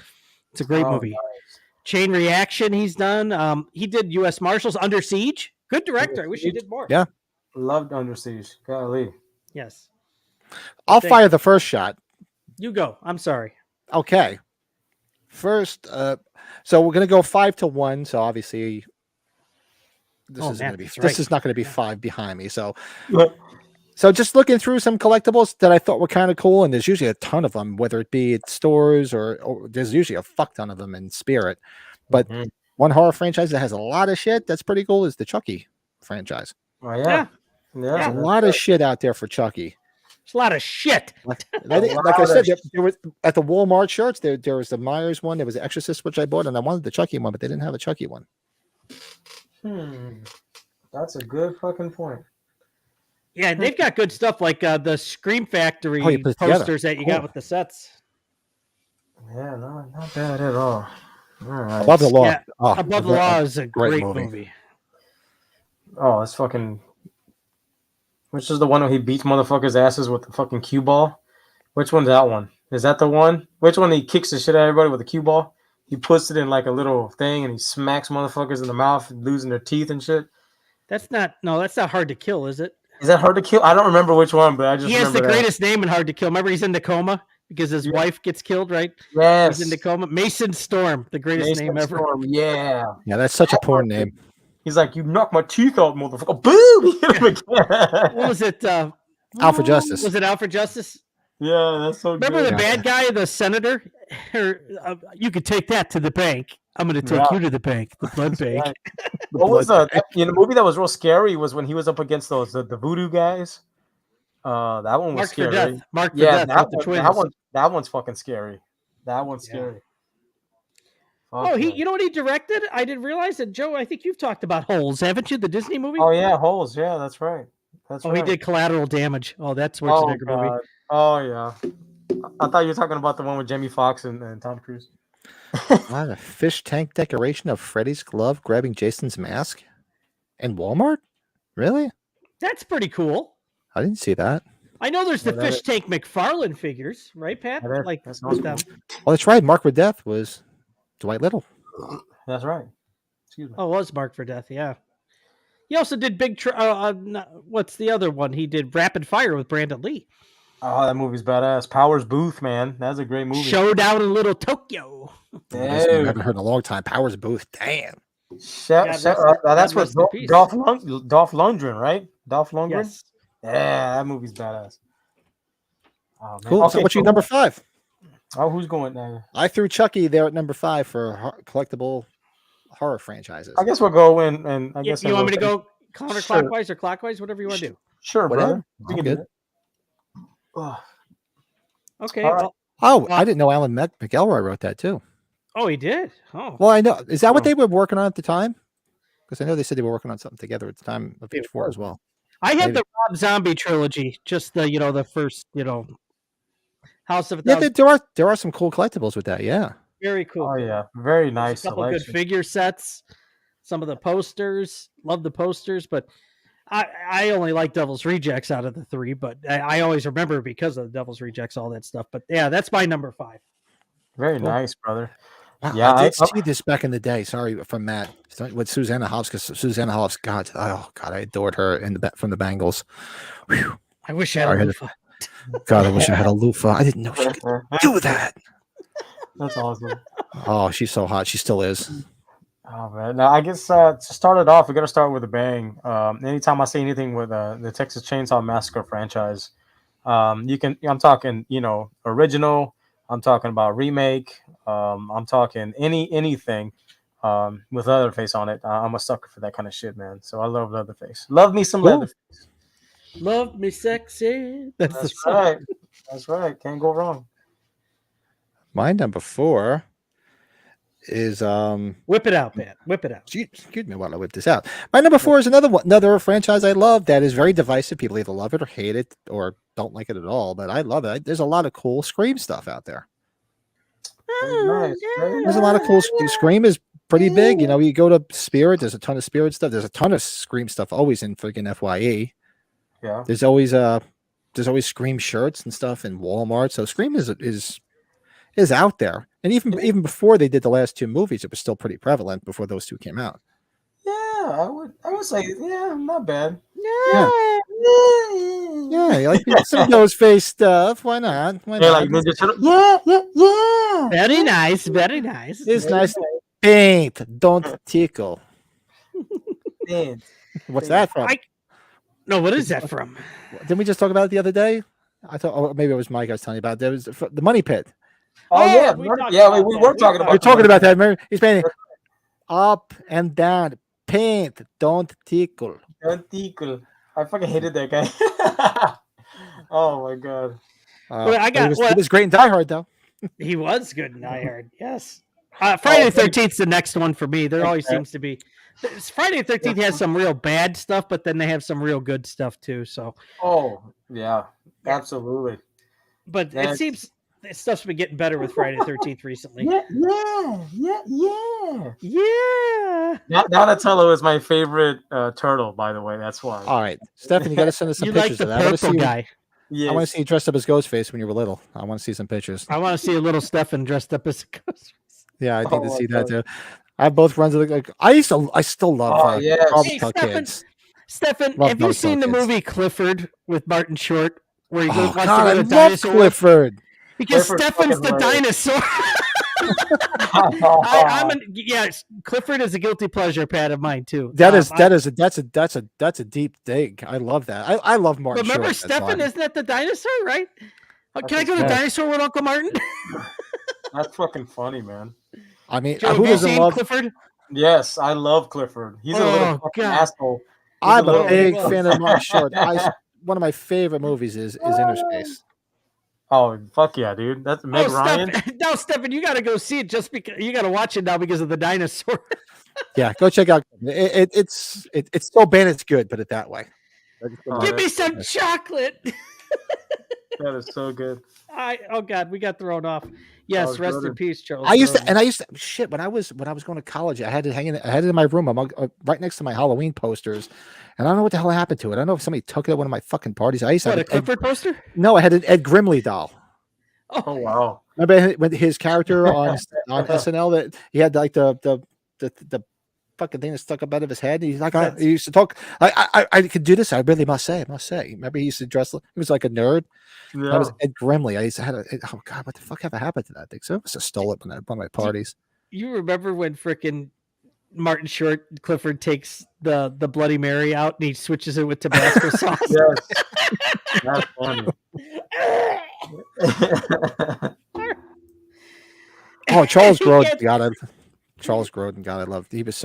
It's a great movie. Nice. Chain Reaction. He's done. He did U.S. Marshals, Under Siege. Good director. I wish he did more. Yeah. Loved Under Siege. Golly. Yes. I'll fire the first shot. You go. I'm sorry. Okay. First, so we're gonna go 5-1. So obviously. This is not going to be 5 behind me. So, so just looking through some collectibles that I thought were kind of cool, and there's usually a ton of them, whether it be at stores or there's usually a fuck ton of them in Spirit. But one horror franchise that has a lot of shit that's pretty cool is the Chucky franchise. Oh yeah, there's a lot of shit out there for Chucky. There's a lot of shit. Like I said, there was at the Walmart shirts. There was the Myers one. There was the Exorcist, which I bought, and I wanted the Chucky one, but they didn't have a Chucky one. That's a good fucking point. Yeah, they've got good stuff like the Scream Factory posters that you got with the sets. Yeah, no, not bad at all. All right. Above the Law. Yeah, Above the Law is a great movie. Oh, that's fucking. Which is the one where he beats motherfuckers' asses with the fucking cue ball? Which one's that one? Is that the one? Which one he kicks the shit out of everybody with a cue ball? He puts it in like a little thing and he smacks motherfuckers in the mouth, losing their teeth and shit. That's not Hard to Kill, is it? Is that Hard to Kill? I don't remember which one, but I just remember he has the greatest name in Hard to Kill. Remember, he's in the coma because his wife gets killed, right? Yes. He's in the coma. Mason Storm, the greatest name ever. Storm. Yeah. Yeah, that's such a porn name. He's like, you knocked my teeth out, motherfucker. Boom! What was it? Out for Justice. Was it Out for Justice? Yeah, that's so Remember good. The bad guy, the senator? You could take that to the bank. I'm going to take you to the bank, the blood bank. Right. What was the movie that was real scary was when he was up against those the voodoo guys. That one was scary. Mark for Death. That one's fucking scary. That one's scary. You know what he directed? I didn't realize that, Joe. I think you've talked about Holes, haven't you? The Disney movie. Oh yeah, Holes. Yeah, that's right. He did Collateral Damage. Oh, that's Schwarzenegger movie. Oh yeah. I thought you were talking about the one with Jamie Foxx and Tom Cruise. A fish tank decoration of Freddy's glove grabbing Jason's mask in Walmart? Really? That's pretty cool. I didn't see that. I know there's the Fish Tank McFarlane figures, right, Pat? That's awesome. Oh, that's right. Mark for Death was Dwight Little. That's right. Excuse me. Oh, it was Mark for Death, yeah. He also did what's the other one? He did Rapid Fire with Brandon Lee. Oh, that movie's badass. Powers Booth, man. That's a great movie. Showdown in Little Tokyo. I haven't heard in a long time. Powers Booth. Damn. That's what Dolph Lundgren, right? Dolph Lundgren? Yes. Yeah, that movie's badass. Oh, man. Cool. Okay, so what's your number 5? Oh, who's going there? I threw Chucky there at number 5 for collectible horror franchises. I guess we'll go in and I guess you want me to go counterclockwise or clockwise, whatever you want to do. Sure, brother. We can do it. Okay. Right. I didn't know Alan McElroy wrote that too. Oh, he did. Oh, well, I know. Is that what they were working on at the time? Because I know they said they were working on something together at the time of Page 4 as well. I had the Rob Zombie trilogy, just the first House of a Thousand. Yeah, there are some cool collectibles with that. Yeah, very cool. Oh yeah, very nice. A couple good figure sets. Some of the posters, love the posters, but I only like Devil's Rejects out of the 3, but I always remember because of the Devil's Rejects, all that stuff. But yeah, that's my number 5. Very nice, brother. Wow, yeah, I did see this back in the day. Sorry, from Matt with Susanna Hoffs, because Susanna Hoffs, God, I adored her from the Bangles. Whew. I wish I had a loofah. God, I wish I had a loofah. I didn't know she could do that. That's awesome. Oh, she's so hot. She still is. Oh man! Now I guess to start it off, we got to start with a bang. Anytime I see anything with the Texas Chainsaw Massacre franchise, I'm talking, original I'm talking about remake. I'm talking anything with Leatherface on it. I'm a sucker for that kind of shit, man. So I love Leatherface. Love me some Leatherface. Love me sexy. That's right. That's right. Can't go wrong. My number 4 is whip it out, Pat. Whip it out. Excuse me while I whip this out. My number 4 is another franchise I love that is very divisive. People either love it or hate it or don't like it at all. But I love it. There's a lot of cool Scream stuff out there. Nice. There's a lot of cool. Scream is pretty big. You know, you go to Spirit. There's a ton of Spirit stuff. There's a ton of Scream stuff always in freaking FYE. Yeah. There's always Scream shirts and stuff in Walmart. So Scream is out there. And even before they did the last 2 movies, it was still pretty prevalent before those 2 came out. Yeah, I would say not bad. Yeah, you like some Ghostface stuff. Why not? Why not? Like Ninja Turtle. Yeah. Very nice, very nice. It's nice. Paint, don't tickle. Paint. What's that from? No, what is that from? Didn't we just talk about it the other day? I thought, or maybe it was Mike I was telling you about. There was the Money Pit. Oh yeah, we were talking about. We're talking about that. Remember, he's painting up and down. Paint, don't tickle. Don't tickle. I fucking hated that guy. Oh my god. He was great in Die Hard, though. He was good in Die Hard. Yes. Friday the 13th is the next one for me. There always seems to be. Friday the 13th has some real bad stuff, but then they have some real good stuff too. So. Oh yeah, absolutely. But it seems stuff's been getting better with Friday the 13th recently. Yeah. Donatello is my favorite turtle, by the way. That's why. All right, Stefan, you got to send us some you pictures like the of that. purple guy. Yes. I want to see you dressed up as Ghostface when you were little. I want to see some pictures. I want to see a little Stefan dressed up as a Ghostface. Yeah, I think to see that too. I have both runs of the. I still love. Hey, Stefan, have you seen the movie Clifford with Martin Short, where he goes I love Clifford. Because Stefan's the dinosaur. Clifford is a guilty pleasure, Pat, of mine too. That's a deep dig. I love that. I love Martin. But remember, Short, Stefan, isn't that the dinosaur, right? Can I go to Dinosaur with Uncle Martin? That's fucking funny, man. I mean, Joe, who doesn't love Clifford? Yes, I love Clifford. He's a little fucking asshole. I'm a big fan of Martin Short. One of my favorite movies is Inner Space. Oh fuck yeah, dude! That's Meg Ryan. No, Stefan, you got to go see it just because you got to watch it now because of the dinosaur. Yeah, go check out. It's so bad it's good. Put it that way. Give me some chocolate. That is so good. Oh God, we got thrown off. Yes, rest in peace, Charles. I used to shit when I was going to college. I had it in my room. I'm right next to my Halloween posters, and I don't know what the hell happened to it. I don't know if somebody took it at one of my fucking parties. I used to have a Clifford poster. No, I had an Ed Grimley doll. Oh wow! Remember when his character on SNL that he had like the fucking thing that stuck up out of his head. He's like, he used to talk. I could do this. I really must say. Remember, he used to dress. He was like a nerd. Yeah. That was Ed Grimley. I used to have oh God, what the fuck ever happened to that thing? So I must have stole it at one of my parties. You remember when frickin' Martin Short Clifford takes the Bloody Mary out and he switches it with Tabasco sauce? Yes, that's funny. Oh, Charles Grodin, God, I loved. He was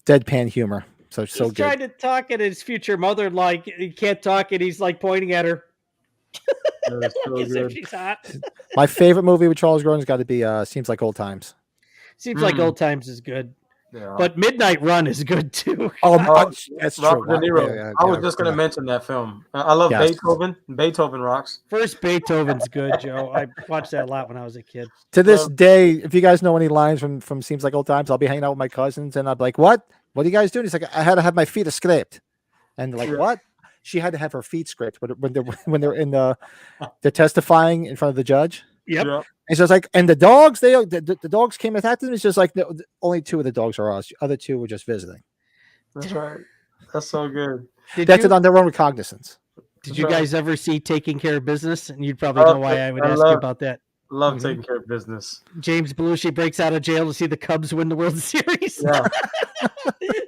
deadpan humor, so he's good. Trying to talk at his future mother like he can't talk, and he's like pointing at her. That so good. She's hot. My favorite movie with Charles Grodin's got to be Seems Like Old Times. Seems Like Old Times is good. Yeah. But Midnight Run is good too. That's true. I was just going to mention that film. I love Beethoven. Beethoven rocks. First Beethoven's good, Joe. I watched that a lot when I was a kid. To this day, if you guys know any lines from Seems Like Old Times, I'll be hanging out with my cousins and I'll be like, "What? What are you guys doing?" He's like, "I had to have my feet scraped," and they're like, "What?" She had to have her feet scraped when they're in they're testifying in front of the judge. Yep. And so it's like, and the dogs, the dogs came and attacked them. It's just like only 2 of the dogs are us. The other 2 were just visiting. That's right. That's so good. That's it on their own recognizance. Did you guys ever see Taking Care of Business? And you'd probably know why I would ask you about that. Love Taking Care of Business. James Belushi breaks out of jail to see the Cubs win the World Series. Yeah.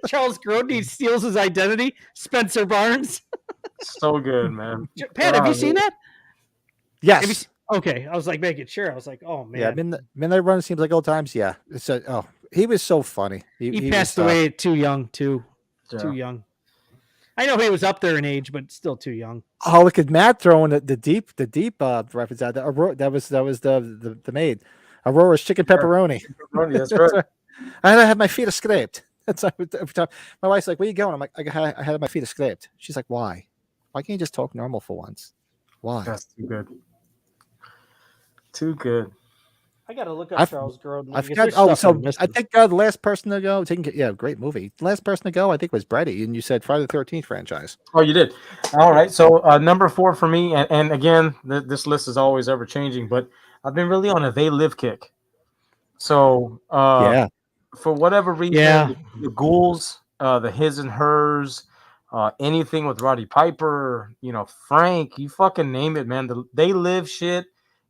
Charles Grodin steals his identity. Spencer Barnes. So good, man. Pat, have you seen that? Yes. Okay, I was like making sure. I was like, oh man. Yeah, Midnight Run seems like old times. Yeah, he was so funny. He passed away too young, too young. I know he was up there in age, but still too young. Oh, look at Matt throwing the deep reference out. That was the maid. Aurora's chicken pepperoni. Pepperoni, that's right. I had my feet scraped. That's every time. My wife's like, "Where you going?" I'm like, "I had my feet scraped." She's like, "Why? Why can't you just talk normal for once? Why?" That's too good. Too good. I got to look up Charles Grodin. I forgot. Oh, so I think the last person to go. Great movie. The last person to go, I think, was Brady, and you said Friday the 13th franchise. Oh, you did. All right. So number 4 for me, and again, this list is always ever changing, but I've been really on a They Live kick. So for whatever reason, the Ghouls, the His and Hers, anything with Roddy Piper, Frank, you fucking name it, man. The They Live shit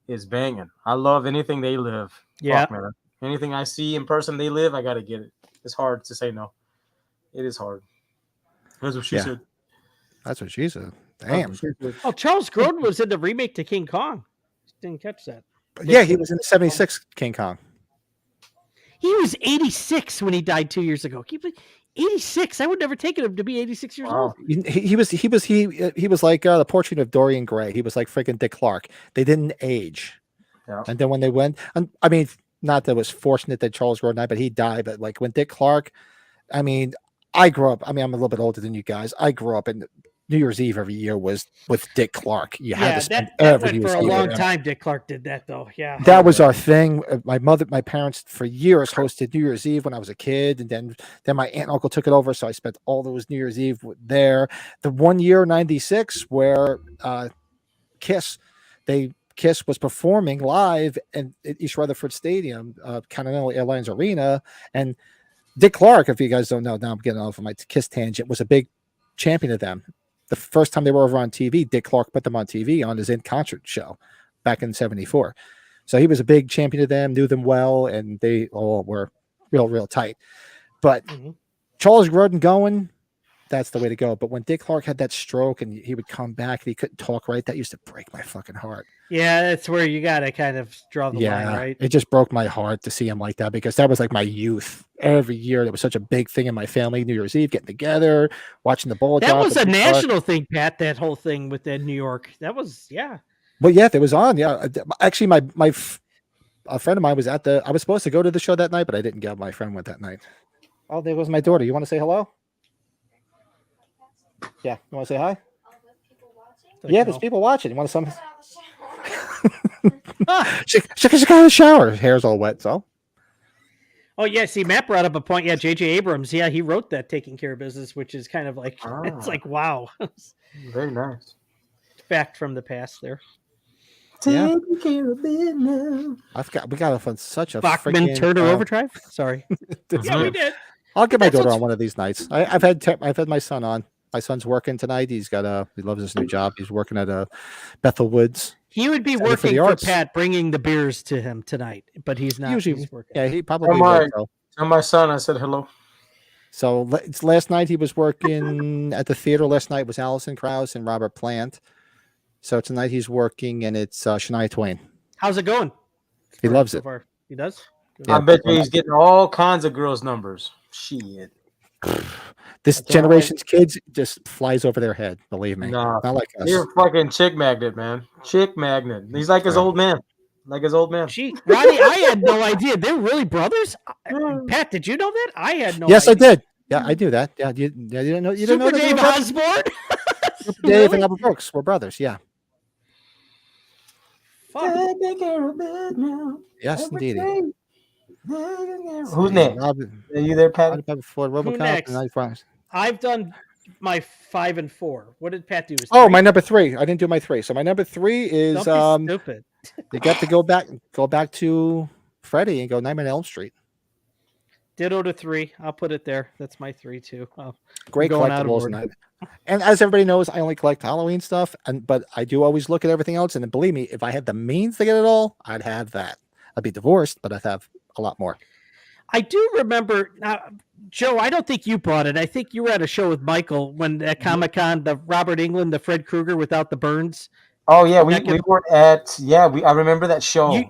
is banging. I love anything They Live. Yeah. Fuck, man. Anything I see in person They Live, I gotta get it. It's hard to say no. It is hard. That's what she said. That's what she said. Damn. Oh, Charles Grodin was in the remake to King Kong. Didn't catch that. Yeah, he was in the 76 King Kong. He was 86 when he died 2 years ago. 86. I would never take him to be 86 years old. He was like the portrait of Dorian Gray. He was like freaking Dick Clark. They didn't age. Yeah. And then when they went, I mean, not that it was fortunate that Charles Grodin died, but he died. But like when Dick Clark, I mean, I grew up. I mean, I'm a little bit older than you guys. I grew up in New Year's Eve every year was with Dick Clark. You had to spend every Year's Eve. For a long time, Dick Clark did that, though. Yeah. That was our thing. My parents for years hosted New Year's Eve when I was a kid. And then my aunt and uncle took it over. So I spent all those New Year's Eve there. The 1 year, 96, where Kiss was performing live at East Rutherford Stadium, Continental Airlines Arena. And Dick Clark, if you guys don't know, now I'm getting off of my Kiss tangent, was a big champion of them. The first time they were over on TV, Dick Clark put them on TV on his in-concert show back in 74. So he was a big champion of them, knew them well, and they all were real tight. But Charles Grodin going, that's the way to go. But when Dick Clark had that stroke and he would come back and he couldn't talk right, that used to break my fucking heart. Yeah, that's where you got to kind of draw the line, right? It just broke my heart to see him like that because that was like my youth. Every year, there was such a big thing in my family. New Year's Eve, getting together, watching the ball. That was a national thing, Pat. That whole thing with New York. That was Well, yeah, it was on. Yeah, actually, a friend of mine was I was supposed to go to the show that night, but I didn't go. My friend went that night. Oh, there goes my daughter. You want to say hello? Yeah, you want to say hi? Yeah, there's people watching. You want to she got in the shower. Her hair's all wet, so. Oh yeah, see, Matt brought up a point. Yeah, J.J. Abrams. Yeah, he wrote that Taking Care of Business, which is kind of like it's like wow. Very nice. Fact from the past there. Taking care of business. We got such a Bachman Turner Overdrive. Sorry. Yeah, we did. I'll get my daughter on one of these nights. I've had my son on. My son's working tonight. He loves his new job. He's working at Bethel Woods. He would be working for Pat, bringing the beers to him tonight, but he's not. Usually, he's working. Yeah, he probably will. Tell my son I said hello. So last night he was working at the theater. Last night was Allison Krauss and Robert Plant. So tonight he's working, and it's Shania Twain. How's it going? He loves it. Far? He does? Yeah. I bet you he's getting all kinds of girls' numbers. Shit. This generation's kids just flies over their head. Believe me, not like us. You're a fucking chick magnet, man. Chick magnet. He's like his old man. Gee, Roddy, I had no idea. They're really brothers. Pat, did you know that? I had no. Yes, idea. I did. Yeah, I do that. Yeah, you didn't know. You didn't know that Dave Osborne. Dave and Albert Brooks were brothers. Yeah. Yes, indeed. Who's next? Are you there, Pat? Who next? I've done my 5 and 4. What did Pat do? My number 3. I didn't do my 3. So my number 3 is stupid. You got to go back to Freddy and go Nightmare on Elm Street. Ditto to 3. I'll put it there. That's my 3 too. Great collectibles. And as everybody knows, I only collect Halloween stuff, but I do always look at everything else. And believe me, if I had the means to get it all, I'd have that. I'd be divorced, but I'd have a lot more. I do remember, Joe, I don't think you bought it. I think you were at a show with Michael when at Comic-Con, the Robert Englund, the Fred Krueger without the burns. Oh yeah, we were at I remember that show. He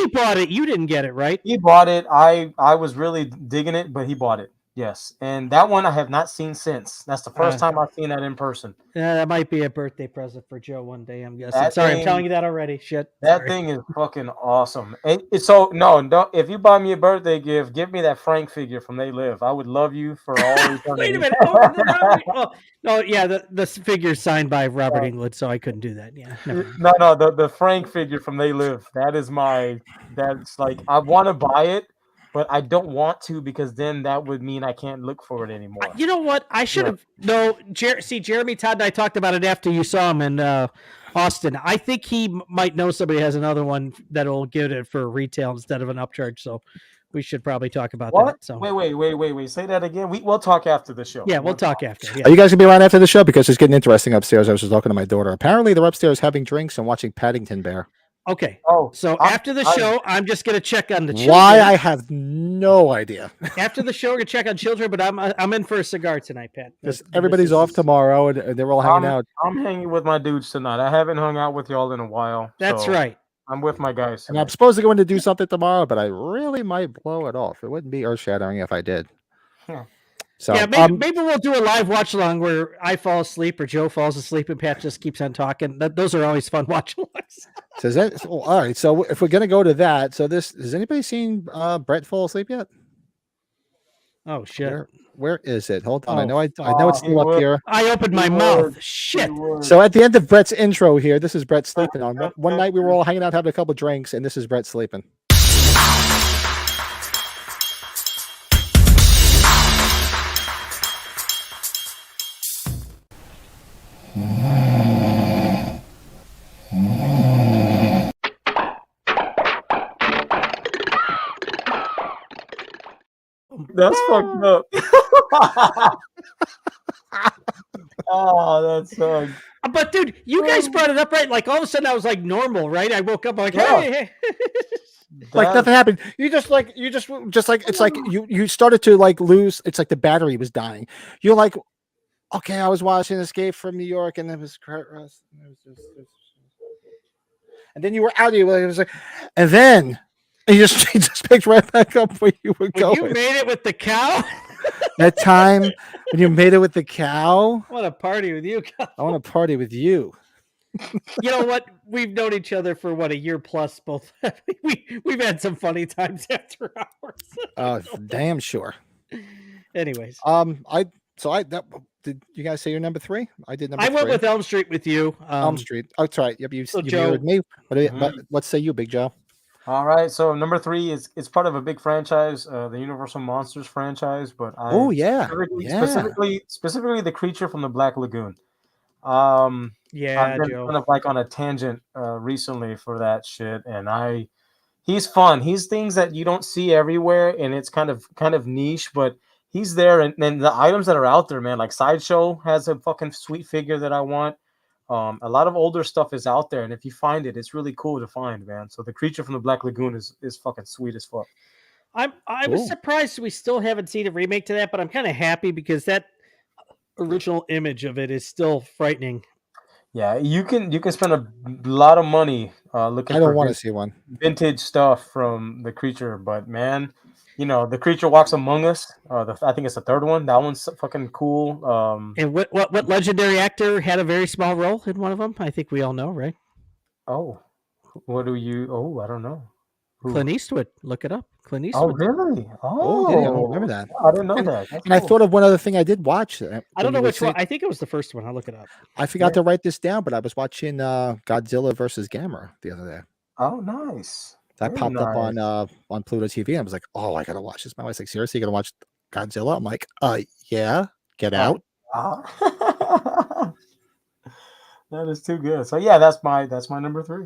bought it. You didn't get it, right? He bought it. I was really digging it, but he bought it. Yes, and that one I have not seen since. That's the first time I've seen that in person. Yeah, that might be a birthday present for Joe one day. I'm guessing. I'm telling you that already. Shit. That thing is fucking awesome. No. If you buy me a birthday gift, give me that Frank figure from They Live. I would love you for all eternity. Wait a minute. No, yeah, the figure signed by Robert Englund, so I couldn't do that. Yeah. No, the Frank figure from They Live. That's like I want to buy it, but I don't want to because then that would mean I can't look for it anymore. You know what? I should have. No, Jeremy Todd and I talked about it after you saw him in Austin. I think he might know somebody has another one that'll get it for retail instead of an upcharge. So we should probably talk about that. So wait. Say that again. We'll talk after the show. Yeah, we'll talk after. Yeah. Are you guys gonna be around after the show? Because it's getting interesting upstairs. I was just talking to my daughter. Apparently, they're upstairs having drinks and watching Paddington Bear. Okay. Oh, so after the show, I'm just gonna check on the children. Why? I have no idea. After the show, we're gonna check on children, but I'm in for a cigar tonight, Pat. Everybody's off tomorrow, and they're all hanging out. I'm hanging with my dudes tonight. I haven't hung out with y'all in a while. That's right. I'm with my guys tonight. And I'm supposed to go in to do something tomorrow, but I really might blow it off. It wouldn't be earth-shattering if I did. Yeah. So yeah, maybe we'll do a live watch along where I fall asleep or Joe falls asleep and Pat just keeps on talking. Those are always fun watch alongs. All right. So if we're gonna go to that, has anybody seen Brett fall asleep yet? Oh shit! Where is it? Hold on. I know it's still up here. I opened my mouth. Shit. So at the end of Brett's intro here, this is Brett sleeping on. One night we were all hanging out having a couple drinks, and this is Brett sleeping. That's fucked up. Oh, that's But dude, you guys brought it up, right? Like all of a sudden I was like normal, right? I woke up like, hey. Like nothing happened. It's like you started to like lose. It's like the battery was dying. You're like, okay, I was watching Escape from New York, and it was Kurt Russell. And then you were out. It was like, and then you just picked right back up where you were going. You made it with the cow. That time when you made it with the cow. I want to party with you. I want to party with you. You know what? We've known each other for a year plus. Both we've had some funny times after hours. Oh, damn sure. Anyways, did you guys say your number 3? I did number 3. I went with Elm Street with you. Elm Street. Oh, that's right. Yep, you mirrored me. But let's say you, Big Joe. All right. So number 3 it's part of a big franchise, the Universal Monsters franchise. But specifically the creature from the Black Lagoon. I've been Joe. kind of like on a tangent recently for that shit, and he's fun. He's things that you don't see everywhere, and it's kind of niche, but he's there. And the items that are out there, man, like Sideshow has a fucking sweet figure that I want. A lot of older stuff is out there, and if you find it, it's really cool to find, man. So the creature from the Black Lagoon is fucking sweet as fuck. I was surprised we still haven't seen a remake to that, but I'm kind of happy because that original image of it is still frightening. Yeah, you can spend a lot of money looking. I don't want to see one vintage stuff from the creature, but man, the creature walks among us. I think it's the third one. That one's fucking cool. And what legendary actor had a very small role in one of them? I think we all know, right? Oh, what do you? Oh, I don't know. Who? Clint Eastwood. Look it up. Clint Eastwood. Oh, really? Oh, I don't remember that. I didn't know that. And I thought of one other thing I did watch. I don't know which one. I think it was the first one. I'll look it up. I forgot to write this down, but I was watching Godzilla versus Gamera the other day. Oh, nice. That popped up on Pluto TV. And I was like, oh, I gotta watch this. My wife's like, seriously, you gonna watch Godzilla? I'm like, yeah, get out. That is too good. So yeah, that's my number 3.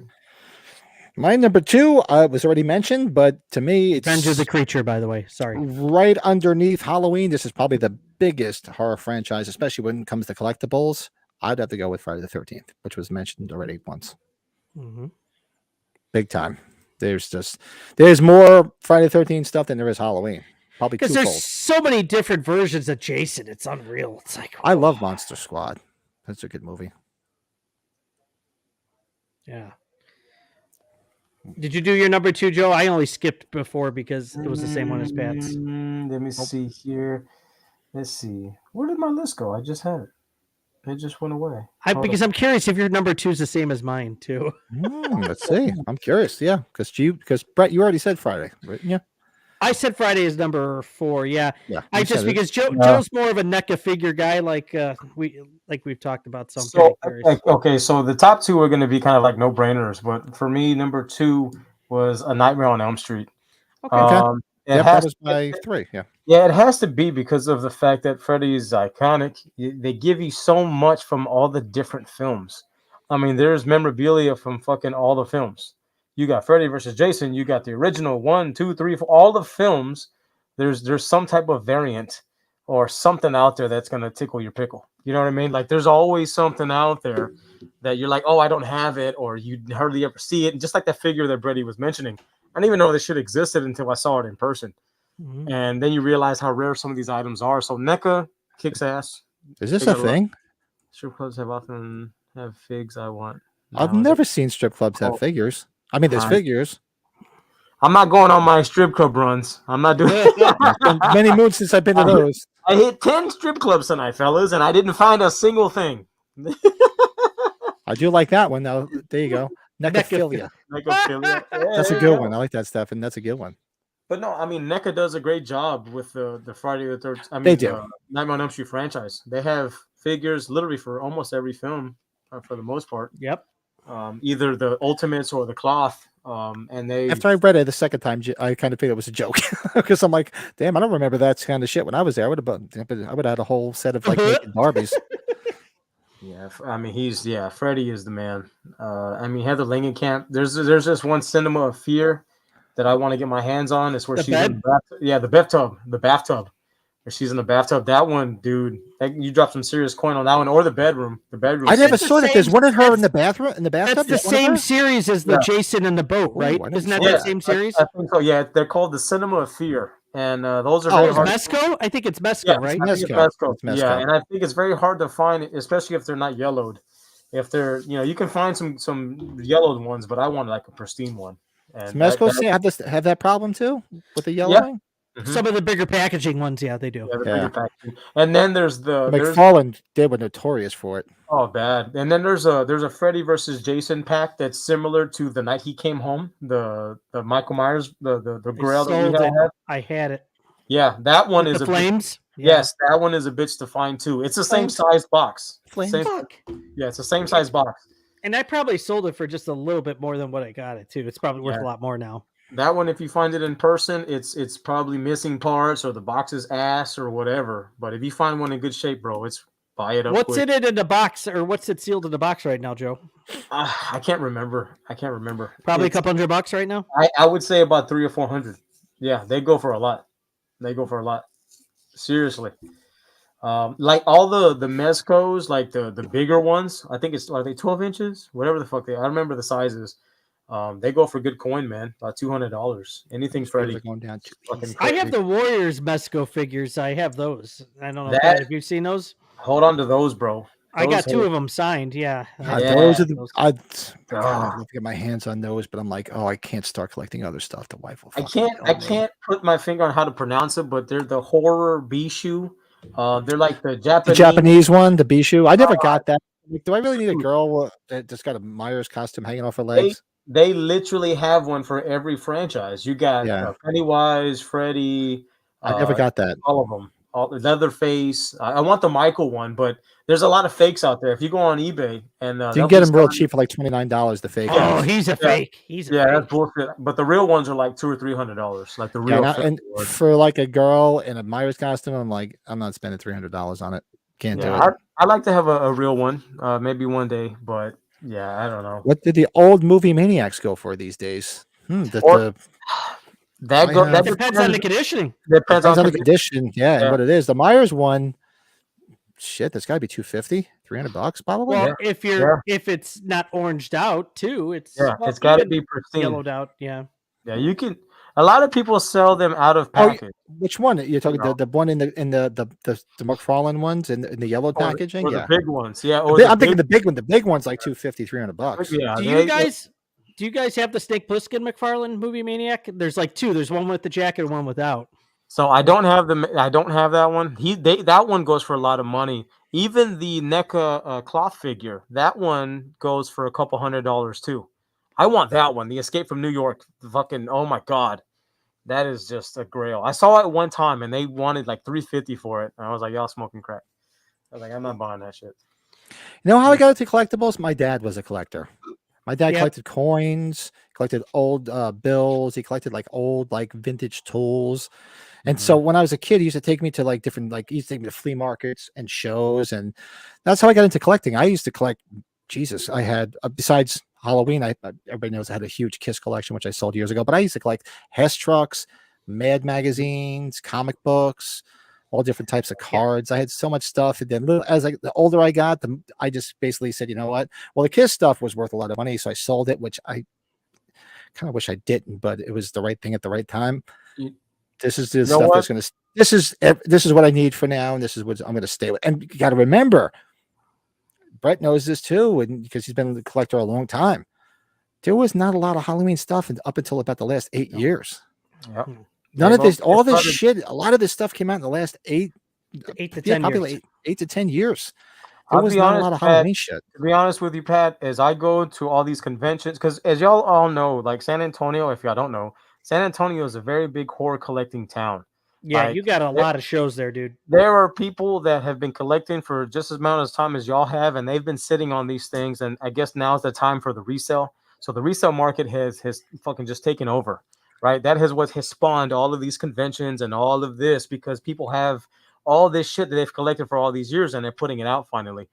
My number 2 was already mentioned, but to me, it's Revenge of the Creature, by the way. Sorry. Right underneath Halloween. This is probably the biggest horror franchise, especially when it comes to collectibles. I'd have to go with Friday the 13th, which was mentioned already once. Mm-hmm. Big time. There's more Friday the 13th stuff than there is Halloween. Probably because there's so many different versions of Jason. It's unreal. It's like I love Monster Squad. That's a good movie. Yeah. Did you do your number 2, Joe? I only skipped before because it was the same one as Pat's. Let me see here. Let's see. Where did my list go? I just had it. It just went away. Because I'm curious if your number 2 is the same as mine too. Let's see. I'm curious. Yeah, because Brett, you already said Friday, right? Yeah. I said Friday is number 4. Yeah. I just because Joe's more of a NECA figure guy, like we've talked about some. So okay, so the top 2 are going to be kind of like no brainers, but for me, number 2 was A Nightmare on Elm Street. Okay. That was my 3. Yeah. Yeah, it has to be because of the fact that Freddy is iconic. They give you so much from all the different films. I mean, there's memorabilia from fucking all the films. You got Freddy versus Jason. You got the original 1, 2, 3, 4. All the films. There's some type of variant or something out there that's gonna tickle your pickle. You know what I mean? Like there's always something out there that you're like, oh, I don't have it, or you hardly ever see it. And just like that figure that Brady was mentioning, I didn't even know this shit existed until I saw it in person. Mm-hmm. And then you realize how rare some of these items are. So NECA kicks ass. Is this a thing? Strip clubs often have figs I want. I've never seen strip clubs have figures. I mean, there's figures. I'm not going on my strip club runs. I'm not doing it. Many moons since I've been to those. I hit 10 strip clubs tonight, fellas, and I didn't find a single thing. I do like that one. Now, there you go. Necrophilia. That's a good one. I like that stuff, and that's a good one. But no, I mean, NECA does a great job with the Friday the 13th. I mean, they do. Nightmare on Elm Street franchise. They have figures literally for almost every film, for the most part. Yep. Either the Ultimates or the cloth. And they. After I read it the second time, I kind of figured it was a joke because I'm like, damn, I don't remember that kind of shit when I was there. I would have had a whole set of like naked Barbies. Yeah, I mean, Freddy is the man. I mean, Heather Langenkamp. There's just one Cinema of Fear that I want to get my hands on. It's where she's in the bathtub. Where she's in the bathtub. That one, dude, you dropped some serious coin on that one, or the bedroom. The bedroom. I never saw that. There's one of her in the bathroom. In the bathtub. That's the same series as the Jason in the boat, right? Isn't that the same series? I think so. Yeah, they're called the Cinema of Fear, and those are. Mesco? I think it's Mesco, right? It's Mesco. Yeah, and I think it's very hard to find, especially if they're not yellowed. If they're, you can find some yellowed ones, but I want like a pristine one. And Mesco have that problem too with the yellowing? Mm-hmm. Some of the bigger packaging ones, yeah, they do. Yeah, and then there's the McFarlane. They were notorious for it. Oh, bad. And then there's a Freddy versus Jason pack that's similar to The Night He Came Home, the Michael Myers, the grail that we had. I had it. Yeah, that one is the flames. Yes, that one is a bitch to find too. It's the same size box. Yeah, it's the same size box. And I probably sold it for just a little bit more than what I got it too. It's probably worth a lot more now. That one, if you find it in person, it's probably missing parts or the box is ass or whatever. But if you find one in good shape, bro, buy it up. What's in it in the box, or what's it sealed in the box right now, Joe? I can't remember. Probably a couple $100 right now. I would say about $300 or $400. Yeah, they go for a lot. Seriously. Like all the Mezcos, like the bigger ones, I think are they 12 inches? Whatever the fuck I remember the sizes. They go for good coin, man. About $200. Anything Freddy. I have the Warriors Mezco figures. I have those. I don't know. Have you seen those? Hold on to those, bro. I got 2 of them signed. Yeah. Those are the. I'd love to get my hands on those, but I'm like, I can't start collecting other stuff. The wife will. I can't put my finger on how to pronounce it, but they're the horror Bishu. They're like the Japanese one, the Bishu. I never got that. Like, do I really need a girl that just got a Myers costume hanging off her legs? They literally have one for every franchise. You got Pennywise, Freddy. I never got that. All of them. Leatherface. I want the Michael one, but there's a lot of fakes out there. If you go on eBay and you can get them real cheap for like $29. The fake. Oh, he's a fake. He's a fake. That's bullshit. But the real ones are like $200 or $300. Like the real. And for like a girl in a Myers costume, I'm like, I'm not spending $300 on it. Can't do it. I like to have a real one, maybe one day, but yeah, I don't know. What did the old movie maniacs go for these days? That depends on the conditioning. Depends on the condition. Yeah, and what it is. The Myers one, shit, that's got to be $250, $300 probably. Well, if it's not oranged out too, it's got to be pristine, yellowed out. Yeah, you can. A lot of people sell them out of package. Which one? You're talking the one in the McFarlane ones in the yellow packaging? Or Yeah. the big ones. Yeah. Or I'm thinking the big one. The big one's like $250, $300. Yeah. Do you guys have the Snake Plissken McFarlane Movie Maniac? There's like two. There's one with the jacket and one without. So I don't have that one. That one goes for a lot of money. Even the NECA cloth figure, that one goes for a couple $100 too. I want that one. The Escape from New York. Fucking, oh my God. That is just a grail. I saw it one time and they wanted like $350 for it. And I was like, y'all smoking crack. I was like, I'm not buying that shit. You know how I got into collectibles? My dad was a collector. My dad collected coins, collected old bills. He collected like old like vintage tools. And so when I was a kid, he used to take me to like different, like he used to take me to flea markets and shows. And that's how I got into collecting. I used to collect, Jesus, I had, besides Halloween, everybody knows I had a huge Kiss collection, which I sold years ago, but I used to collect Hess trucks, Mad magazines, comic books, all different types of cards. I had so much stuff. And then the older I got, I just basically said, you know what? Well, the Kiss stuff was worth a lot of money. So I sold it, which I kind of wish I didn't, but it was the right thing at the right time. This is the stuff that's going to, this is what I need for now. And this is what I'm going to stay with. And you got to remember, Brett knows this too. And because he's been a collector a long time, there was not a lot of Halloween stuff up until about the last 8 years. Yep. None of this, all this shit, a lot of this stuff came out in the last 8 to 10 years. Like 8 to 10 years. There was not a lot of Halloween shit. To be honest with you, Pat, as I go to all these conventions, because as y'all all know, like San Antonio, if y'all don't know, San Antonio is a very big horror collecting town. Yeah, like, you got a lot of shows there, dude. There are people that have been collecting for just as amount of time as y'all have, and they've been sitting on these things. And I guess now's the time for the resale. So the resale market has fucking just taken over, right? That has what has spawned all of these conventions and all of this because people have all this shit that they've collected for all these years, and they're putting it out finally.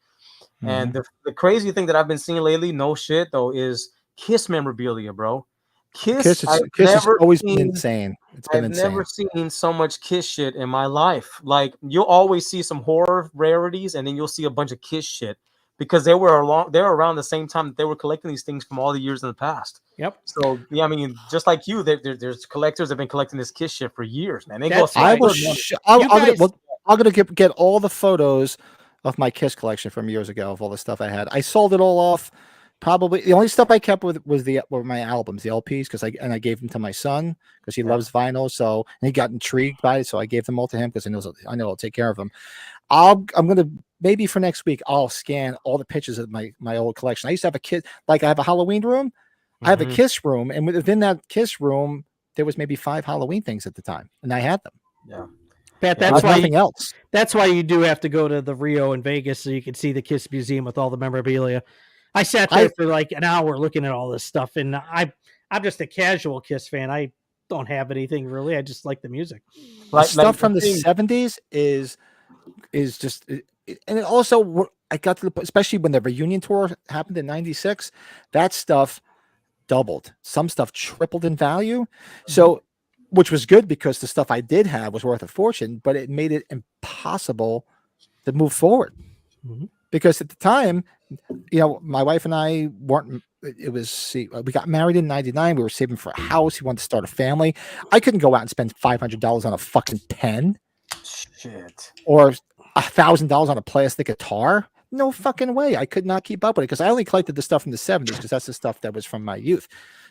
Mm-hmm. And the crazy thing that I've been seeing lately, no shit though, is Kiss memorabilia, bro. Kiss has always been insane. I've never seen so much Kiss shit in my life. Like you'll always see some horror rarities, and then you'll see a bunch of Kiss shit because they were around the same time that they were collecting these things from all the years in the past. Yep. So yeah, I mean, just like you, there's collectors that have been collecting this Kiss shit for years, man. I'm gonna get all the photos of my Kiss collection from years ago of all the stuff I had. I sold it all off. Probably the only stuff I kept were my albums, the LPs, because I gave them to my son because he loves vinyl. So and he got intrigued by it, so I gave them all to him because I know I'll take care of them. I'm gonna maybe for next week I'll scan all the pictures of my old collection. I used to have a kid, like I have a Halloween room, I have a Kiss room, and within that Kiss room there was maybe 5 Halloween things at the time, and I had them. Yeah. Pat, that's why nothing else. That's why you do have to go to the Rio in Vegas so you can see the Kiss Museum with all the memorabilia. I sat there for like an hour looking at all this stuff, and I'm just a casual Kiss fan. I don't have anything really. I just like the music. Stuff from the 70s is just, and it also I got to especially when the reunion tour happened in '96, that stuff doubled. Some stuff tripled in value. So, which was good because the stuff I did have was worth a fortune, but it made it impossible to move forward. Because at the time, my wife and I weren't, we got married in '99. We were saving for a house. We wanted to start a family. I couldn't go out and spend $500 on a fucking pen. Shit. Or $1,000 on a plastic guitar. No fucking way. I could not keep up with it because I only collected the stuff from the 70s because that's the stuff that was from my youth.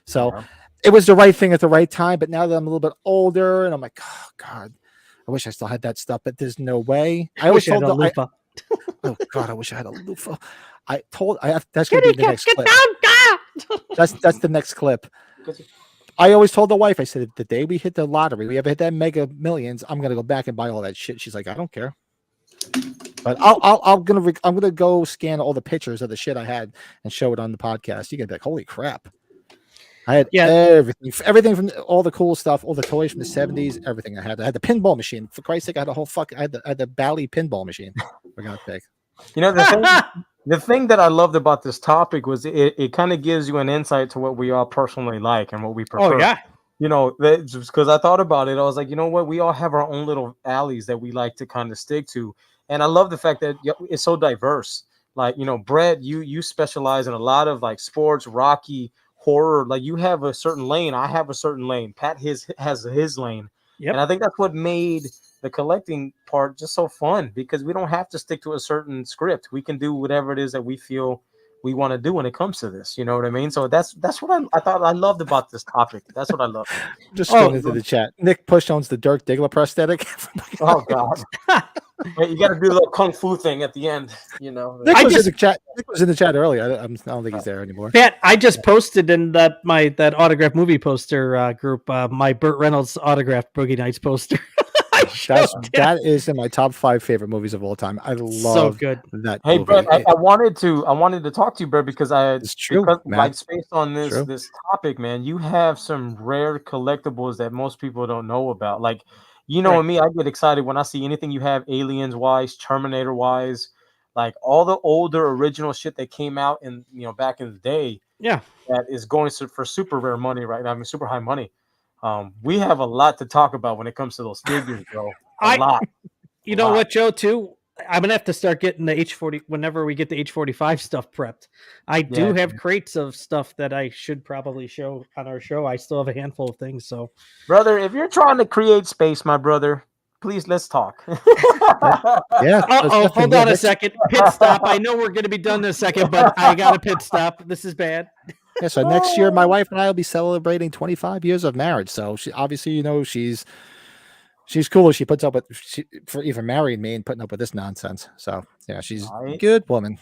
So it was the right thing at the right time. But now that I'm a little bit older and I'm like, oh God, I wish I still had that stuff, but there's no way. I always told oh God, I wish I had a loofah. That's going to be the next clip. That's the next clip. I always told the wife, I said, the day we hit the lottery, we ever hit that mega millions, I'm going to go back and buy all that shit. She's like, I don't care. But I'm gonna go scan all the pictures of the shit I had and show it on the podcast. You get like, holy crap! I had everything from all the cool stuff, all the toys from the 70s, everything I had. I had the pinball machine. For Christ's sake, I had the Bally pinball machine. We're gonna pick. The thing that I loved about this topic was it kind of gives you an insight to what we all personally like and what we prefer. Oh yeah. Because I thought about it, I was like, you know what? We all have our own little alleys that we like to kind of stick to. And I love the fact that it's so diverse. Like, Brett, you specialize in a lot of like sports, Rocky, horror. Like you have a certain lane, I have a certain lane. Pat has his lane, and I think that's what made the collecting part just so fun because we don't have to stick to a certain script. We can do whatever it is that we feel we want to do when it comes to this. You know what I mean? So that's what I thought I loved about this topic. That's what I love. Just going into the chat. Nick Push owns the Dirk Diggler prosthetic. Oh God. Wait, you got to do the little kung fu thing at the end, you know. Nick was in the chat earlier. I don't think he's there anymore. Pat, I just posted in that autograph movie poster group my Burt Reynolds autographed Boogie Nights poster. That is in my top 5 favorite movies of all time. I love that. Hey, movie. Brett, I wanted to talk to you, Brett, because it's true, like based on this topic, man. You have some rare collectibles that most people don't know about. Like, you know, me, I get excited when I see anything you have aliens wise, Terminator wise, like all the older original shit that came out in back in the day. Yeah, that is going for super rare money right now. I mean, super high money. We have a lot to talk about when it comes to those figures, bro. A lot. You know what, Joe? Too, I'm gonna have to start getting the H40 whenever we get the H45 stuff prepped. I do have crates of stuff that I should probably show on our show. I still have a handful of things. So, brother, if you're trying to create space, my brother, please let's talk. Yeah. Hold on a second. Pit stop. I know we're gonna be done in a second, but I got a pit stop. This is bad. Yeah, so next year, my wife and I will be celebrating 25 years of marriage. So she obviously, she's cool. She puts up with for even marrying me and putting up with this nonsense. So yeah, she's a good woman.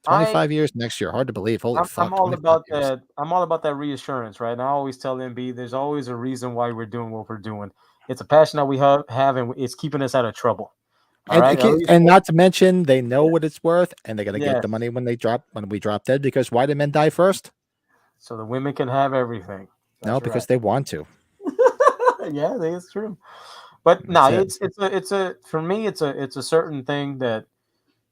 25 years next year. Hard to believe. Holy fuck. I'm all about that. I'm all about that reassurance, right? And I always tell MB, there's always a reason why we're doing what we're doing. It's a passion that we have, and it's keeping us out of trouble. And not to mention, they know what it's worth, and they're gonna get the money when we drop dead. Because why did men die first? So the women can have everything. No, because they want to. Yeah, I think it's true. But no, it's a for me, it's a certain thing that,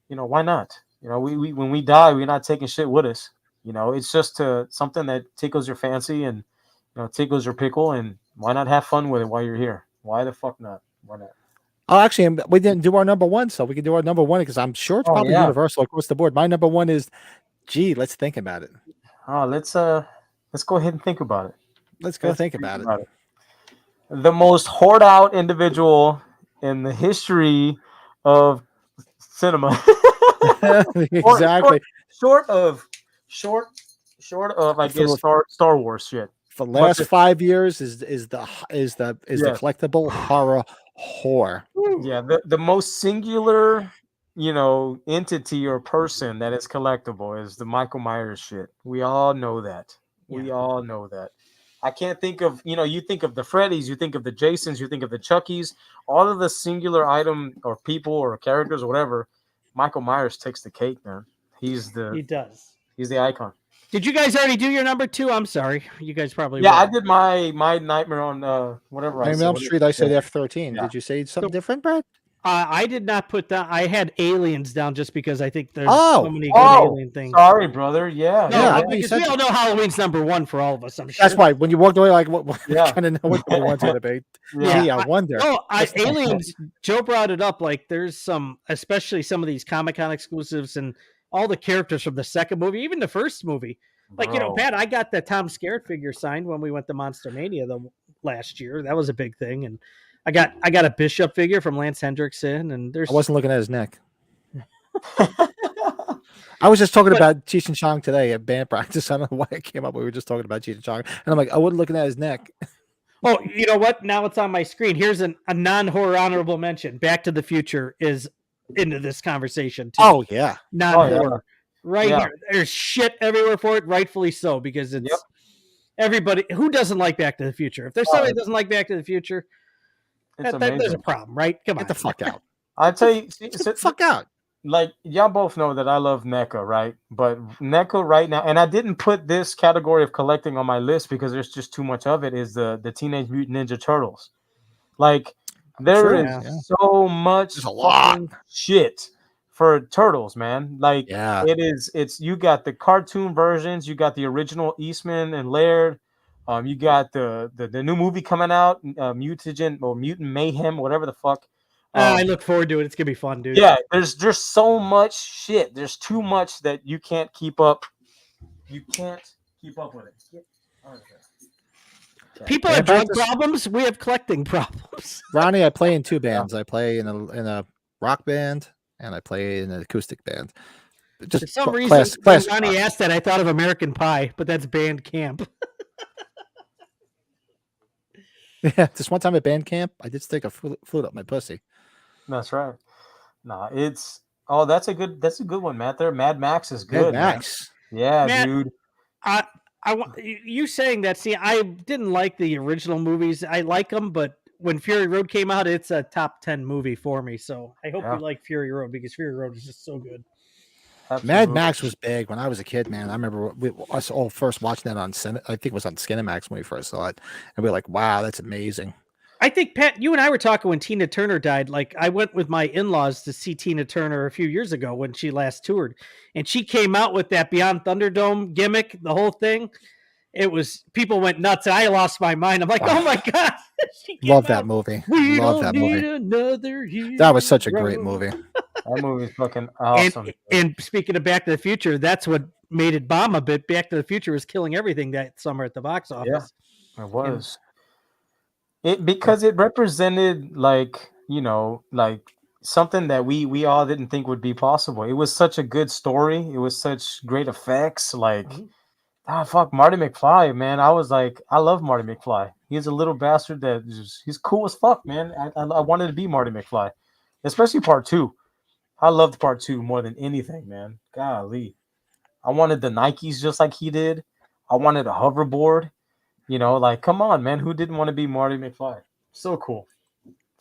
why not? We when we die, we're not taking shit with us. It's just something that tickles your fancy and tickles your pickle, and why not have fun with it while you're here? Why the fuck not? Why not? Oh, actually, we didn't do our number one, so we can do our number one because I'm sure it's probably universal across the board. My number one is, let's think about it. Oh, let's go ahead and think about it. Let's think about it. The most hoard out individual in the history of cinema. Exactly. Short of I guess Star Wars shit. For the last 5 years is the collectible horror whore. Yeah, the most singular entity or person that is collectible is the Michael Myers shit. We all know that. We all know that. I can't think of, you think of the Freddys, you think of the Jasons, you think of the Chuckies, all of the singular item or people or characters or whatever. Michael Myers takes the cake, man. He does. He's the icon. Did you guys already do your number 2? I'm sorry. You guys probably I did my Nightmare on whatever I said. Elm Street, I said F-13. Yeah. Did you say something different, Brad? I did not put down. I had aliens down just because I think there's so many good alien things. Sorry, brother. Yeah. Because we all know Halloween's number 1 for all of us. I'm sure. That's why when you walked away, like, what kind of know what number one's going to be? Yeah. Gee, I wonder. No, aliens. Joe brought it up. Like, there's some, especially some of these Comic-Con exclusives and all the characters from the second movie, even the first movie. Like, Pat, I got the Tom Skerritt figure signed when we went to Monster Mania last year. That was a big thing, and I got a Bishop figure from Lance Hendrickson, and I wasn't looking at his neck. I was just talking about Cheech and Chong today at band practice. I don't know why it came up. We were just talking about Cheech and Chong, and I'm like, I wasn't looking at his neck. Oh, you know what? Now it's on my screen. Here's a non-horror honorable mention. Back to the Future is into this conversation too. Oh yeah, non-horror. Here. There's shit everywhere for it, rightfully so, because it's everybody who doesn't like Back to the Future. If there's somebody that doesn't like Back to the Future, there's a problem, right? Come on. Get the fuck out. I tell you, get the fuck out. Like, y'all both know that I love NECA, right? But NECA right now, and I didn't put this category of collecting on my list because there's just too much of it, is the Teenage Mutant Ninja Turtles. Like, there is so much shit for Turtles, man. Like, it's you got the cartoon versions, you got the original Eastman and Laird, you got the new movie coming out, Mutant Mayhem, whatever the fuck. I look forward to it. It's gonna be fun, dude. Yeah, there's just so much shit. There's too much that you can't keep up. You can't keep up with it. People have drug problems. We have collecting problems. Ronnie, I play in 2 bands. I play in a rock band and I play in an acoustic band. Just for some reason, class when Ronnie asked that, I thought of American Pie, but that's band camp. Yeah, this one time at band camp, I did stick a flute up my pussy. That's right. Nah, that's a good one, Matt. There, Mad Max is good. Mad Max. Man. Yeah, Matt, dude. I want you saying that. See, I didn't like the original movies. I like them, but when Fury Road came out, it's a top 10 movie for me. So I hope you like Fury Road because Fury Road is just so good. Absolutely. Mad Max was big when I was a kid, man. I remember us all first watching that on I think it was on Skinemax when we first saw it, and we were like, "Wow, that's amazing." I think Pat, you and I were talking when Tina Turner died. Like I went with my in-laws to see Tina Turner a few years ago when she last toured, and she came out with that Beyond Thunderdome gimmick, the whole thing. It was people went nuts. And I lost my mind. I'm like, oh my god, love that movie. Love that movie. That was such a great movie. That movie is fucking awesome. And speaking of Back to the Future, that's what made it bomb a bit. Back to the Future was killing everything that summer at the box office. Yeah, it was. Because it represented like something that we all didn't think would be possible. It was such a good story. It was such great effects. Like, fuck Marty McFly, man. I was like, I love Marty McFly. He's a little bastard he's cool as fuck, man. I wanted to be Marty McFly, especially part 2. I loved part 2 more than anything, man. Golly. I wanted the Nikes just like he did. I wanted a hoverboard. Like, come on, man. Who didn't want to be Marty McFly? So cool.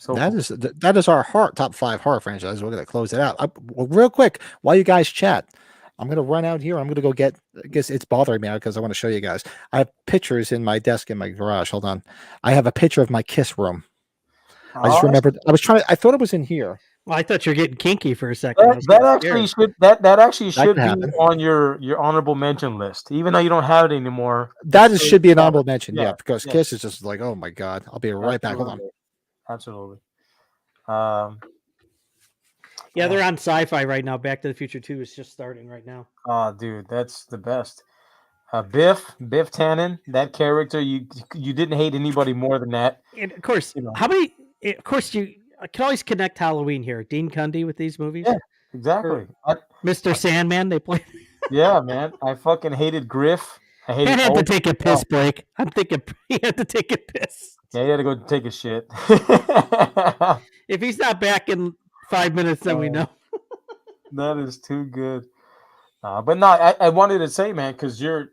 That is our top 5 horror franchises. We're going to close it out. Real quick, while you guys chat, I'm going to run out here. I'm going to go get, I guess it's bothering me because I want to show you guys. I have pictures in my desk in my garage. Hold on. I have a picture of my kiss room. I just remembered. I thought it was in here. Well, I thought you were getting kinky for a second. That actually should be on your honorable mention list, even though you don't have it anymore. Should be an honorable mention, because Kiss is just like, oh my god. I'll be right back. Hold on. Absolutely. Yeah, they're on Sci-Fi right now. Back to the Future 2 is just starting right now. Oh, dude, that's the best. Biff Tannen, that character, you didn't hate anybody more than that. And of course, I can always connect Halloween here. Dean Cundy with these movies. Yeah, exactly. Mr. Sandman, they play. Yeah, man. I fucking hated Griff. I had to take a piss break. I'm thinking he had to take a piss. Yeah, he had to go take a shit. If he's not back in 5 minutes, then we know. That is too good. But no, I wanted to say, man, because you're,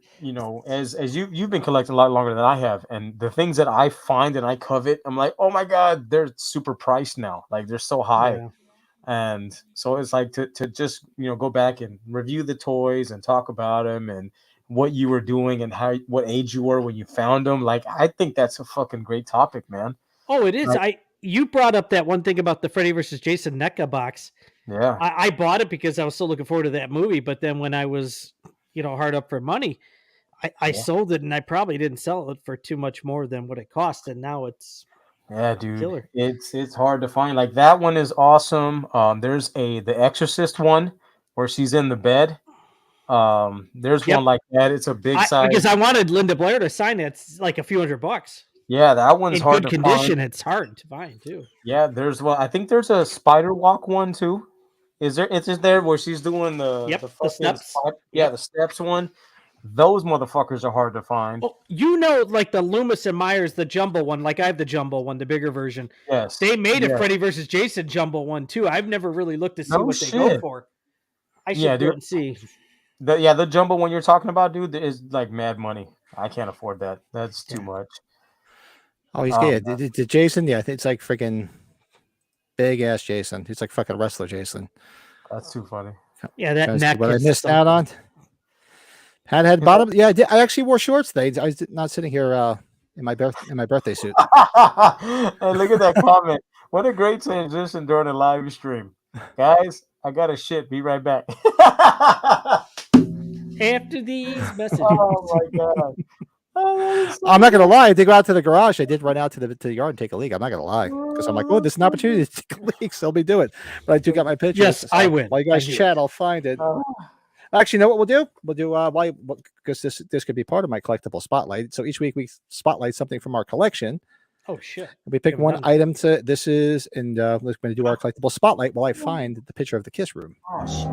as you've been collecting a lot longer than I have, and the things that I find and I covet, I'm like, oh my god, they're super priced now, like they're so high, and so it's like to just go back and review the toys and talk about them and what you were doing and what age you were when you found them. Like, I think that's a fucking great topic, man. Oh, it is. You brought up that one thing about the Freddy versus Jason NECA box. Yeah, I bought it because I was so looking forward to that movie. But then when I was, hard up for money, I sold it, and I probably didn't sell it for too much more than what it cost. And now it's dude, killer. It's hard to find. Like, that one is awesome. There's the Exorcist one where she's in the bed. There's one like that. It's a big size because I wanted Linda Blair to sign it. It's like a few $100. Yeah, that one's hard to find. In good condition, it's hard to find too. Yeah, I think there's a Spider Walk one too. Is there where she's doing the steps? The steps one. Those motherfuckers are hard to find. Oh, like the Loomis and Myers, the jumbo one. Like I have the jumbo one, the bigger version. Yes, they made a Freddy versus Jason jumbo one too. I've never really looked to see what they go for. I should go and see. The jumbo one you're talking about, dude, is like mad money. I can't afford that. That's too much. Oh, he's good. The Jason, I think it's like freaking big ass Jason. He's like fucking wrestler Jason. That's too funny. Yeah, that neck. What I missed out on. Had bottom. Yeah, I actually wore shorts today. I was not sitting here in my birthday suit. Hey, look at that comment. What a great transition during a live stream, guys. I got to shit. Be right back. After these messages. Oh my god. I'm not gonna lie. I did go out to the garage. I did run out to the yard and take a leak. I'm not gonna lie because I'm like, oh, this is an opportunity to take a leak, so let me do it. But I do got my picture. Yes, I win. While you guys chat, I'll find it. Actually, you know what we'll do? We'll do why because this could be part of my collectible spotlight. So each week we spotlight something from our collection. Oh shit! We pick one item to this is, and we're going to do our collectible spotlight while I find the picture of the kiss room. Oh shit.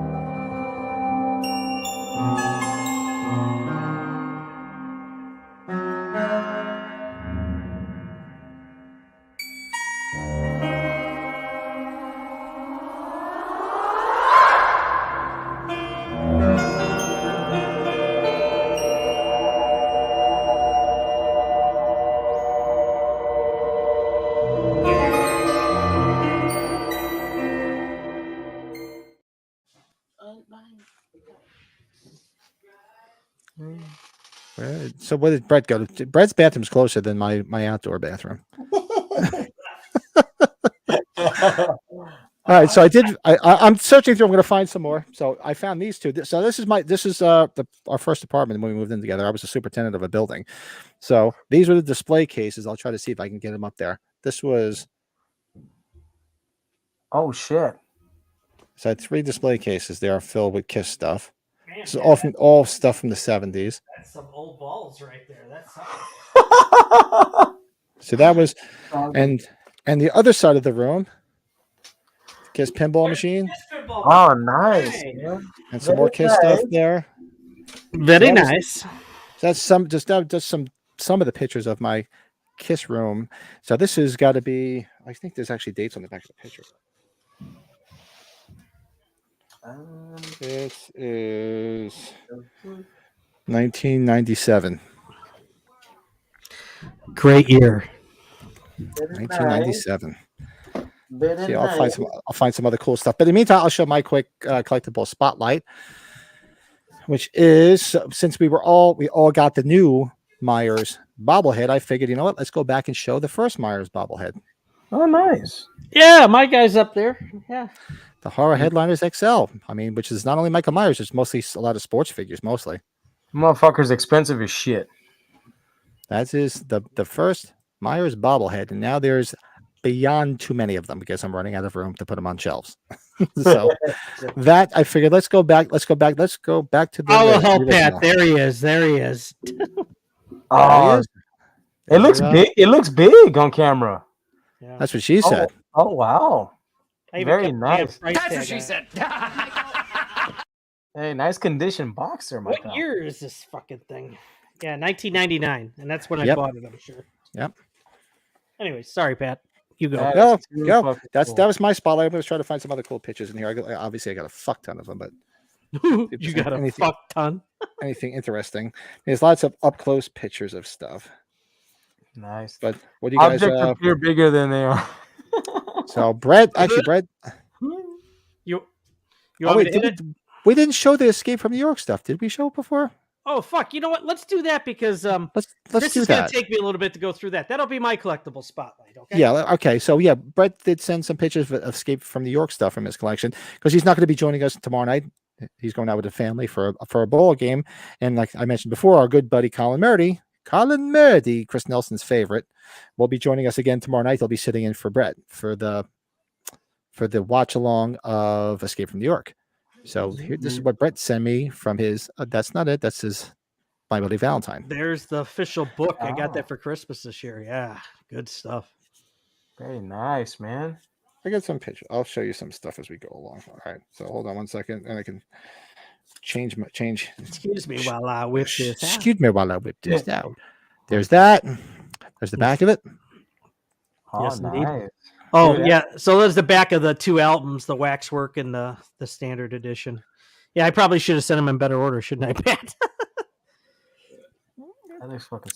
So where did Brett go? Brett's bathroom's closer than my outdoor bathroom. All right, so I'm searching through. I'm going to find some more. So I found these two. So this is our first apartment when we moved in together. I was a superintendent of a building. So these are the display cases. I'll try to see if I can get them up there. This was. Oh shit! So I had 3 display cases there filled with Kiss stuff. Man, this is all stuff from the 70s. That's some old balls right there. That's so that was, and the other side of the room. Kiss pinball machine. Oh, nice. Hey. And some more Kiss stuff there. Very nice. That's some of the pictures of my Kiss room. So this has got to be. I think there's actually dates on the back of the picture. This is 1997. Great year. 1997. See, I'll find some other cool stuff. But in the meantime, I'll show my quick collectible spotlight, which is since we all got the new Myers bobblehead. I figured, you know what? Let's go back and show the first Myers bobblehead. Oh, nice. Yeah, my guy's up there. Yeah. The Horror Headliners XL. I mean, which is not only Michael Myers, it's mostly a lot of sports figures, mostly. Motherfucker's expensive as shit. That is the first Myers bobblehead, and now there's beyond too many of them because I'm running out of room to put them on shelves. So that I figured, let's go back to the. Oh, help, Pat! There he is. Oh, it looks big. It looks big on camera. Yeah. That's what she said. Oh wow. Very nice. That's what she said. Hey, nice condition boxer, my What year is this fucking thing? Yeah, 1999, and that's when I bought it. I'm sure. Yep. Anyway, sorry, Pat. You go. Go. That was my spotlight. I'm going to try to find some other cool pictures in here. I got a fuck ton of them, but you got a fuck ton. Anything interesting? There's lots of up close pictures of stuff. Nice. But what do you guys? Objects appear bigger than they are. So Brett. You want me to hit it? We didn't show the Escape from New York stuff. Did we show it before? Oh fuck! You know what? Let's do that because let's this do is that. Gonna take me a little bit to go through that. That'll be my collectible spotlight. Okay. Yeah. Okay. So yeah, Brett did send some pictures of Escape from New York stuff from his collection because he's not going to be joining us tomorrow night. He's going out with the family for a ball game, and like I mentioned before, our good buddy Colin Murdy, Chris Nelson's favorite, will be joining us again tomorrow night. He'll be sitting in for Brett for the watch along of Escape from New York. So here, this is what Brett sent me from his. That's not it. That's his My Bloody Valentine. There's the official book. I got that for Christmas this year. Yeah, good stuff. Very nice, man. I got some pictures. I'll show you some stuff as we go along. All right. So hold on 1 second, and I can change. Excuse me while I whip this out. Excuse me while I whip this out. There's that. There's the back of it. Oh, yes, nice. indeed. Oh, yeah. So there's the back of the 2 albums, the Waxwork and the standard edition. Yeah, I probably should have sent them in better order, shouldn't I, Pat?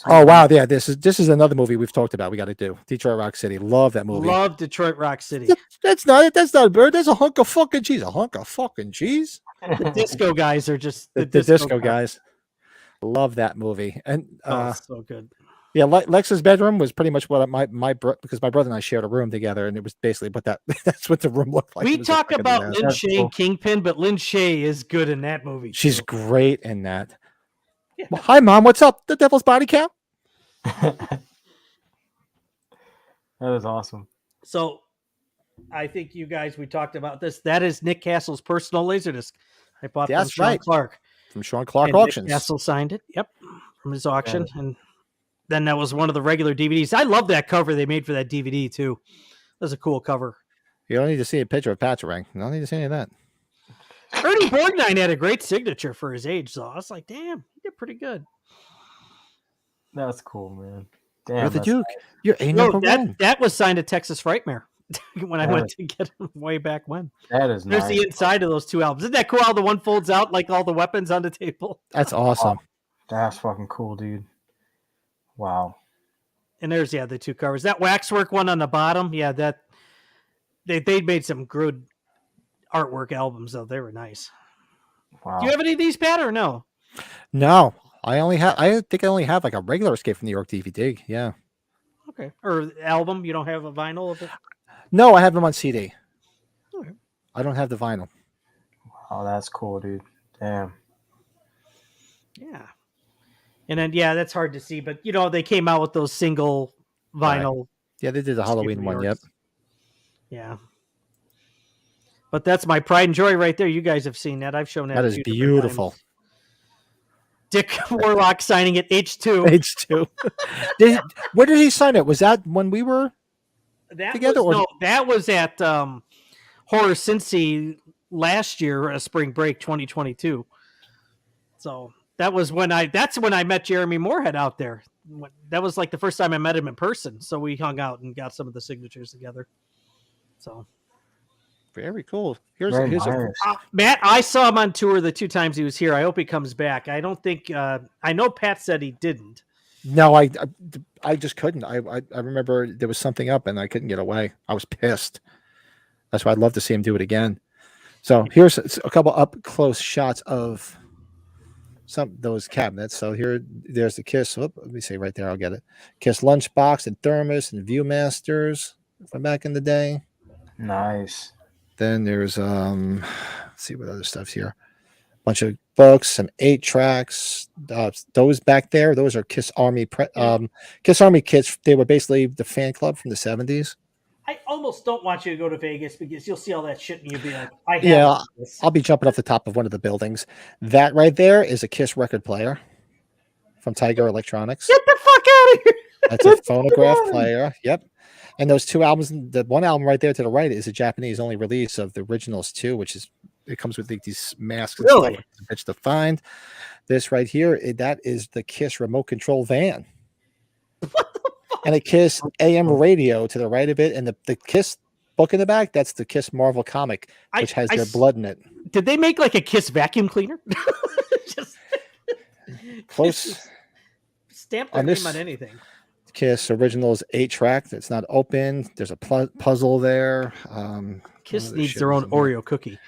Oh wow, yeah. This is another movie we've talked about. We got to do Detroit Rock City. Love that movie. Love Detroit Rock City. That's not it. That's not a bird. That's a hunk of fucking cheese. A hunk of fucking cheese. The disco guys are just the disco guys. Love that movie. And so good. Yeah, Lex's bedroom was pretty much what because my brother and I shared a room together, and it was basically that's what the room looked like. We talk about Lynn Shay and Kingpin, but Lynn Shay is good in that movie. She's great in that. Yeah. Well, hi, Mom. What's up? The Devil's Body Count? That is awesome. So, I think you guys, we talked about this. That is Nick Castle's personal Laserdisc I bought That's from Sean right. Clark. From Sean Clark And Auctions. Nick Castle signed it. Yep, from his auction, and then that was one of the regular DVDs. I love that cover they made for that DVD too. That was a cool cover. You don't need to see a picture of Pacharang. You don't need to see any of that. Ernie Borgnine had a great signature for his age, so I was like, damn, he did pretty good. That's cool, man. Damn, You're the that's Duke. nice. You're a No, number one. that was signed at Texas Frightmare when I went to get him way back when. That is There's nice. the inside of those two albums. Isn't that cool how the one folds out like all the weapons on the table? That's awesome. That's fucking cool, dude. Wow. And there's the two covers. That waxwork one on the bottom, that they made some good artwork albums though. They were nice. Wow. Do you have any of these, Pat, or no? No, I think I only have like a regular Escape from New York DVD. Yeah. Okay. Or album? You don't have a vinyl of it? No, I have them on CD. Okay. I don't have the vinyl. Oh, that's cool, dude. Damn. Yeah. And then that's hard to see, but they came out with those single vinyl. Yeah, they did the Halloween one. Yep. Yeah. But that's my pride and joy right there. You guys have seen that. I've shown that. That is beautiful. Dick Warlock signing it H2. H2. Where did he sign it? Was that when we were together? That was at Horror Cincy last year, spring break 2022. So that's when I met Jeremy Moorhead out there. That was like the first time I met him in person. So we hung out and got some of the signatures together. So very cool. Matt, I saw him on tour the 2 times he was here. I hope he comes back. I don't think I know Pat said he didn't. No, I just couldn't. I remember there was something up and I couldn't get away. I was pissed. That's why I'd love to see him do it again. So here's a couple up close shots of those cabinets. So there's the Kiss. Let me see right there. I'll get it. Kiss lunchbox and thermos and Viewmasters from back in the day. Nice. Then there's let's see what other stuff's here. Bunch of books, some 8 tracks. Those back there, those are Kiss Army Kiss Army kits. They were basically the fan club from the 70s. I almost don't want you to go to Vegas because you'll see all that shit and you'll be like, I'll be jumping off the top of one of the buildings. That right there is a Kiss record player from Tiger Electronics. Get the fuck out of here. That's a phonograph player. Yep. And those 2 albums, the one album right there to the right is a Japanese only release of the originals too, which is it comes with these masks. Really? And stuff. It's a bitch to find. This right here, that is the Kiss remote control van. And a Kiss AM radio to the right of it, and the Kiss book in the back. That's the Kiss Marvel comic, which has their blood in it. Did they make like a Kiss vacuum cleaner? Just close. Stamp their name on anything. Kiss Originals 8-track. It's not open. There's a puzzle there. Kiss needs their own Oreo cookie.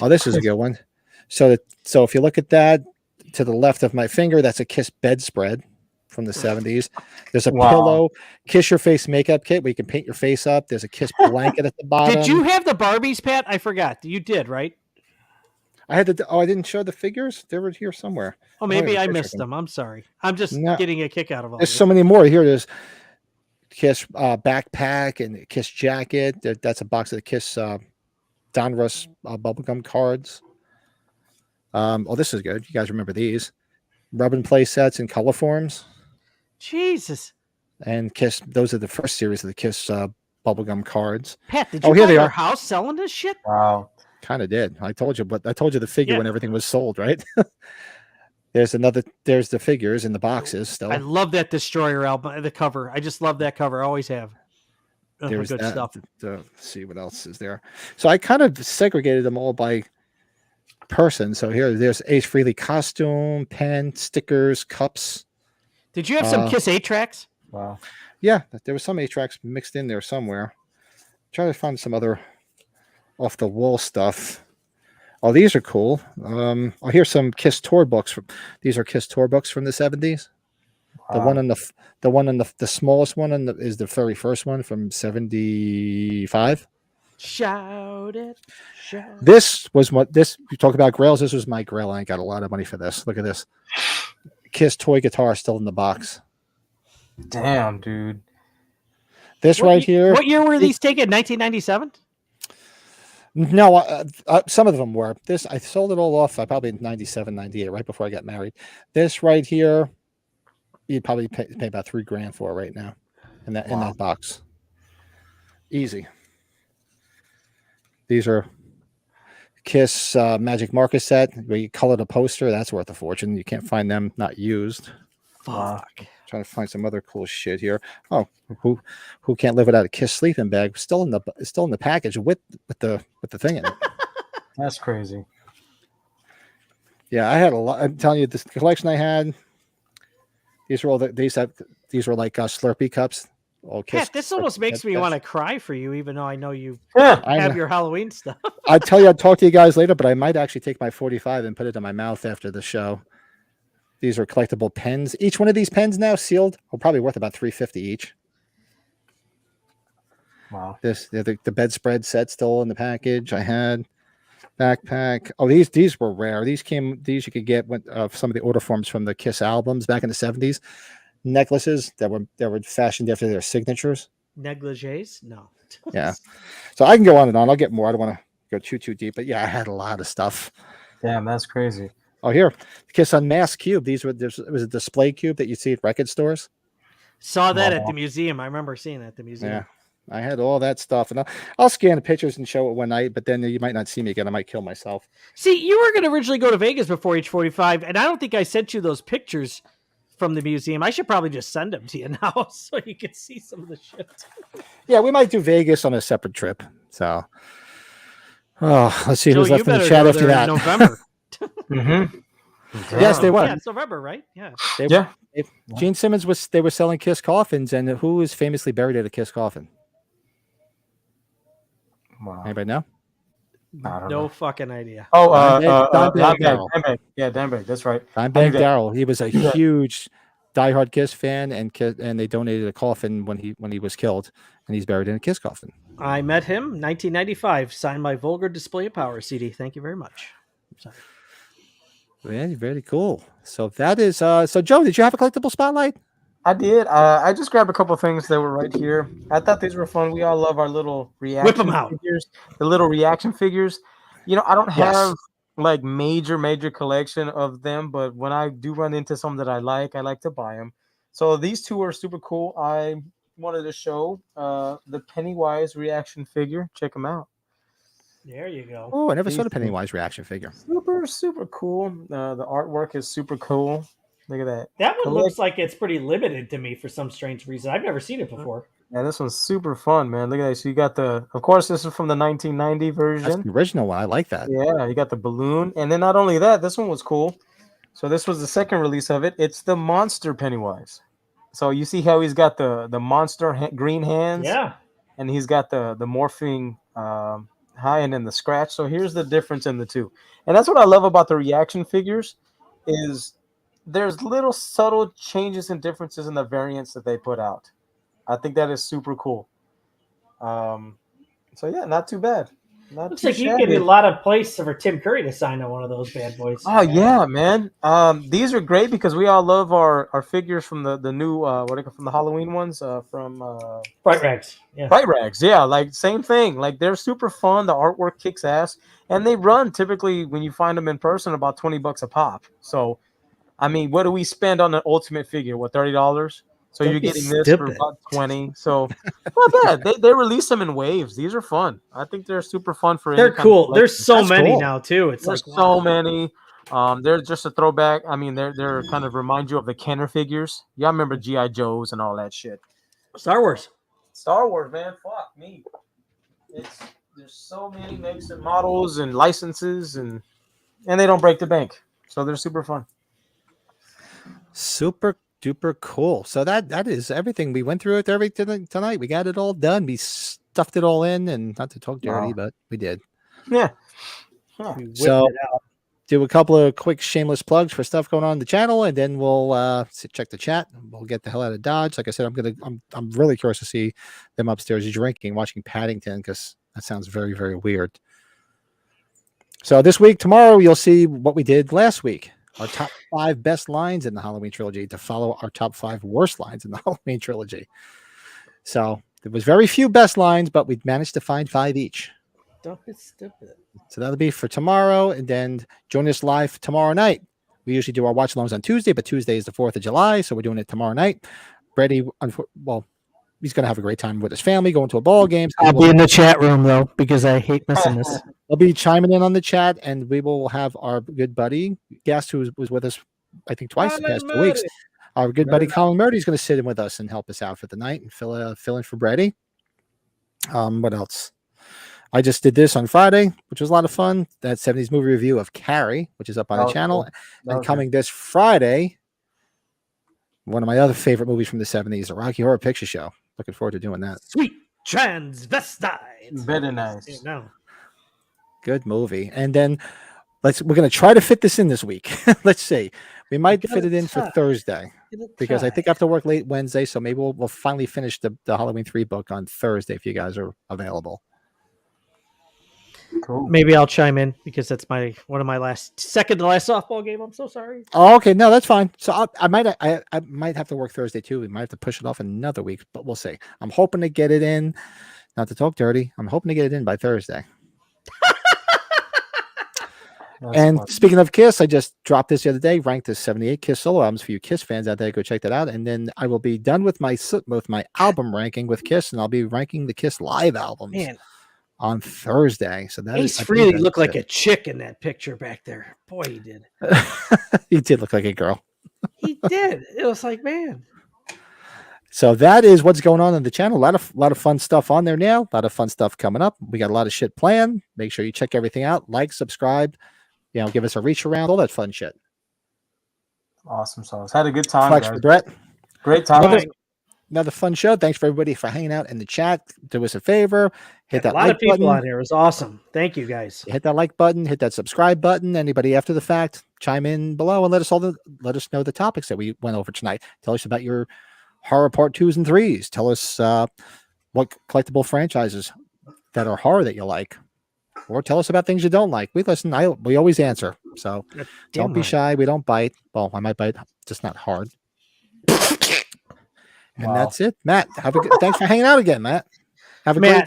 Oh, this is a good one. So if you look at that to the left of my finger, that's a Kiss bedspread from the 70s. There's a pillow, Kiss Your Face makeup kit where you can paint your face up. There's a Kiss blanket at the bottom. Did you have the Barbies, Pat? I forgot. You did, right? I didn't show the figures. They were here somewhere. Oh, maybe I missed them. I'm sorry. I'm just getting a kick out of all There's this. so many more. Here, there's Kiss backpack and Kiss jacket. That's a box of the Kiss Donruss bubblegum cards. This is good. You guys remember these. Rub and play sets and color forms. Jesus. And Kiss, those are the first series of the Kiss bubblegum cards. Pat, did you buy your house selling this shit? Wow. Kind of did. I told you the figure when everything was sold, right? There's the figures in the boxes still. I love that Destroyer album, the cover. I just love that cover. I always have. There's good that. stuff. Let's see what else is there. So I kind of segregated them all by person. So there's Ace Frehley costume, pen, stickers, cups. Did you have some Kiss 8-tracks? Wow. Yeah, there was some 8-tracks mixed in there somewhere. Try to find some other off the wall stuff. Oh, these are cool. Here's some Kiss tour books. These are Kiss tour books from the 70s. Wow. The one on the smallest one is the very first one from 75. Shout it. This was you talk about grails. This was my grail. I ain't got a lot of money for this. Look at this. Kiss toy guitar still in the box. Damn, dude. This right here. What year were these taken? 1997? No, some of them were. This I sold it all off. I probably in 97, 98, right before I got married. This right here, you'd probably pay about $3,000 for right now, in that box. Easy. These are Kiss Magic Marker set where you color the poster. That's worth a fortune. You can't find them not used. Fuck. Trying to find some other cool shit here. Oh, who can't live without a Kiss sleeping bag? Still in the package with the thing in it. That's crazy. Yeah, I had a lot. I'm telling you, this collection I had. These were all these were like Slurpee cups. All Kiss. Pat, this almost makes me want to cry for you, even though I know you Yeah. have your Halloween stuff. I tell you, I'll talk to you guys later, but I might actually take my 45 and put it in my mouth after the show. These are collectible pens. Each one of these pens now sealed are probably worth about $350 each. Wow. The bedspread set still in the package. I had backpack. Oh, these were rare. These you could get some of the order forms from the Kiss albums back in the 70s. Necklaces that were fashioned after their signatures. Negligees? No. Yeah. So I can go on and on. I'll get more. I don't want to go too deep, but yeah, I had a lot of stuff. Damn, that's crazy. Oh, here, Kiss Unmasked cube. It was a display cube that you see at record stores. Saw that at the museum. I remember seeing it at the museum. Yeah, I had all that stuff, and I'll scan the pictures and show it one night. But then you might not see me again. I might kill myself. See, you were going to originally go to Vegas before H45, and I don't think I sent you those pictures from the museum. I should probably just send them to you now so you can see some of the shit. Yeah, we might do Vegas on a separate trip. So, let's see who's left in the chat after that. November. Mm-hmm. Yes, they were. Yeah, it's November, right? Yeah. Gene Simmons they were selling Kiss coffins, and who is famously buried at a Kiss coffin? Wow. Anybody know? I don't No know. fucking idea. Oh, Dimebag. Yeah, Dimebag. That's right. Dimebag Darrell. He was a huge diehard Kiss fan, and they donated a coffin when he was killed, and he's buried in a Kiss coffin. I met him 1995. Signed my Vulgar Display of Power CD. Thank you very much. Sorry. Very, very cool. So that is so Joe, did you have a collectible spotlight? I did. I just grabbed a couple things that were right here. I thought these were fun. We all love our little reaction figures. The little reaction figures. You know, I don't have like major collection of them, but when I do run into some that I like to buy them. So these two are super cool. I wanted to show the Pennywise reaction figure. Check them out. There you go. Oh, I never saw the Pennywise reaction figure. Super cool. The artwork is super cool. Look at that. That one looks like it's pretty limited to me for some strange reason. I've never seen it before. Yeah, this one's super fun, man. Look at that. So you got of course, this is from the 1990 version. That's the original one. I like that. Yeah, you got the balloon. And then not only that, this one was cool. So this was the second release of it. It's the Monster Pennywise. So you see how he's got the monster green hands? Yeah. And he's got the morphing high and then the scratch. So here's the difference in the two. And that's what I love about the reaction figures is there's little subtle changes and differences in the variants that they put out. I think that is super cool. So yeah, not too bad. Looks like you get a lot of place for Tim Curry to sign on one of those bad boys. Oh yeah, man. These are great because we all love our figures from the new from the Halloween ones from Bright Rags. Yeah. Bright Rags, yeah, like same thing. Like they're super fun. The artwork kicks ass, and they run typically when you find them in person about $20 a pop. So, I mean, what do we spend on an Ultimate figure? What, $30? So you're getting this for about 20. So not bad. They release them in waves. These are fun. I think they're super fun for. They're cool. There's so many now too. It's there's like so many. They're just a throwback. I mean, they're kind of remind you of the Kenner figures. Y'all remember G.I. Joes and all that shit. Star Wars, man. Fuck me. There's so many makes and models and licenses and they don't break the bank. So they're super fun. Super duper cool. So that is everything. We went through it tonight. We got it all done. We stuffed it all in, and not to talk dirty, but we did. Yeah. So do a couple of quick shameless plugs for stuff going on in the channel, and then we'll check the chat. We'll get the hell out of Dodge. Like I said, I'm really curious to see them upstairs drinking, watching Paddington, because that sounds very, very weird. So tomorrow, you'll see what we did last week. Our top 5 best lines in the Halloween trilogy to follow our top 5 worst lines in the Halloween trilogy. So there was very few best lines, but we managed to find 5 each. Stupid, stupid. So that'll be for tomorrow, and then join us live tomorrow night. We usually do our watch alongs on Tuesday, but Tuesday is the 4th of July, so we're doing it tomorrow night. Brady, well, he's going to have a great time with his family, going to a ball game. I'll be in the chat room, though, because I hate missing this. I'll be chiming in on the chat, and we will have our good buddy, guest who was with us, I think, twice the past 2 weeks. Our good buddy Colin Moody is going to sit in with us and help us out for the night and fill in for Brady. What else? I just did this on Friday, which was a lot of fun. That 70s movie review of Carrie, which is up on the channel. Cool. And coming this Friday, one of my other favorite movies from the 70s, The Rocky Horror Picture Show. Looking forward to doing that. Sweet transvestite. Very nice. No. Good movie. And then we're going to try to fit this in this week. Let's see. We might fit it in for Thursday because I think I have to work late Wednesday. So maybe we'll finally finish the Halloween 3 book on Thursday if you guys are available. Cool. Maybe I'll chime in because that's one of my second to last softball game. I'm so sorry. Oh, okay. No, that's fine. So I might have to work Thursday too. We might have to push it off another week, but we'll see. I'm hoping to get it in. Not to talk dirty. I'm hoping to get it in by Thursday. And funny. Speaking of Kiss, I just dropped this the other day, ranked as 78 Kiss solo albums for you Kiss fans out there. Go check that out. And then I will be done with my album ranking with Kiss, and I'll be ranking the Kiss live albums on Thursday. So that Ace Frehley looked like a chick in that picture back there. Boy, he did. He did look like a girl. He did. It was like, man. So that is what's going on the channel. A lot of fun stuff on there now. A lot of fun stuff coming up. We got a lot of shit planned. Make sure you check everything out. Like, subscribe. Give us a reach around, all that fun shit. Awesome sauce. Had a good time. Flex for Brett. Great time. Another fun show. Thanks for everybody for hanging out in the chat. Do us a favor. Hit that like button. A lot of people on here. It was awesome. Thank you, guys. Hit that like button. Hit that subscribe button. Anybody after the fact, chime in below and let us know the topics that we went over tonight. Tell us about your horror part 2s and 3s. Tell us what collectible franchises that are horror that you like. Or tell us about things you don't like. We listen. We always answer. So don't be shy. We don't bite. Well, I might bite, just not hard. And that's it. Matt, thanks for hanging out again, Matt. Have a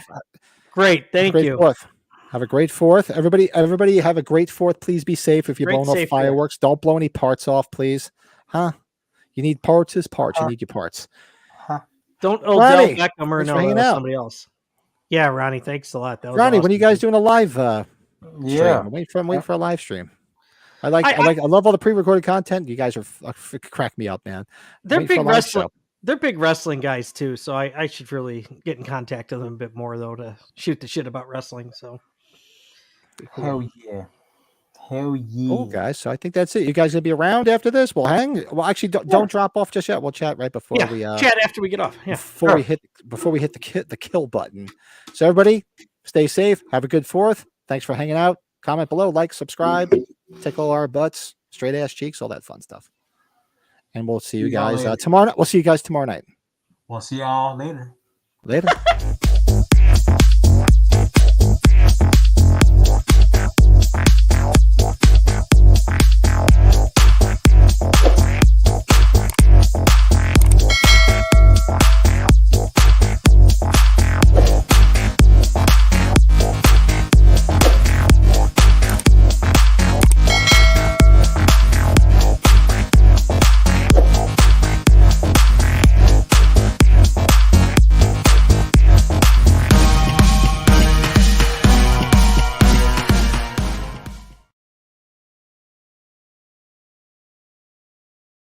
great. Thank you. Fourth. Have a great 4th. Everybody have a great 4th. Please be safe. If you're blowing off fireworks, don't blow any parts off, please. Huh? You need parts. You need your parts. Don't Odell Beckham or somebody else. Yeah, Ronnie, thanks a lot. Ronnie, awesome. When are you guys doing a live stream? Wait for a live stream. I love all the pre-recorded content. You guys crack me up, man. They're big wrestling. They're big wrestling guys too, so I should really get in contact with them a bit more though to shoot the shit about wrestling. So hell yeah. Cool, guys. So I think that's it. You guys gonna be around after this? We'll hang. Well, actually, don't drop off just yet. We'll chat right before we chat after we get off. Yeah, before we hit the kill button. So everybody, stay safe. Have a good 4th. Thanks for hanging out. Comment below, like, subscribe, tickle our butts, straight ass cheeks, all that fun stuff. And we'll see you guys tomorrow. We'll see you guys tomorrow night. We'll see y'all later. Later.